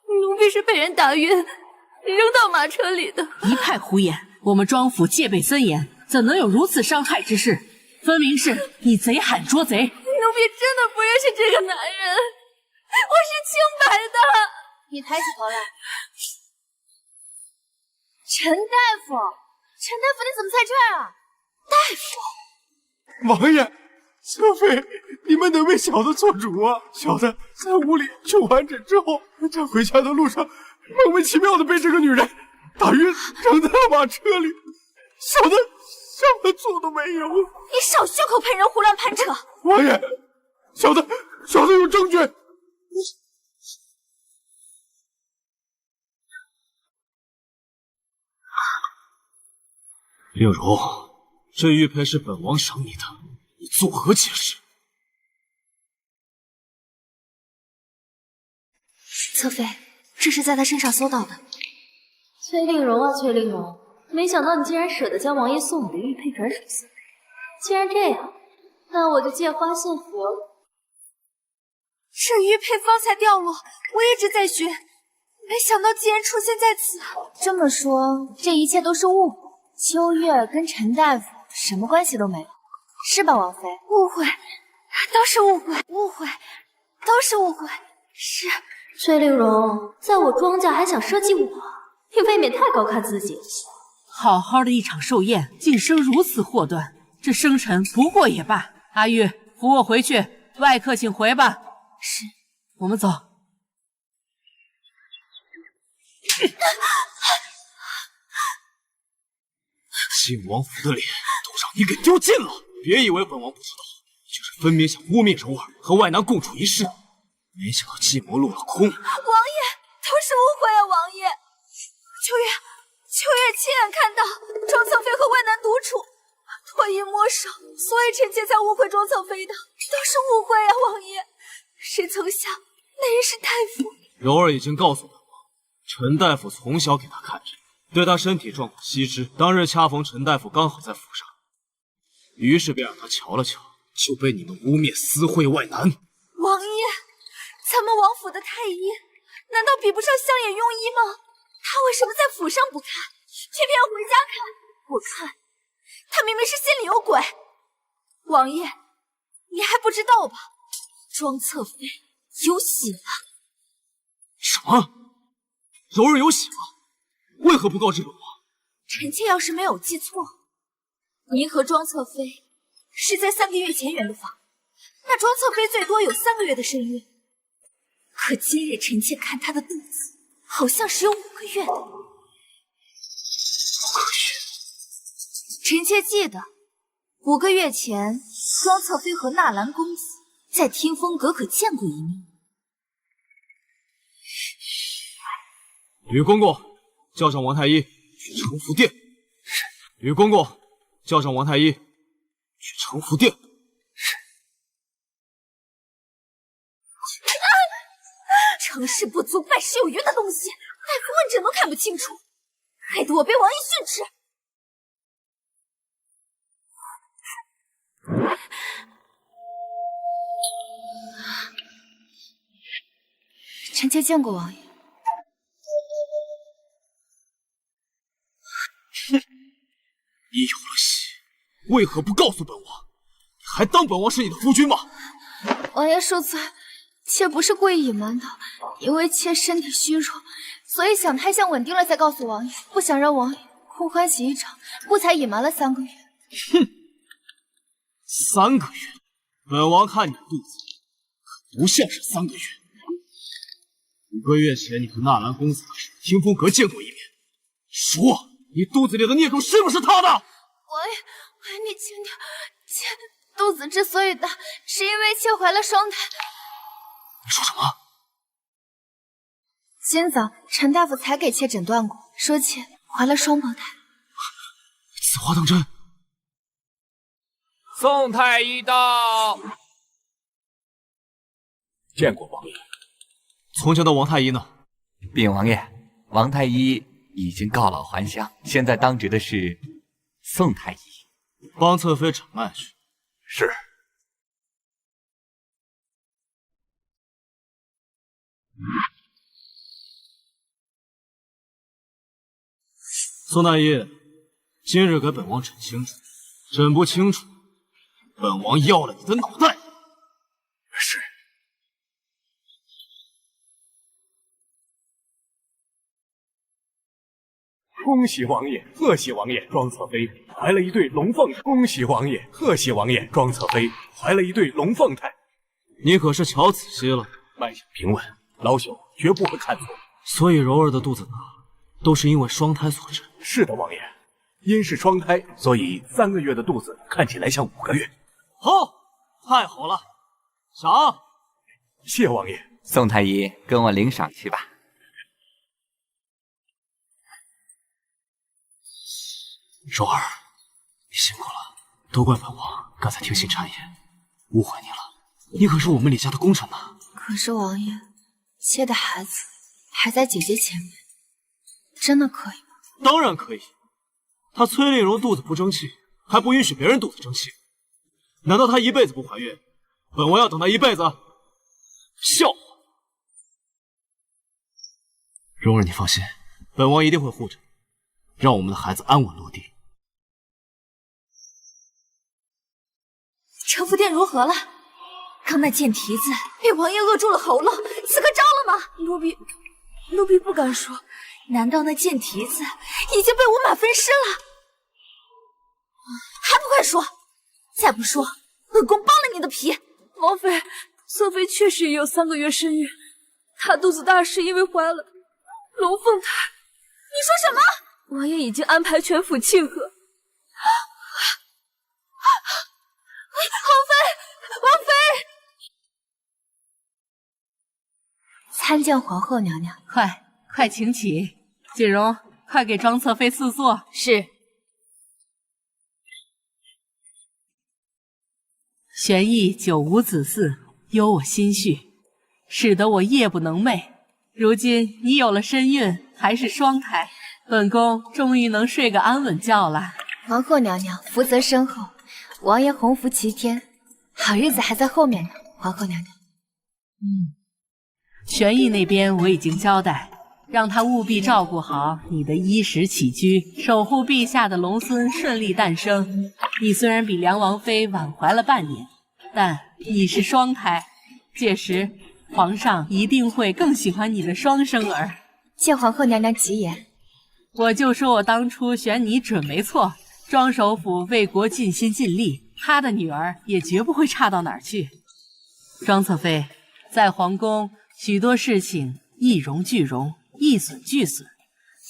奴婢是被人打晕，扔到马车里的。一派胡言！我们庄府戒备森严，怎能有如此伤害之事？分明是你贼喊捉贼！奴婢真的不认识这个男人，我是清白的。你抬起头来。陈大夫，陈大夫，你怎么在这儿啊？大夫，王爷，小妃，你们能为小的做主啊？小的在屋里去完诊之后，在回家的路上，莫名其妙的被这个女人打晕，扔在了马车里。小的什么错都没有。你少血口喷人，胡乱攀扯！王爷，小的有证据。令荣，这玉佩是本王赏你的，你作何解释？侧妃，这是在他身上搜到的。崔令荣啊，崔令荣，没想到你竟然舍得将王爷送你的玉佩转手相陪。既然这样，那我就借花献佛。这玉佩方才掉落，我一直在寻，没想到竟然出现在此。这么说，这一切都是误会。秋月跟陈大夫什么关系都没有，是吧，王妃？误会，都是误会，误会，都是误会。是崔令荣，在我庄家还想设计我，你未免太高看自己了。好好的一场寿宴，竟生如此祸端，这生辰不过也罢。阿玉，扶我回去，外客请回吧。是，我们走。晋王府的脸都让你给丢尽了！别以为本王不知道，你就是分明想污蔑柔儿和外男共处一室，没想到计谋落了空。王爷，都是误会啊！王爷，秋月亲眼看到庄侧妃和外男独处，脱衣摸手，所以臣妾才误会庄侧妃的，都是误会啊！王爷，谁曾想那人是太傅。柔儿已经告诉本王，陈大夫从小给他看着，对他身体状况悉知。当日恰逢陈大夫刚好在府上，于是便让他瞧了瞧，就被你们污蔑私会外男。王爷，咱们王府的太医难道比不上乡野庸医吗？他为什么在府上不看，偏偏要回家看？我看他明明是心里有鬼。王爷，你还不知道吧？庄侧妃有喜了。什么？柔儿有喜了？为何不告知本王？臣妾要是没有记错，您和庄侧妃是在3个月前圆的房，那庄侧妃最多有3个月的身孕，可今日臣妾看她的肚子，好像是有5个月的。5个月？臣妾记得5个月前，庄侧妃和纳兰公子在听风阁可见过一面。吕公公，叫上王太医去承福殿。是。吕公公，叫上王太医去承福殿。是。成事不足败事有余的东西，大夫问诊都看不清楚，害得我被王爷训斥。臣妾见过王爷。哼，你有了喜，为何不告诉本王？你还当本王是你的夫君吗？王爷恕罪，妾不是故意隐瞒的，因为妾身体虚弱，所以想胎相稳定了才告诉王爷，不想让王爷空欢喜一场，故才隐瞒了3个月。哼，3个月，本王看你的肚子可不像是3个月。5个月前，你和纳兰公子在听风阁见过一面，说你肚子里的孽种是不是他的？王爷，你轻点，妾肚子之所以大，是因为妾怀了双胎。你说什么？今早陈大夫才给妾诊断过，说妾怀了双胞胎。此话当真？宋太医到，见过王爷。从前的王太医呢？禀王爷，王太医已经告老还乡，现在当值的是宋太医。帮侧妃诊脉去。是。宋太医，今日给本王诊清楚，诊不清楚，本王要了你的脑袋。是。恭喜王爷，贺喜王爷，庄侧妃怀了一对龙凤胎。恭喜王爷，贺喜王爷，庄侧妃怀了一对龙凤胎。你可是瞧仔细了？慢下平问，老朽绝不会看错。所以柔儿的肚子大，都是因为双胎所致。是的，王爷，因是双胎，所以3个月的肚子看起来像5个月。好，太好了，赏。谢王爷。宋太医，跟我领赏去吧。柔儿，你辛苦了，都怪本王刚才听信谗言，误会你了。你可是我们李家的功臣呐。可是王爷，妾的孩子还在姐姐前面，真的可以吗？当然可以。她崔令荣肚子不争气，还不允许别人肚子争气。难道她一辈子不怀孕？本王要等她一辈子？笑话！蓉儿，你放心，本王一定会护着你，让我们的孩子安稳落地。城府殿如何了？刚那贱蹄子被王爷扼住了喉咙，此刻招了吗？奴婢不敢说。难道那贱蹄子已经被五马分尸了？还不快说！再不说，本宫剥了你的皮！王妃，侧妃确实也有3个月身孕，她肚子大是因为怀了龙凤胎。你说什么？王爷已经安排全府庆贺。王妃！参见皇后娘娘。快请起。锦荣，快给庄侧妃赐座。是。玄义久无子嗣，忧我心绪，使得我夜不能寐。如今你有了身孕，还是双胎，本宫终于能睡个安稳觉了。皇后娘娘福泽深厚，王爷鸿福齐天，好日子还在后面呢。皇后娘娘，玄义那边我已经交代，让他务必照顾好你的衣食起居，守护陛下的龙孙顺利诞生。你虽然比梁王妃晚怀了半年，但你是双胎，届时皇上一定会更喜欢你的双生儿。谢皇后娘娘吉言。我就说我当初选你准没错，庄首府为国尽心尽力，他的女儿也绝不会差到哪儿去。庄侧妃，在皇宫许多事情一荣俱荣，一损俱损，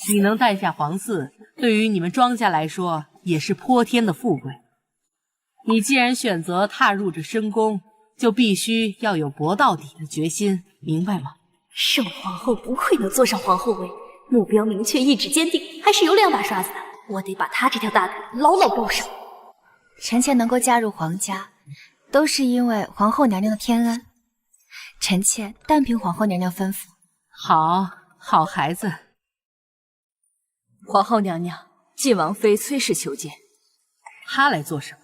你能诞下皇嗣，对于你们庄家来说也是泼天的富贵。你既然选择踏入这深宫，就必须要有搏到底的决心，明白吗？圣皇后不愧能坐上皇后位，目标明确，意志坚定，还是有2把刷子的。我得把她这条大腿牢牢抱上。臣妾能够加入皇家，都是因为皇后娘娘的天恩。臣妾但凭皇后娘娘吩咐。好孩子。皇后娘娘，晋王妃崔氏求见。她来做什么？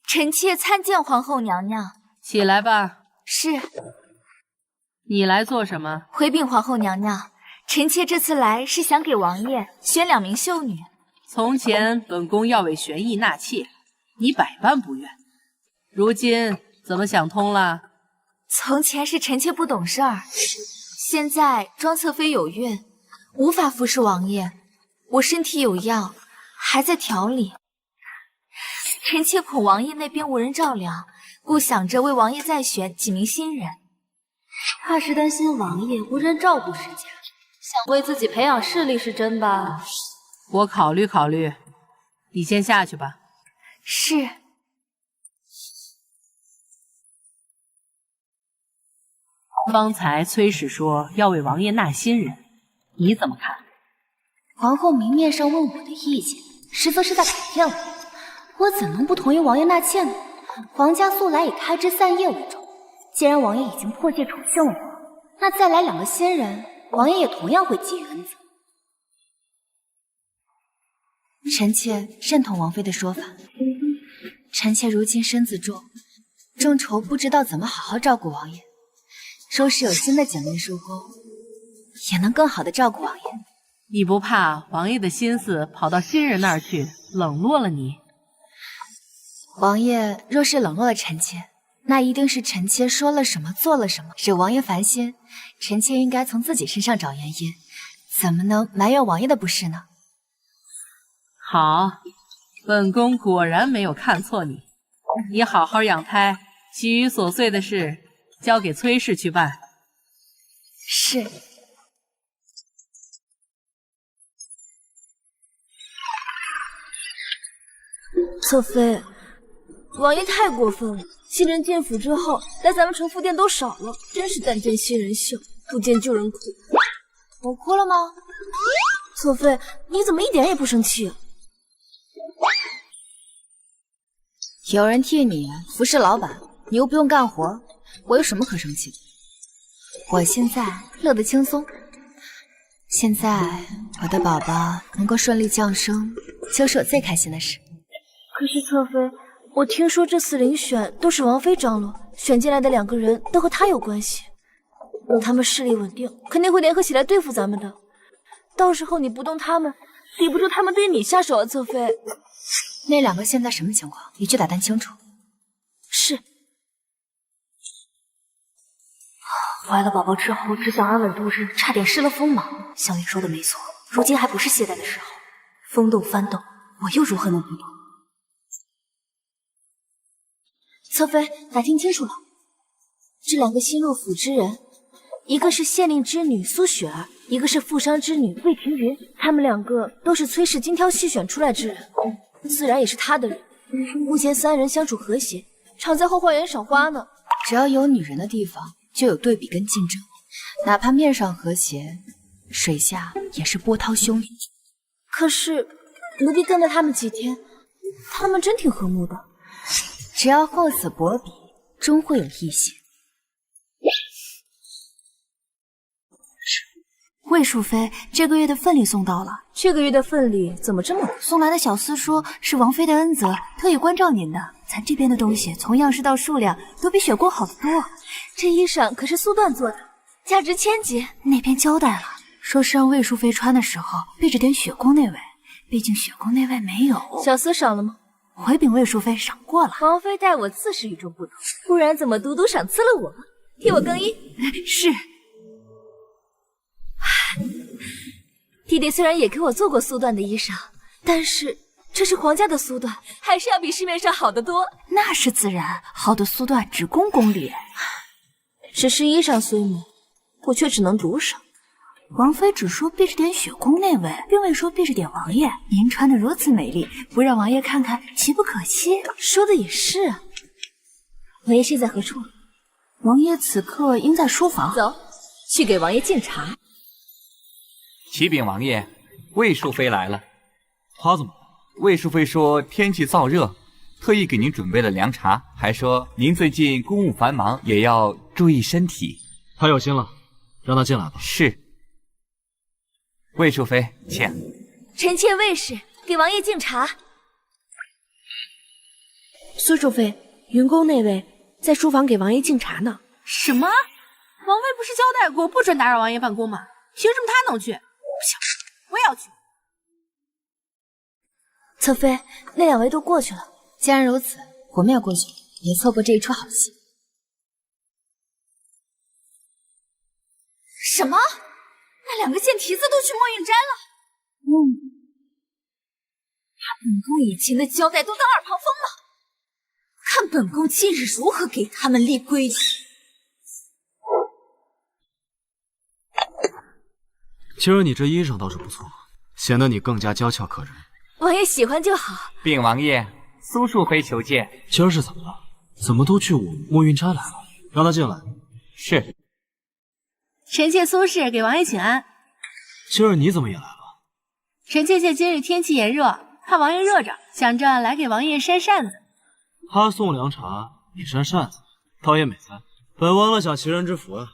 臣妾参见皇后娘娘。起来吧。是。你来做什么？回禀皇后娘娘，臣妾这次来是想给王爷选2名秀女。从前本宫要为玄义纳妾，你百般不愿，如今怎么想通了？从前是臣妾不懂事儿，现在庄侧妃有孕，无法服侍王爷，我身体有恙，还在调理。臣妾恐王爷那边无人照料，故想着为王爷再选几名新人。怕是担心王爷无人照顾世家，想为自己培养势力是真吧？我考虑考虑，你先下去吧。是。方才崔氏说要为王爷纳新人，你怎么看？皇后明面上问我的意见，实则是在考验我怎能不同意王爷纳妾呢？皇家素来以开枝散叶为重，既然王爷已经迫切宠幸了我，那再来2个新人，王爷也同样会给予恩泽。臣妾认同王妃的说法，臣妾如今身子重，正愁不知道怎么好好照顾王爷。若是有新的警令入宫，也能更好的照顾王爷。你不怕王爷的心思跑到新人那儿去，冷落了你？王爷若是冷落了臣妾，那一定是臣妾说了什么做了什么，惹王爷烦心。臣妾应该从自己身上找原因，怎么能埋怨王爷的不是呢？好，本宫果然没有看错你。你好好养胎，其余琐碎的事交给崔氏去办。是。侧妃，王爷太过分了！新人进府之后，来咱们城府殿都少了，真是但见新人笑，不见旧人哭。我哭了吗？侧妃，你怎么一点也不生气？有人替你服侍老板，你又不用干活，我有什么可生气的？我现在乐得轻松。现在我的宝宝能够顺利降生，就是我最开心的事。可是侧妃，我听说这次遴选都是王妃张罗，选进来的2个人都和她有关系。等他们势力稳定，肯定会联合起来对付咱们的。到时候你不动他们，抵不住他们对你下手啊，侧妃。那2个现在什么情况？你去打探清楚。是。怀了宝宝之后，只想安稳度日，差点失了锋芒。小云说的没错，如今还不是懈怠的时候。风动翻动，我又如何能不动？侧妃，打听清楚了，这2个新入府之人，一个是县令之女苏雪儿，一个是富商之女魏庭云。他们2个都是崔氏精挑细选出来之人，自然也是他的人。目前3人相处和谐，常在后花园赏花呢。只要有女人的地方，就有对比跟竞争，哪怕面上和谐，水下也是波涛汹涌。可是奴婢跟了他们几天，他们真挺和睦的。只要厚此薄彼，终会有异性。魏淑妃，这个月的份礼送到了。这个月的份礼怎么这么多？送来的小厮说是王妃的恩泽，特意关照您的。咱这边的东西从样式到数量都比雪宫好得多。这衣裳可是苏缎做的，价值1000金。那边交代了，说是让魏淑妃穿的时候备着点雪宫那味，毕竟雪宫那味没有。小厮赏了吗？回禀魏淑妃，赏过了。王妃待我自是与众不同，不然怎么独独赏赐了我？替我更衣。是。弟弟虽然也给我做过苏缎的衣裳，但是这是皇家的苏缎，还是要比市面上好得多。那是自然，好的苏缎只供宫里。只是衣裳虽美，我却只能独赏。王妃只说避着点雪宫那位，并未说避着点王爷。您穿得如此美丽，不让王爷看看，岂不可惜？说的也是啊。王爷现在何处？王爷此刻应在书房。走，去给王爷敬茶。启禀王爷，魏淑妃来了。她怎么了？魏淑妃说天气燥热，特意给您准备了凉茶，还说您最近公务繁忙，也要注意身体。她有心了，让她进来吧。是。魏淑妃，请。臣妾魏氏给王爷敬茶。苏淑妃，云宫那位在书房给王爷敬茶呢。什么？王妃不是交代过不准打扰王爷办公吗？凭什么他能去？不行，我也要去。侧妃，那2位都过去了。既然如此，我们也过去，别错过这一出好戏。什么？那2个贱蹄子都去墨韵斋了？把本宫以前的交代都当耳旁风了。看本宫今日如何给他们立规矩。今儿你这衣裳倒是不错，显得你更加娇俏可人。王爷喜欢就好。禀王爷，苏淑妃求见。今儿是怎么了？怎么都去我墨韵斋来了？让她进来。是。臣妾苏氏给王爷请安。今儿你怎么也来了？臣妾见今日天气炎热，怕王爷热着，想着来给王爷扇扇子。他送凉茶，你扇扇子，倒也美哉。本王乐享其人之福啊。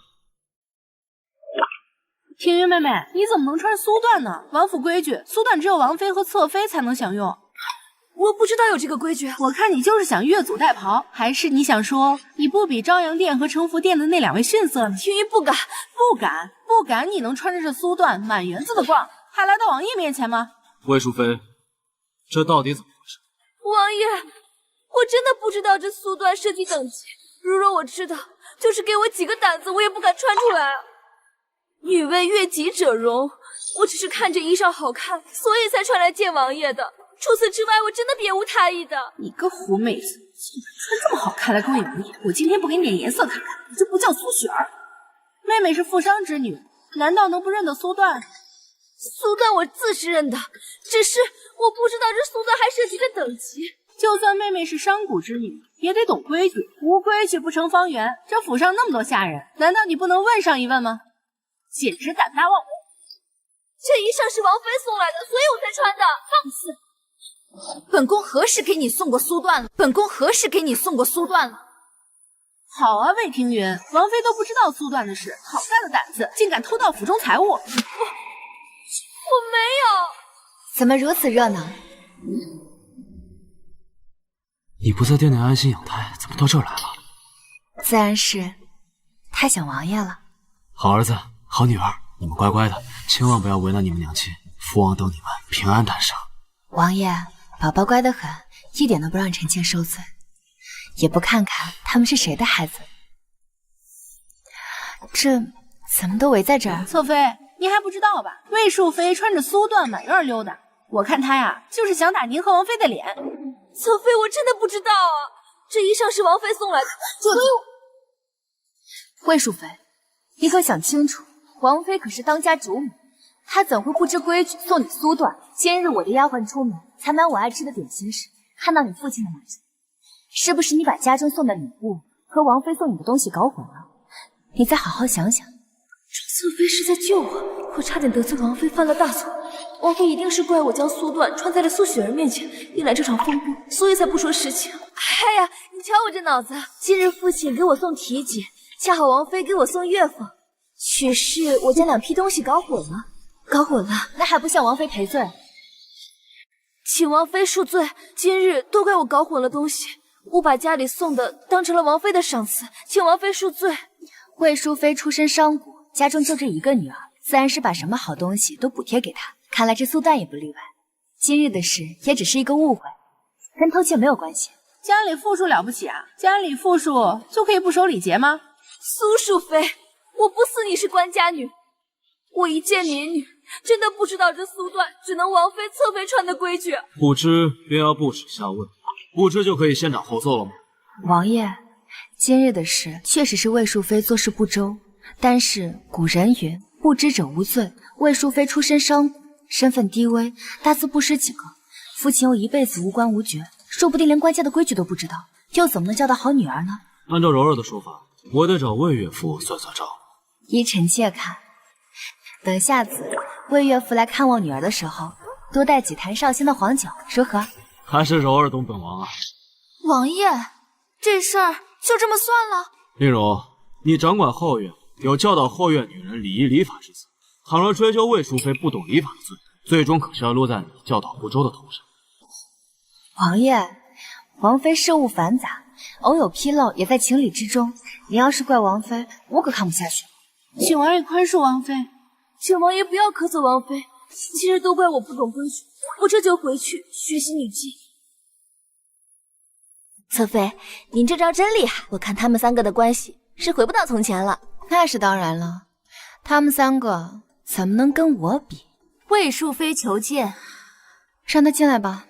庭云妹妹，你怎么能穿苏缎呢？王府规矩，苏缎只有王妃和侧妃才能享用。我不知道有这个规矩。我看你就是想越俎代庖，还是你想说你不比朝阳殿和承福殿的那2位逊色呢？庭云不敢，不敢！你能穿着这苏缎满园子的逛，还来到王爷面前吗？魏淑妃，这到底怎么回事？王爷，我真的不知道这苏缎设计等级。如若我知道，就是给我几个胆子，我也不敢穿出来啊。女为悦己者容，我只是看着衣裳好看，所以才穿来见王爷的。除此之外，我真的别无他意的。你个狐妹子，竟然穿这么好看来勾引王爷！我今天不给你点颜色看看，你就不叫苏雪儿。妹妹是富商之女，难道能不认得苏缎？苏缎我自是认得，只是我不知道这苏缎还涉及着等级。就算妹妹是商贾之女，也得懂规矩，无规矩不成方圆。这府上那么多下人，难道你不能问上一问吗？简直胆大妄为！这衣裳是王妃送来的，所以我才穿的。放肆！本宫何时给你送过苏段了？本宫何时给你送过苏段了？好啊，魏庭云，王妃都不知道苏段的事，好大的胆子，竟敢偷盗府中财物！我没有。怎么如此热闹？你不在店内安心养胎，怎么到这儿来了？自然是太想王爷了。好儿子，好女儿，你们乖乖的，千万不要为难你们娘亲。父王等你们平安诞生。王爷，宝宝乖得很，一点都不让臣妾受罪，也不看看他们是谁的孩子。这怎么都围在这儿？侧妃，您还不知道吧？魏淑妃穿着苏缎满院溜达，我看她呀，就是想打您和王妃的脸。侧妃，我真的不知道啊，这衣裳是王妃送来的。魏淑妃，你可想清楚，王妃可是当家主母，她怎会不知规矩送你苏缎？今日我的丫鬟出门，才买我爱吃的点心时，看到你父亲的马车，是不是你把家中送的礼物和王妃送你的东西搞混了？你再好好想想。侧妃是在救我，我差点得罪王妃，犯了大错。王妃一定是怪我将苏缎穿在了苏雪儿面前，引来这场风波，所以才不说实情。哎呀，你瞧我这脑子！今日父亲给我送提姐，恰好王妃给我送乐坊，许是我将两批东西搞混了。那还不向王妃赔罪？请王妃恕罪，今日都怪我搞混了东西，我把家里送的当成了王妃的赏赐，请王妃恕罪。魏淑妃出身商贾，家中就这一个女儿，自然是把什么好东西都补贴给她。看来这苏缎也不例外。今日的事也只是一个误会，跟偷窃没有关系。家里富庶了不起啊？家里富庶就可以不守礼节吗？苏淑妃，我不似你是官家女，我一介民女，真的不知道这苏缎只能王妃、侧妃穿的规矩。不知便要不耻下问，不知就可以先斩后奏了吗？王爷，今日的事确实是魏淑妃做事不周，但是古人云不知者无罪。魏淑妃出身商贾，身份低微，大字不识几个。父亲又一辈子无官无爵，说不定连官家的规矩都不知道，又怎么能教导好女儿呢？按照柔儿的说法，我得找魏岳父算算账。依臣妾看，等下次魏岳父来看望女儿的时候，多带几坛绍兴的黄酒，如何？还是柔儿懂本王啊。王爷，这事儿就这么算了？令荣，你掌管后院，有教导后院女人礼仪礼法之责。倘若追究魏淑妃不懂礼法的罪，最终可是要落在你教导不周的头上。王爷，王妃事务繁杂，偶有纰漏也在情理之中。你要是怪王妃，我可看不下去。请王爷宽恕王妃，请王爷不要苛责王妃，今日都怪我不懂规矩，我这就回去学习女技。侧妃，您这招真厉害，我看他们三个的关系是回不到从前了。那是当然了，他们三个怎么能跟我比？魏淑妃求见，让他进来吧。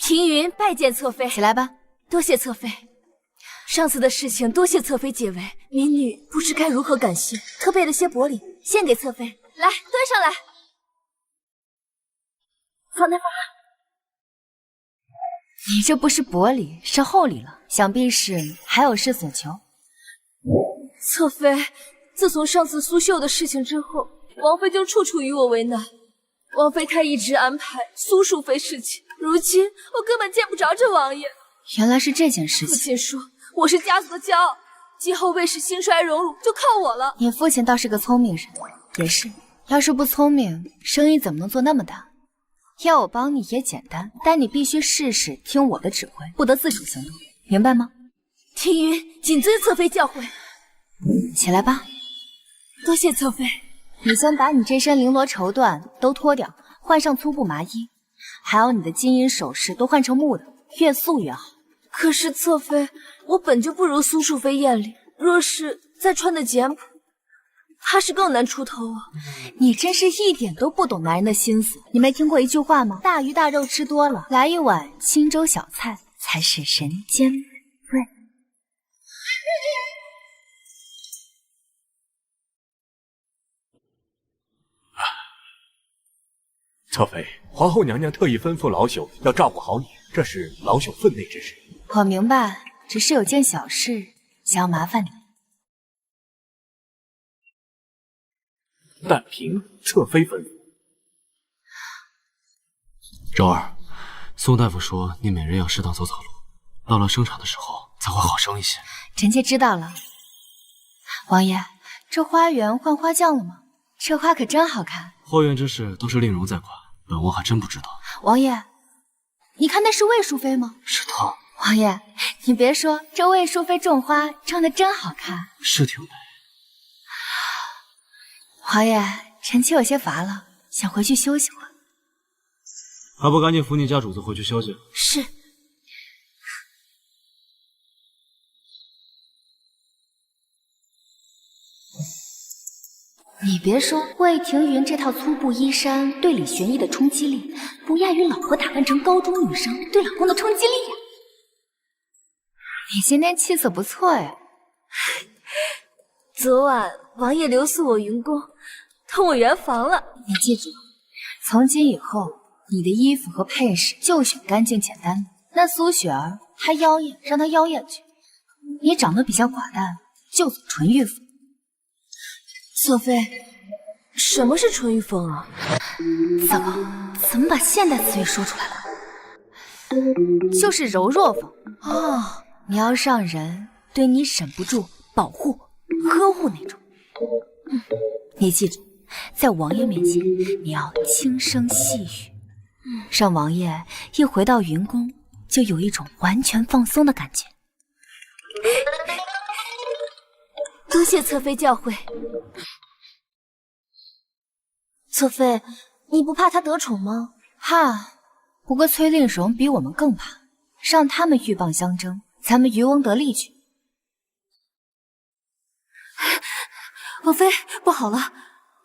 平云拜见侧妃。起来吧。多谢侧妃。上次的事情多谢侧妃解围，民女不知该如何感谢，特备了些薄礼献给侧妃。来，端上来。放那放那。你这不是薄礼，是厚礼了，想必是还有事所求。侧妃，自从上次苏绣的事情之后，王妃就处处与我为难。王妃她一直安排苏淑妃事情，如今我根本见不着这王爷。原来是这件事情。父亲说我是家族的骄傲，今后魏氏兴衰荣辱就靠我了。你父亲倒是个聪明人，也是，要是不聪明，生意怎么能做那么大？要我帮你也简单，但你必须事事听我的指挥，不得自主行动，明白吗？听云谨遵侧妃教诲。起来吧。多谢侧妃。你先把你这身绫罗绸缎都脱掉，换上粗布麻衣，还有你的金银首饰都换成木的，越素越好。可是侧妃，我本就不如苏淑妃艳丽，若是再穿的简朴，怕是更难出头啊。你真是一点都不懂男人的心思。你没听过一句话吗？大鱼大肉吃多了，来一碗清粥小菜才是人间美味。侧妃，皇后娘娘特意吩咐老朽要照顾好你，这是老朽分内之事。我明白，只是有件小事想要麻烦你。但凭侧妃吩咐。周儿，宋大夫说你每日要适当走走路，到了生产的时候才会好生一些。臣妾知道了。王爷，这花园换花匠了吗？这花可真好看。后院之事都是令荣在管，本王还真不知道。王爷，你看那是魏淑妃吗？是她。王爷，你别说，这魏淑妃种花种的真好看，是挺美。王爷，臣妾有些乏了，想回去休息会儿。还不赶紧扶你家主子回去休息？是。你别说，魏庭云这套粗布衣衫对李玄逸的冲击力，不亚于老婆打扮成高中女生对老公的冲击力呀。你今天气色不错哎。昨晚王爷留宿我云宫，同我圆房了。你记住，从今以后，你的衣服和配饰就选干净简单的。那苏雪儿她妖艳，让她妖艳去。你长得比较寡淡，就走纯欲风。侧妃，什么是纯欲风啊？糟糕，怎么把现代词语说出来了？就是柔弱风哦。你要让人对你忍不住保护、呵护那种。你记住，在王爷面前你要轻声细语，让王爷一回到云宫就有一种完全放松的感觉。多谢侧妃教诲。侧妃，你不怕他得宠吗？怕，不过崔令荣比我们更怕，让他们鹬蚌相争，咱们渔翁得利去。王妃，不好了，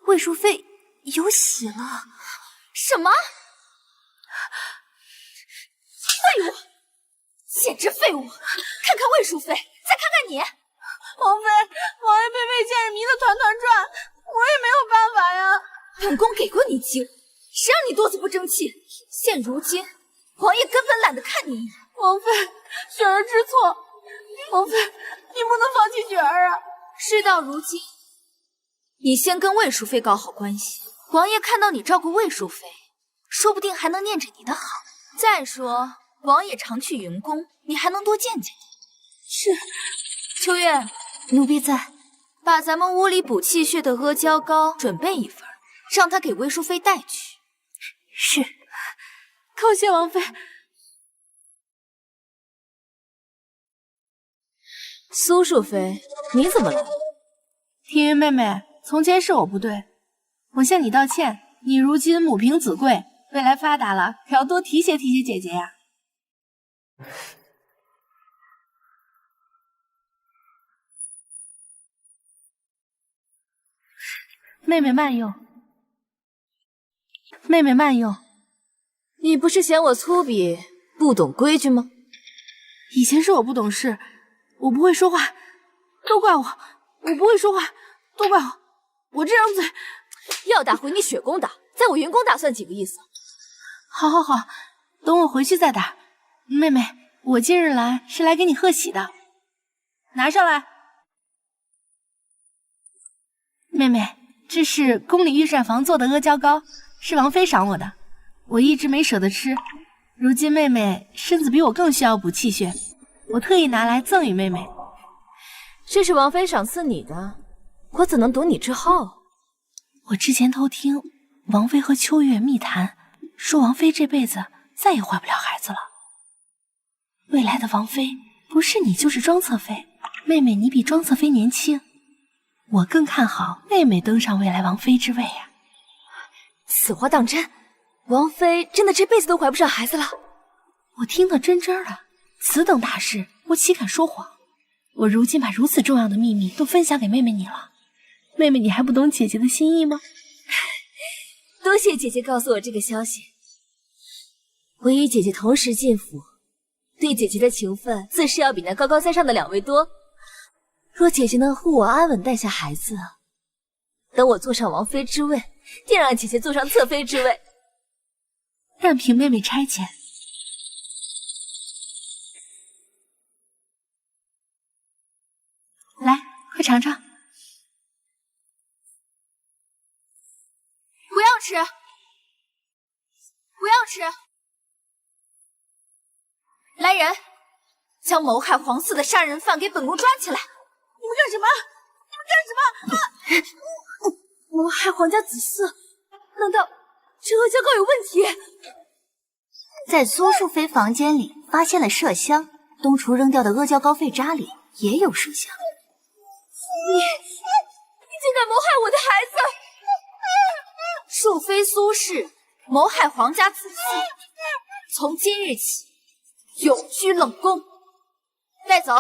魏淑妃有喜了。什么？废物，简直废物！看看魏淑妃，再看看你。王妃，王爷被魏仙人迷得团团转，我也没有办法呀。本宫给过你机会，谁让你多次不争气？现如今，王爷根本懒得看你一眼。王妃，雪儿知错。王妃，你不能放弃雪儿啊！事到如今，你先跟魏淑妃搞好关系，王爷看到你照顾魏淑妃，说不定还能念着你的好。再说，王爷常去云宫，你还能多见见。是。秋月，奴婢在，把咱们屋里补气血的阿胶糕准备一份，让他给魏淑妃带去。是，叩谢王妃。苏淑妃，你怎么来了？庭云妹妹，从前是我不对，我向你道歉。你如今母凭子贵，未来发达了，可要多提携提携姐姐呀。妹妹慢用，妹妹慢用。你不是嫌我粗鄙、不懂规矩吗？以前是我不懂事，我不会说话，都怪我。我不会说话，都怪我。我这张嘴要打回你雪宫打，在我云宫打算几个意思？好好好，等我回去再打。妹妹，我今日来是来给你贺喜的，拿上来。妹妹，这是宫里御膳房做的阿胶糕，是王妃赏我的，我一直没舍得吃。如今妹妹身子比我更需要补气血，我特意拿来赠与妹妹。这是王妃赏赐你的，我怎能夺你之好？我之前偷听王妃和秋月密谈，说王妃这辈子再也怀不了孩子了。未来的王妃不是你就是庄侧妃，妹妹你比庄侧妃年轻，我更看好妹妹登上未来王妃之位呀。此话当真？王妃真的这辈子都怀不上孩子了？我听得真真的，此等大事我岂敢说谎？我如今把如此重要的秘密都分享给妹妹你了，妹妹你还不懂姐姐的心意吗？多谢姐姐告诉我这个消息。我与姐姐同时进府，对姐姐的情分自是要比那高高在上的两位多。若姐姐能护我安稳带下孩子，等我坐上王妃之位，定让姐姐坐上侧妃之位。任凭妹妹差遣。来，快尝尝。吃，不要吃！来人，将谋害皇嗣的杀人犯给本宫抓起来！你们干什么？你们干什么？谋害皇家子嗣？难道这阿胶糕有问题？在苏淑妃房间里发现了麝香，东厨扔掉的阿胶糕废渣里也有麝香。你竟敢谋害我的孩子！庶妃苏氏谋害皇家子嗣，从今日起永居冷宫，带走。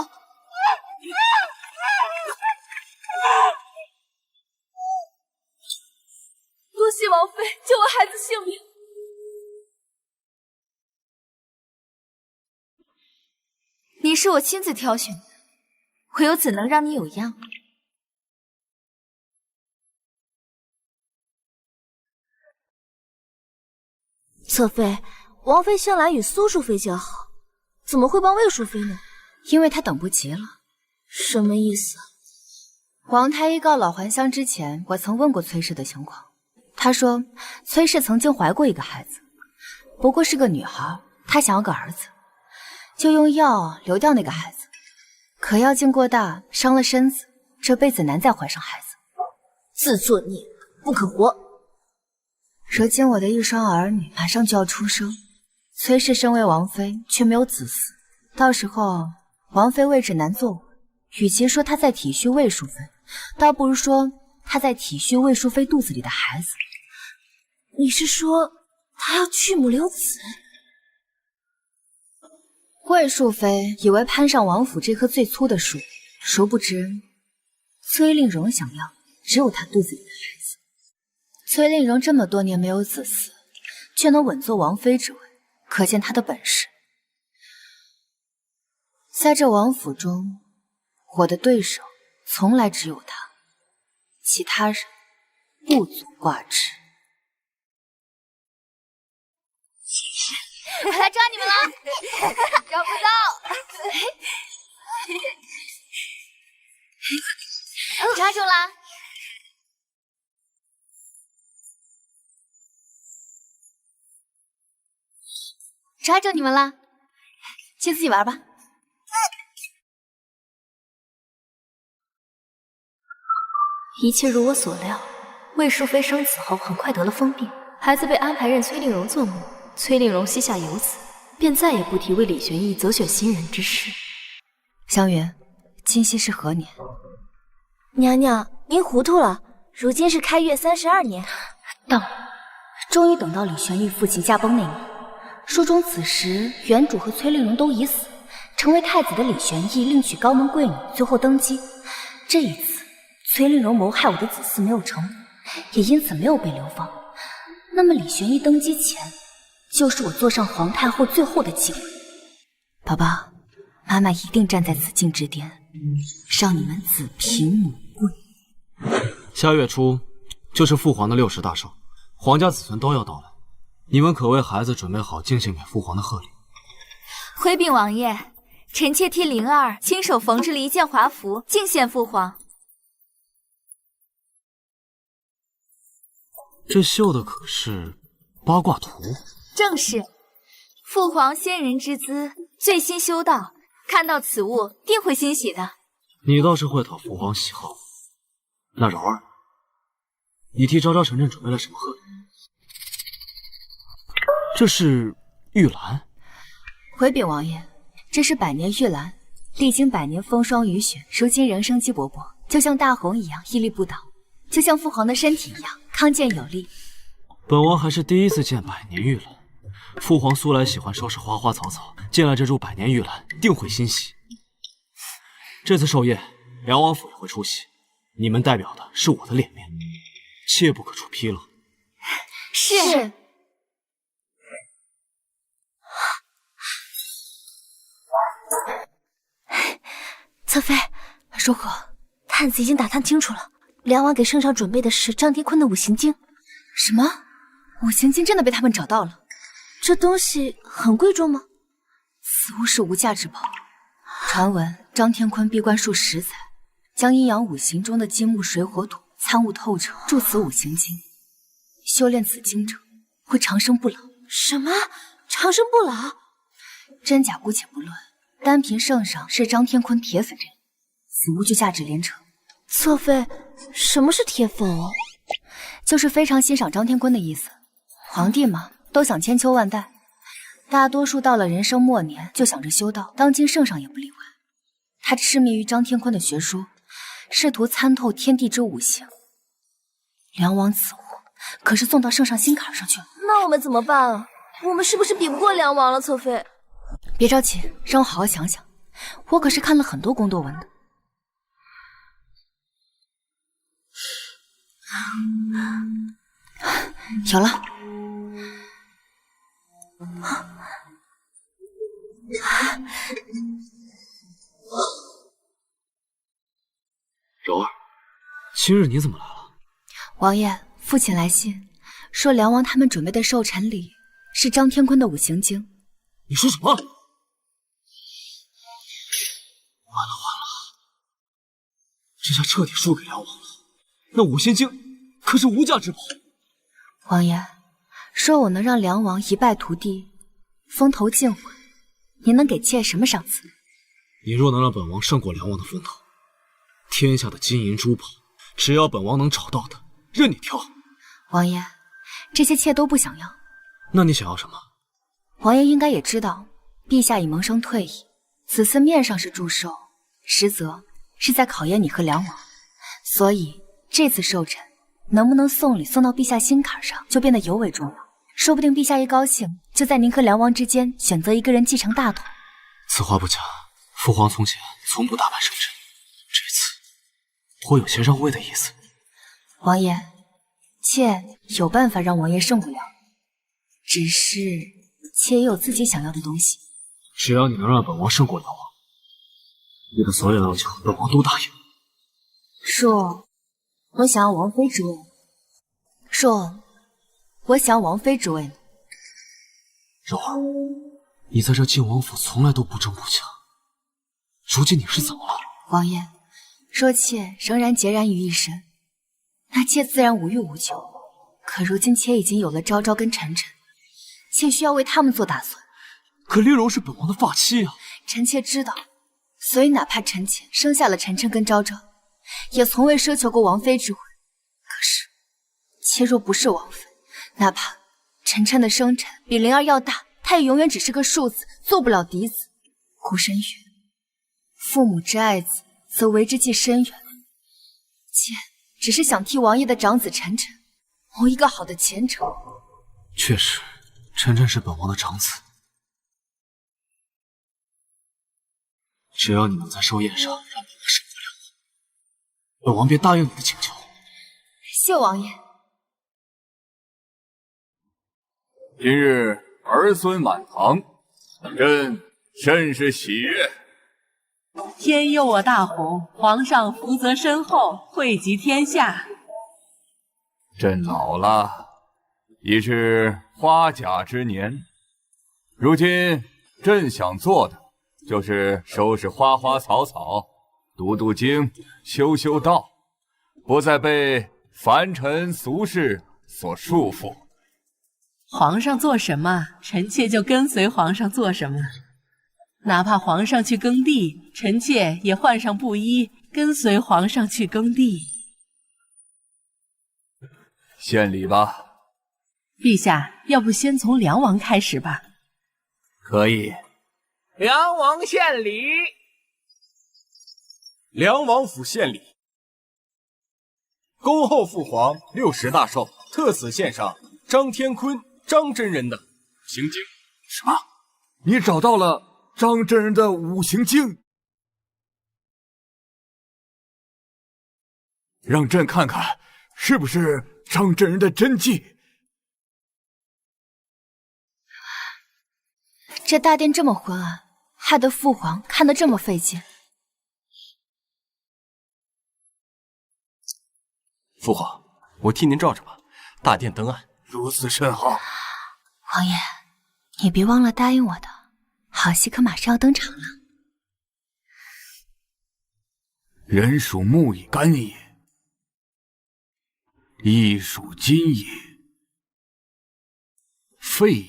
多谢王妃救我孩子性命。你是我亲自挑选的，我又怎能让你有恙？侧妃，王妃向来与苏淑妃交好，怎么会帮魏淑妃呢？因为她等不及了。什么意思？皇太医告老还乡之前，我曾问过崔氏的情况。他说崔氏曾经怀过一个孩子，不过是个女孩，她想要个儿子，就用药流掉那个孩子。可药劲过大，伤了身子，这辈子难再怀上孩子。自作孽，不可活！如今我的一双儿女马上就要出生，崔氏身为王妃，却没有子嗣，到时候王妃位置难坐稳。与其说她在体恤魏淑妃，倒不如说她在体恤魏淑妃肚子里的孩子。你是说她要去母留子？魏淑妃以为攀上王府这棵最粗的树，殊不知崔令荣想要只有她肚子里的孩子。崔令荣这么多年没有子嗣，却能稳坐王妃之位，可见他的本事。在这王府中，我的对手从来只有他，其他人不足挂齿。来抓你们了！抓不到，抓住啦！抓住你们啦！去自己玩吧。一切如我所料，魏淑妃生子后很快得了疯病，孩子被安排认崔令荣做母。崔令荣膝下有子，便再也不提为李玄义择选新人之事。湘云，今夕是何年？娘娘，您糊涂了，如今是开月32年。到了，终于等到李玄义父亲驾崩那年。书中此时原主和崔令荣都已死，成为太子的李玄义另娶高门贵女，最后登基。这一次，崔令荣谋害我的子嗣没有成，也因此没有被流放。那么李玄义登基前，就是我坐上皇太后最后的机会。宝宝，妈妈一定站在紫禁之巅，让你们子凭母贵。下月初就是父皇的60大寿，皇家子孙都要到来，你们可为孩子准备好敬献给父皇的贺礼。回禀王爷，臣妾替灵儿亲手缝制了一件华服，敬献父皇。这绣的可是八卦图？正是，父皇仙人之姿，最新修道，看到此物定会欣喜的。你倒是会讨父皇喜好。那柔儿，你替昭昭臣臣准备了什么贺礼？这是玉兰。回禀王爷，这是百年玉兰，历经100年风霜雨雪，如今仍生机勃勃，就像大红一样屹立不倒，就像父皇的身体一样康健有力。本王还是第一次见百年玉兰，父皇素来喜欢收拾花花草草，见了这株百年玉兰，定会欣喜。这次寿宴，梁王府也会出席，你们代表的是我的脸面，切不可出纰漏。是。侧妃，如何？探子已经打探清楚了，梁王给圣上准备的是张天坤的五行经。什么？五行经真的被他们找到了？这东西很贵重吗？此物是无价之宝。传闻张天坤闭关数10载，将阴阳五行中的金木水火土参悟透彻，铸此五行经。修炼此经者会长生不老。什么？长生不老？真假姑且不论，单凭圣上是张天坤铁粉这里，此物就价值连城。侧妃，什么是铁粉哦？就是非常欣赏张天坤的意思。皇帝嘛，都想千秋万代，大多数到了人生末年就想着修道，当今圣上也不例外。他痴迷于张天坤的学说，试图参透天地之五行。梁王此物可是送到圣上心坎上去了。那我们怎么办啊？我们是不是比不过梁王了？侧妃，别着急，让我好好想想。我可是看了很多宫斗文的。有了。柔儿，今日你怎么来了？王爷，父亲来信说梁王他们准备的寿辰礼是张天坤的五行经。你说什么？完了，这下彻底输给梁王了。那五行经可是无价之宝。王爷说我能让梁王一败涂地，风头尽毁，您能给妾什么赏赐？你若能让本王胜过梁王的风头，天下的金银珠宝，只要本王能找到的，任你挑。王爷，这些妾都不想要。那你想要什么？王爷应该也知道，陛下已萌生退意，此次面上是祝寿，实则是在考验你和梁王。所以这次寿辰能不能送礼送到陛下心坎上，就变得尤为重要。说不定陛下一高兴，就在您和梁王之间选择一个人继承大统。此话不假，父皇从前从不大办寿辰，这次颇有些让位的意思。王爷，妾有办法让王爷胜不了，只是妾也有自己想要的东西。只要你能让本王胜过梁王，你的所有要求本王都答应。说我想要王妃之位，说我想要王妃之位呢。柔儿，你在这靖王府从来都不争不抢，如今你是怎么了？王爷，若妾仍然孑然于一身，那妾自然无欲无求。可如今妾已经有了昭昭跟晨晨，妾需要为他们做打算。可丽蓉是本王的发妻啊！臣妾知道，所以哪怕臣妾生下了晨晨跟昭昭，也从未奢求过王妃之位。可是，妾若不是王妃，哪怕晨晨的生辰比灵儿要大，她也永远只是个庶子，做不了嫡子。古神曰：“父母之爱子，则为之计深远。”妾只是想替王爷的长子晨晨谋一个好的前程。确实，晨晨是本王的长子。只要你能在寿宴上让本王胜过梁王，本王便答应你的请求。谢王爷。今日儿孙满堂，朕甚是喜悦。天佑我大洪，皇上福泽深厚，惠及天下。朕老了，已是花甲之年，如今朕想做的就是收拾花花草草，读读经，修修道，不再被凡尘俗世所束缚。皇上做什么，臣妾就跟随皇上做什么。哪怕皇上去耕地，臣妾也换上布衣，跟随皇上去耕地。献礼吧。陛下，要不先从梁王开始吧？可以。梁王献礼。梁王府献礼。恭候父皇60大寿，特此献上张天坤、张真人的行经。什么？你找到了张真人的五行经？让朕看看，是不是张真人的真迹？这大殿这么昏暗，害得父皇看得这么费劲。父皇，我替您照着吧。大殿灯暗，如此甚好。王爷，你别忘了答应我的，好戏可马上要登场了。人属木以干也，一属金也，肺也，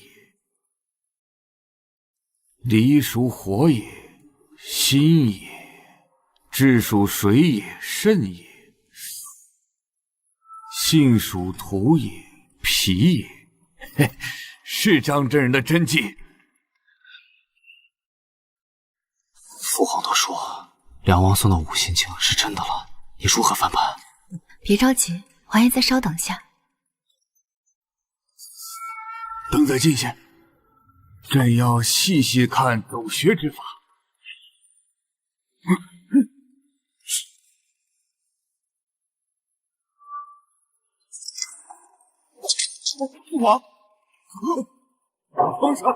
离属火也，心也，志属水也，肾也，性属土也，脾也。嘿，是张真人的真迹。父皇都说梁王送的五行镜是真的了，你如何翻盘？别着急，王爷再稍等下。等在近前，朕要细细看走穴之法。父皇，皇上，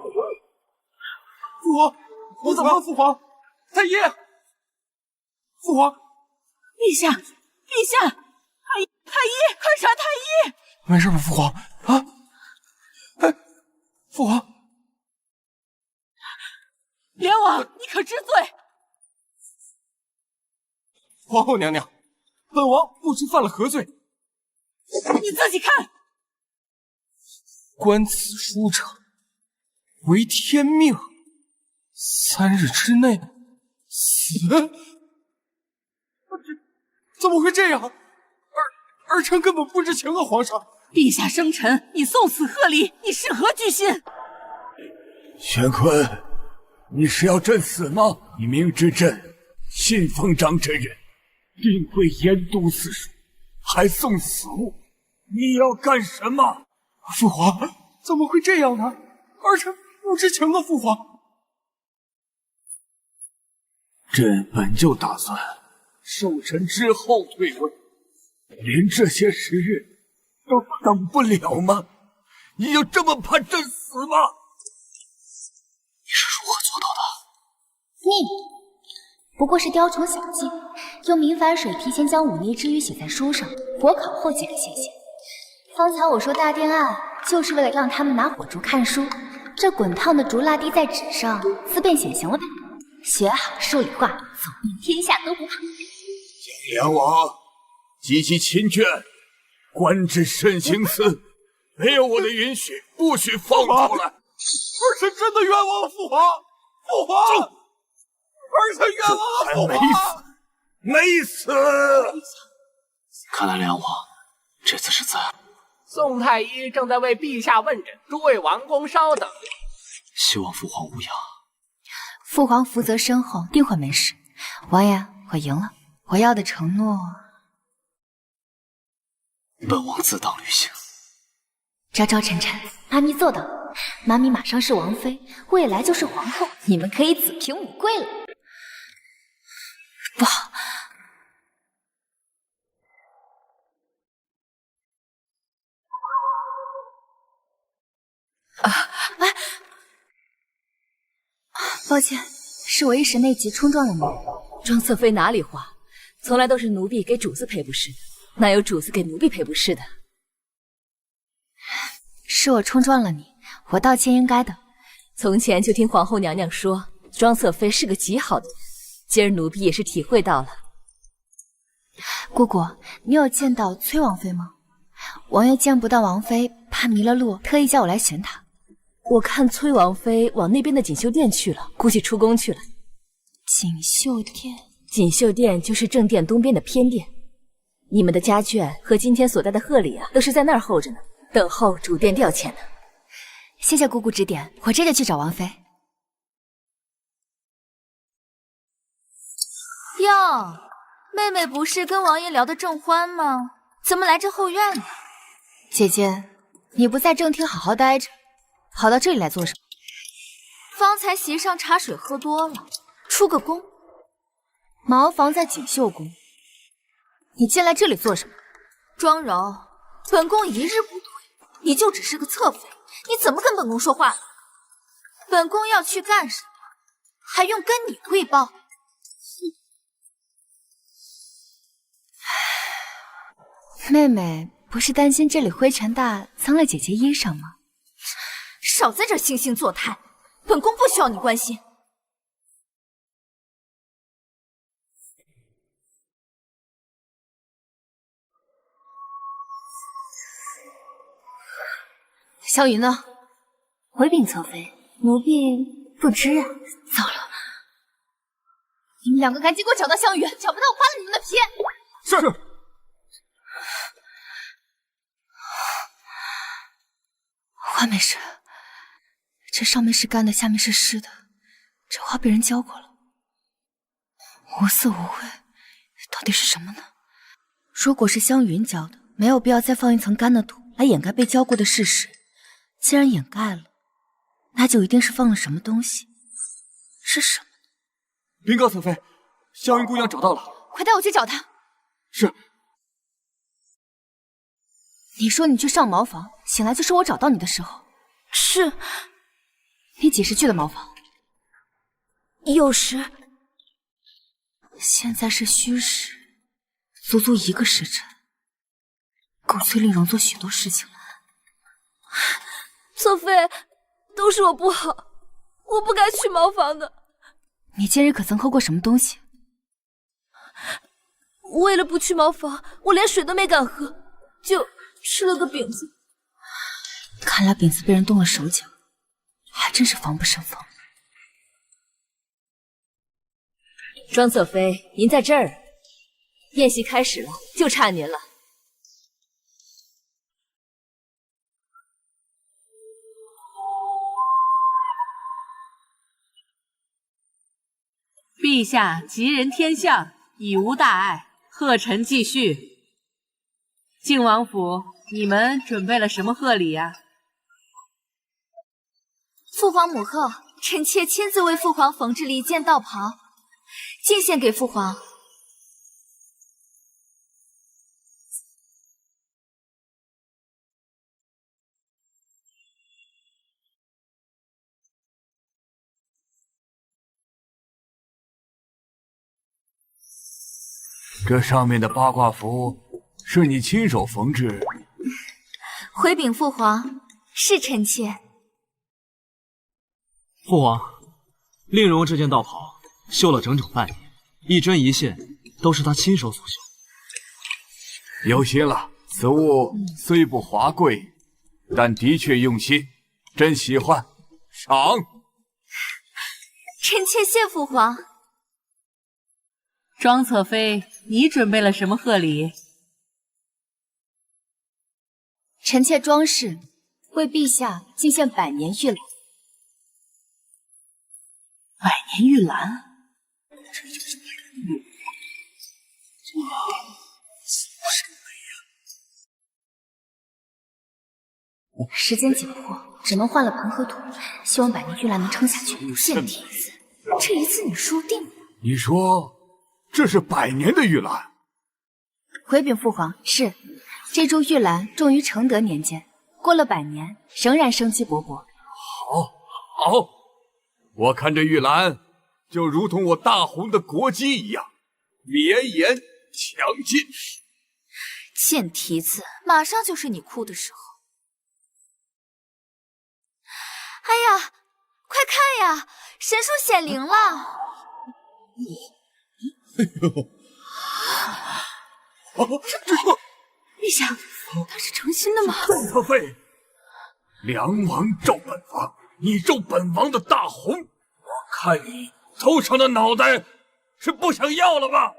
父皇，你怎么了？父皇，太医，父皇，陛下，陛下，太医，快查太医！没事吧，父皇？啊？哎，父皇，梁王，你可知罪？皇后娘娘，本王不知犯了何罪。你自己看。观此书者，为天命，3日之内死。怎么会这样？儿臣根本不知情啊，皇上。陛下生辰，你送死贺礼，你是何居心？玄坤，你是要朕死吗？你明知朕信奉张真人，定会研读此书，还送死物，你要干什么？父皇，怎么会这样呢？儿臣不知情啊，父皇。朕本就打算寿辰之后退位，连这些时日都等不了吗？你就这么怕朕死吗？你是如何做到的？不过是雕虫小技，用明矾水提前将忤逆之语写在书上，火烤后即可现形。方才我说大殿案，就是为了让他们拿火烛看书，这滚烫的烛蜡滴在纸上，自便显形了呗。学好数理化，走遍天下都不怕。梁王及其亲眷，官至慎行此，没有我的允许，不许放出来。儿臣真的冤枉了父皇，父皇，儿臣冤枉了父皇。没死。看来梁王这次是在。宋太医正在为陛下问诊，诸位王公稍等。希望父皇无恙。父皇福泽深厚，定会没事。王爷，我赢了，我要的承诺，本王自当履行。昭昭晨晨，妈咪做到了。妈咪马上是王妃，未来就是皇后，你们可以子凭母贵了。不好！抱歉，是我一时内急冲撞了你。庄侧妃哪里话，从来都是奴婢给主子赔不是的，哪有主子给奴婢赔不是的？是我冲撞了你，我道歉应该的。从前就听皇后娘娘说，庄侧妃是个极好的人，今儿奴婢也是体会到了。姑姑，你有见到崔王妃吗？王爷见不到王妃，怕迷了路，特意叫我来寻她。我看崔王妃往那边的锦绣殿去了，估计出宫去了。锦绣殿，锦绣殿就是正殿东边的偏殿，你们的家眷和今天所带的贺礼啊，都是在那儿候着呢，等候主殿调遣呢。谢谢姑姑指点，我这就去找王妃。哟，妹妹不是跟王爷聊得正欢吗？怎么来这后院呢？姐姐，你不在正厅好好待着，跑到这里来做什么？方才席上茶水喝多了，出个宫。茅房在锦绣宫，你进来这里做什么？庄柔，本宫一日不退，你就只是个侧妃，你怎么跟本宫说话呢？本宫要去干什么，还用跟你汇报？妹妹不是担心这里灰尘大，脏了姐姐衣裳吗？少在这惺惺作态，本宫不需要你关心。萧云呢？回禀侧妃，奴婢不知啊。糟了，你们两个赶紧给我找到香云，找不到我扒了你们的皮！是。花没事，这上面是干的，下面是湿的，这话被人教过了。无色无味，到底是什么呢？如果是湘云教的，没有必要再放一层干的土来掩盖被教过的事实。既然掩盖了，那就一定是放了什么东西。是什么？禀告侧妃，湘云姑娘找到了。快带我去找她。是。你说你去上茅房，醒来就是我找到你的时候。是。你几时去的茅房？酉时。现在是戌时，足足1个时辰，够催令荣做许多事情了。侧妃，都是我不好，我不该去茅房的。你今日可曾喝过什么东西？为了不去茅房，我连水都没敢喝，就吃了个饼子。看来饼子被人动了手脚，还真是防不胜防。庄侧妃，您在这儿，宴席开始了，就差您了。陛下吉人天相，已无大碍，贺臣继续。靖王府，你们准备了什么贺礼呀？父皇母后，臣妾亲自为父皇缝制了一件道袍，进献给父皇。这上面的八卦符是你亲手缝制？回禀父皇，是臣妾。父皇，令荣这件道袍绣了整整半年，一针一线都是他亲手所绣。有心了，此物虽不华贵，但的确用心，真喜欢，赏。臣妾谢父皇。庄侧妃，你准备了什么贺礼？臣妾庄氏为陛下进献100年玉兰。100年玉兰，这就是100年玉兰。时间紧迫，只能换了盆和土，希望100年玉兰能撑下去。贱蹄子，这一次你输定了。你说这是100年的玉兰？回禀父皇，是。这株玉兰种于承德年间，过了100年，仍然生机勃勃。好，好，我看这玉兰就如同我大红的国基一样，绵延强劲。贱蹄子，马上就是你哭的时候。哎呀，快看呀，神树显灵了！哎呦！陛下，他是诚心的吗？庄侧妃，梁王咒本王，你咒本王的大红，我看你头上的脑袋是不想要了吧？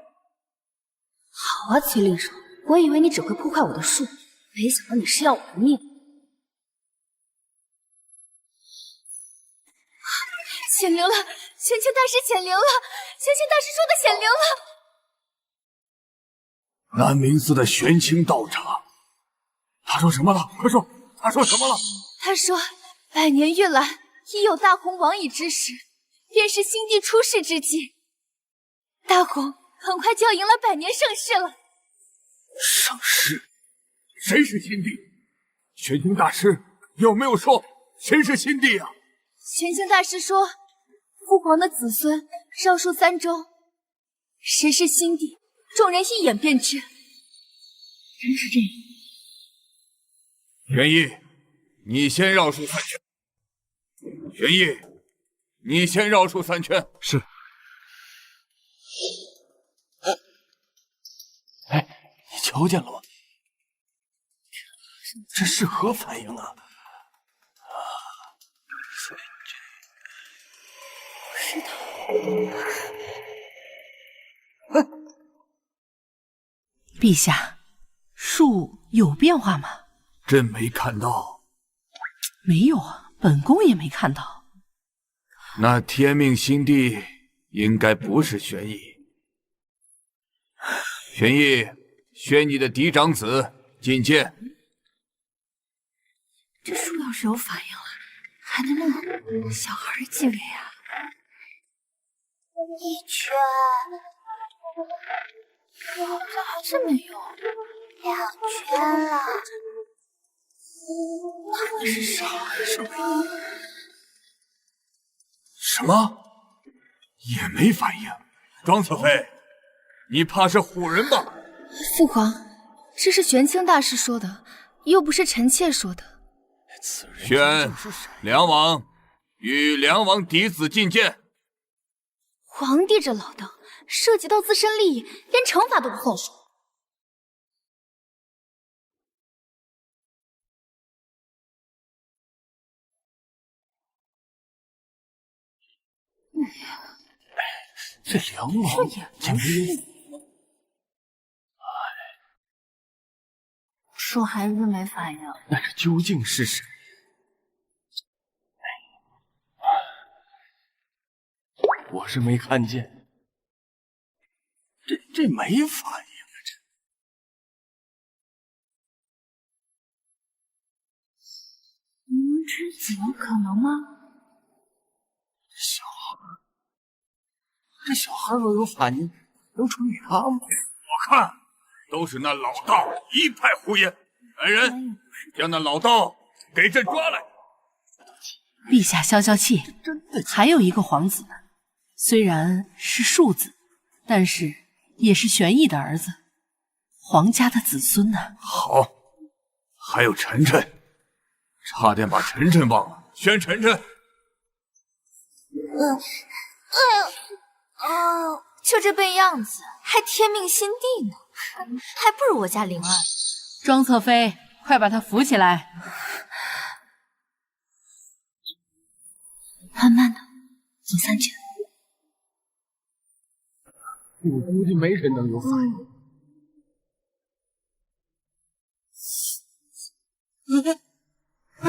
好啊，崔令荣，我以为你只会破坏我的树，没想到你是要我的命。显灵了，玄清大师显灵了，玄清大师说的显灵了。南明寺的玄清道长，他说什么了？快说，他说什么了？他说，100年玉兰已有大红王矣之时，便是新帝出世之际。大红很快就要迎来100年盛世了。盛世？谁是新帝？玄清大师有没有说谁是新帝啊？玄清大师说，父皇的子孙绕树3周，谁是新帝？众人一眼便知，真是这样。玄逸，你先绕树3圈。玄逸，你先绕树3圈。是。哎，你瞧见了吗？这是何反应啊？陛下，树有变化吗？朕没看到。没有啊，本宫也没看到。那天命心地应该不是玄逸。玄逸，宣你的嫡长子觐见。这树要是有反应了，还能让小孩继位啊？一圈，咋还真没有2圈了。他们是傻还是什么？什么？也没反应。庄侧妃，你怕是唬人吧？父皇，这是玄清大师说的，又不是臣妾说的。宣梁王与梁王嫡子觐见。皇帝这老道，涉及到自身利益，连惩罚都不算数。这梁王竟然……树还是没反应。那这究竟是谁？我是没看见，这没反应啊！灵之子有可能吗？这小孩若有反应，能传给他吗？我看都是那老道一派胡言。来人，将那老道给朕抓来！陛下消消气，还有一个皇子呢，虽然是庶子，但是也是玄逸的儿子，皇家的子孙呢。好，还有晨晨，差点把晨晨忘了。宣晨晨。就这笨样子，还天命心地呢，还不如我家灵儿。庄侧妃，快把他扶起来。慢慢的，走3圈。我估计没人能有反应。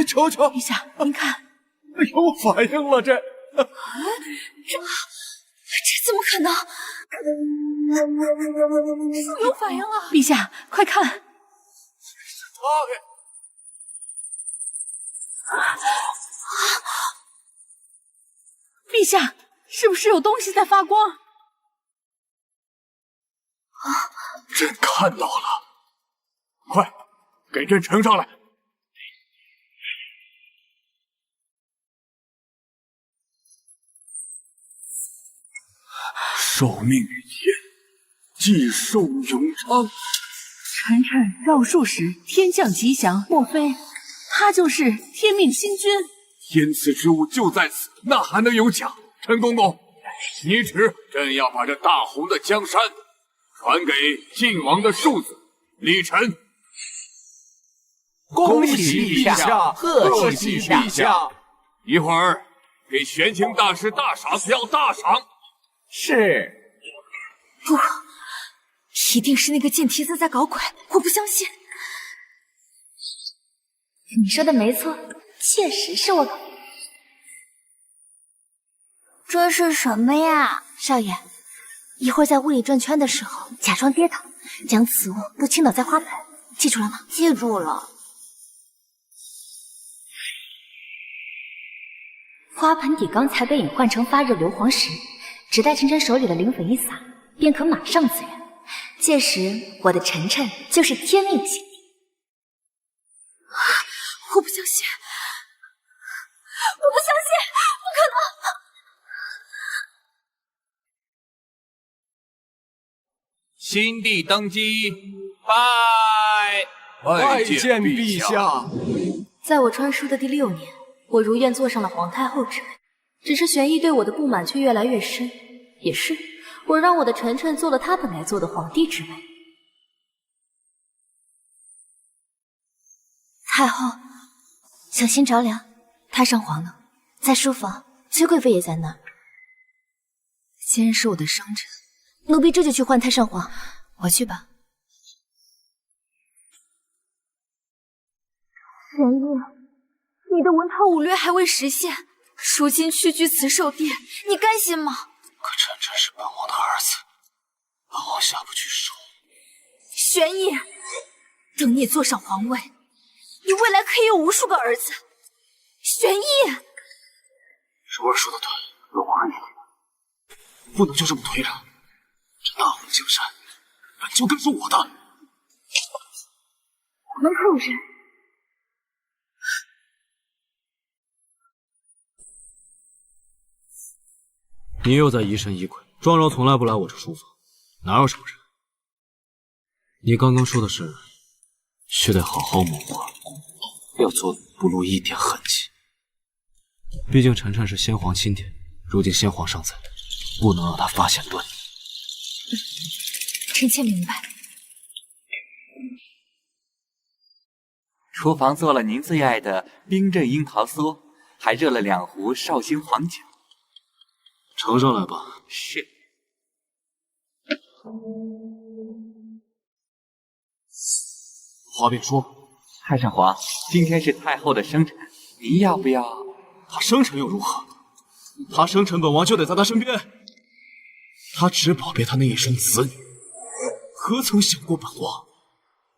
瞧瞧，陛下，您看，有反应了，这怎么可能？树有反应了！陛下，快看！是陛下，是不是有东西在发光？朕看到了，快给朕呈上来！受命于天，既寿永昌。晨晨绕树时天降吉祥，莫非他就是天命星君？天赐之物就在此，那还能有假？陈公公，你旨，朕要把这大红的江山传给晋王的庶子李晨。恭喜陛下，贺喜陛下！一会儿给玄清大师大赏，要大赏。是。不，一定是那个贱蹄子在搞鬼，我不相信。你说的没错，确实是我搞的。这是什么呀？少爷，一会儿在屋里转圈的时候，假装跌倒，将此物都倾倒在花盆，记住了吗？记住了。花盆底刚才被隐换成发热硫磺石，只待晨晨手里的灵粉一撒，便可马上自燃。届时我的晨晨就是天命星帝。我不相信，我不相信，不可能！新帝登基，拜见陛下。在我传书的第6年，我如愿坐上了皇太后之位。只是玄逸对我的不满却越来越深。也是，我让我的晨晨做了他本该做的皇帝之位。太后，小心着凉。太上皇呢？在书房，崔贵妃也在那儿。今日是我的生辰，奴婢这就去唤太上皇。我去吧。玄烨，你的文韬武略还未实现，如今屈居慈寿殿，你甘心吗？可晨晨是本王的儿子，本王下不去手。玄烨，等你坐上皇位，你未来可以有无数个儿子。玄烨，柔儿说的对，本王认定，不能就这么推着。这大红江山本就该是我的。门口有人。你又在疑神疑鬼。庄柔从来不来我这书房，哪有什么人？你刚刚说的是，须得好好谋划，要做不露一点痕迹。毕竟晨晨是先皇钦点，如今先皇尚在，不能让他发现端倪。臣妾明白。厨房做了您最爱的冰镇樱桃酥，还热了2壶绍兴黄酒。呈上来吧。是。话便说，太上皇，今天是太后的生辰，您要不要？她生辰又如何？她生辰，本王就得在她身边。她只宝贝她那一双子女，何曾想过本王？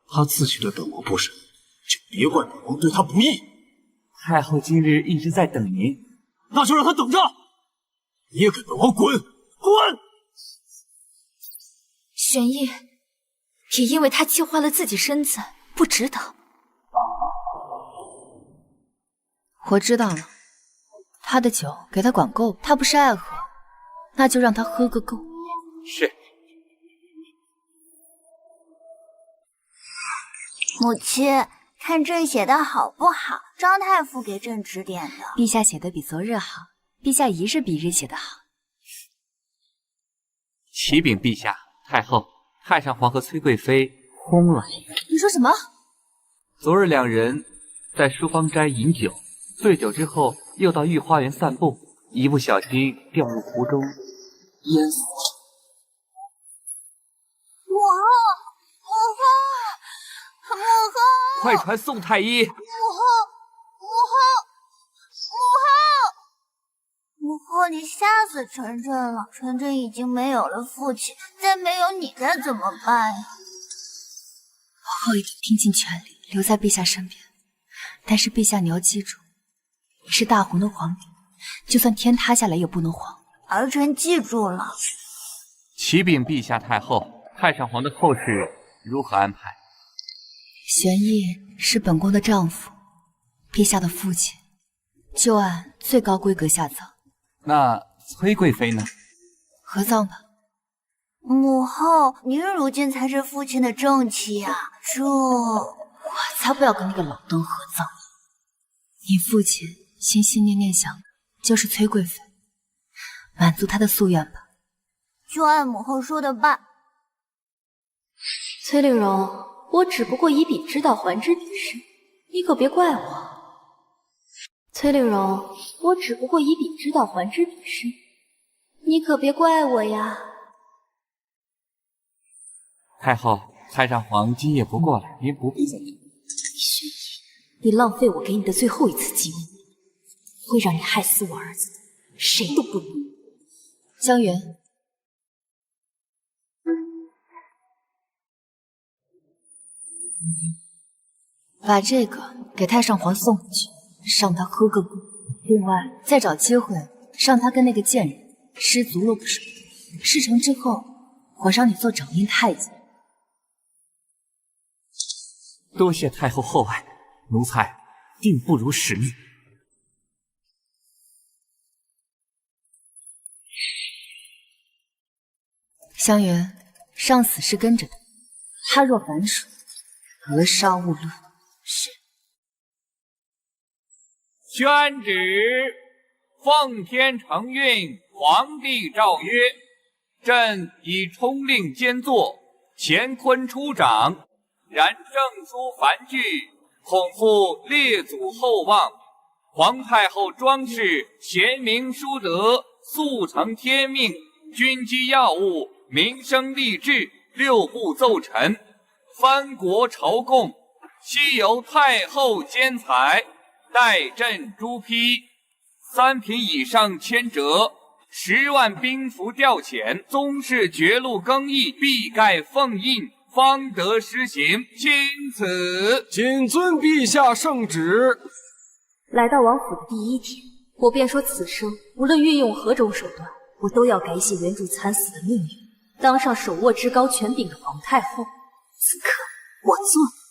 她自己对本王不仁，就别怪本王对她不义。太后今日一直在等您，那就让她等着。你也给本王滚！滚！玄烨，也因为他气坏了自己身子，不值得。我知道了，他的酒给他管够，他不是爱喝，那就让他喝个够。是。母亲，看朕写的好不好？张太傅给朕指点的。陛下写的比昨日好，陛下一日比一日写的好。启禀陛下，太后、太上皇和崔贵妃轰了。你说什么？昨日2人在书芳斋饮酒，醉酒之后又到御花园散步，一不小心掉入湖中，淹死。母后，快传宋太医！母后，你吓死晨晨了！晨晨已经没有了父亲，再没有你该怎么办呀？皇后一定拼尽全力留在陛下身边，但是陛下你要记住，你是大红的皇帝，就算天塌下来也不能黄。儿臣记住了。启禀陛下太后，太上皇的后事如何安排？玄烨是本宫的丈夫，陛下的父亲，就按最高规格下葬。那崔贵妃呢？合葬吧。母后，您如今才是父亲的正妻啊！我才不要跟那个老登合葬。你父亲心心念念想的就是崔贵妃，满足他的夙愿吧。就按母后说的办。崔令荣，我只不过以彼之道还之彼身，你可别怪我。崔令荣，我只不过以彼之道还之彼身，你可别怪我呀。太后，太上皇今夜不过来，您不必再等。玄烨，你浪费我给你的最后一次机会，会让你害死我儿子的，谁都不能。江源，把这个给太上皇送回去，让他喝个够。另外，再找机会让他跟那个贱人失足落个水。事成之后，我让你做掌印太子。多谢太后厚爱，奴才定不辱使命。香云，上死是跟着的，他若反水，格杀勿论。是。宣旨：奉天承运，皇帝诏曰：朕以冲令兼作，乾坤出掌，然圣书繁句，恐负列祖厚望。皇太后庄氏贤明淑德，速成天命，军机要务、民生励志6部奏陈，藩国朝贡，悉由太后监裁，代朕朱批。3品以上签折，10万兵符调遣，宗室绝路更易，必盖奉印，方得施行。钦此。谨遵陛下圣旨。来到王府的第1天，我便说此生无论运用何种手段，我都要改写原主惨死的命运，当上手握至高权柄的皇太后。此刻，我做了。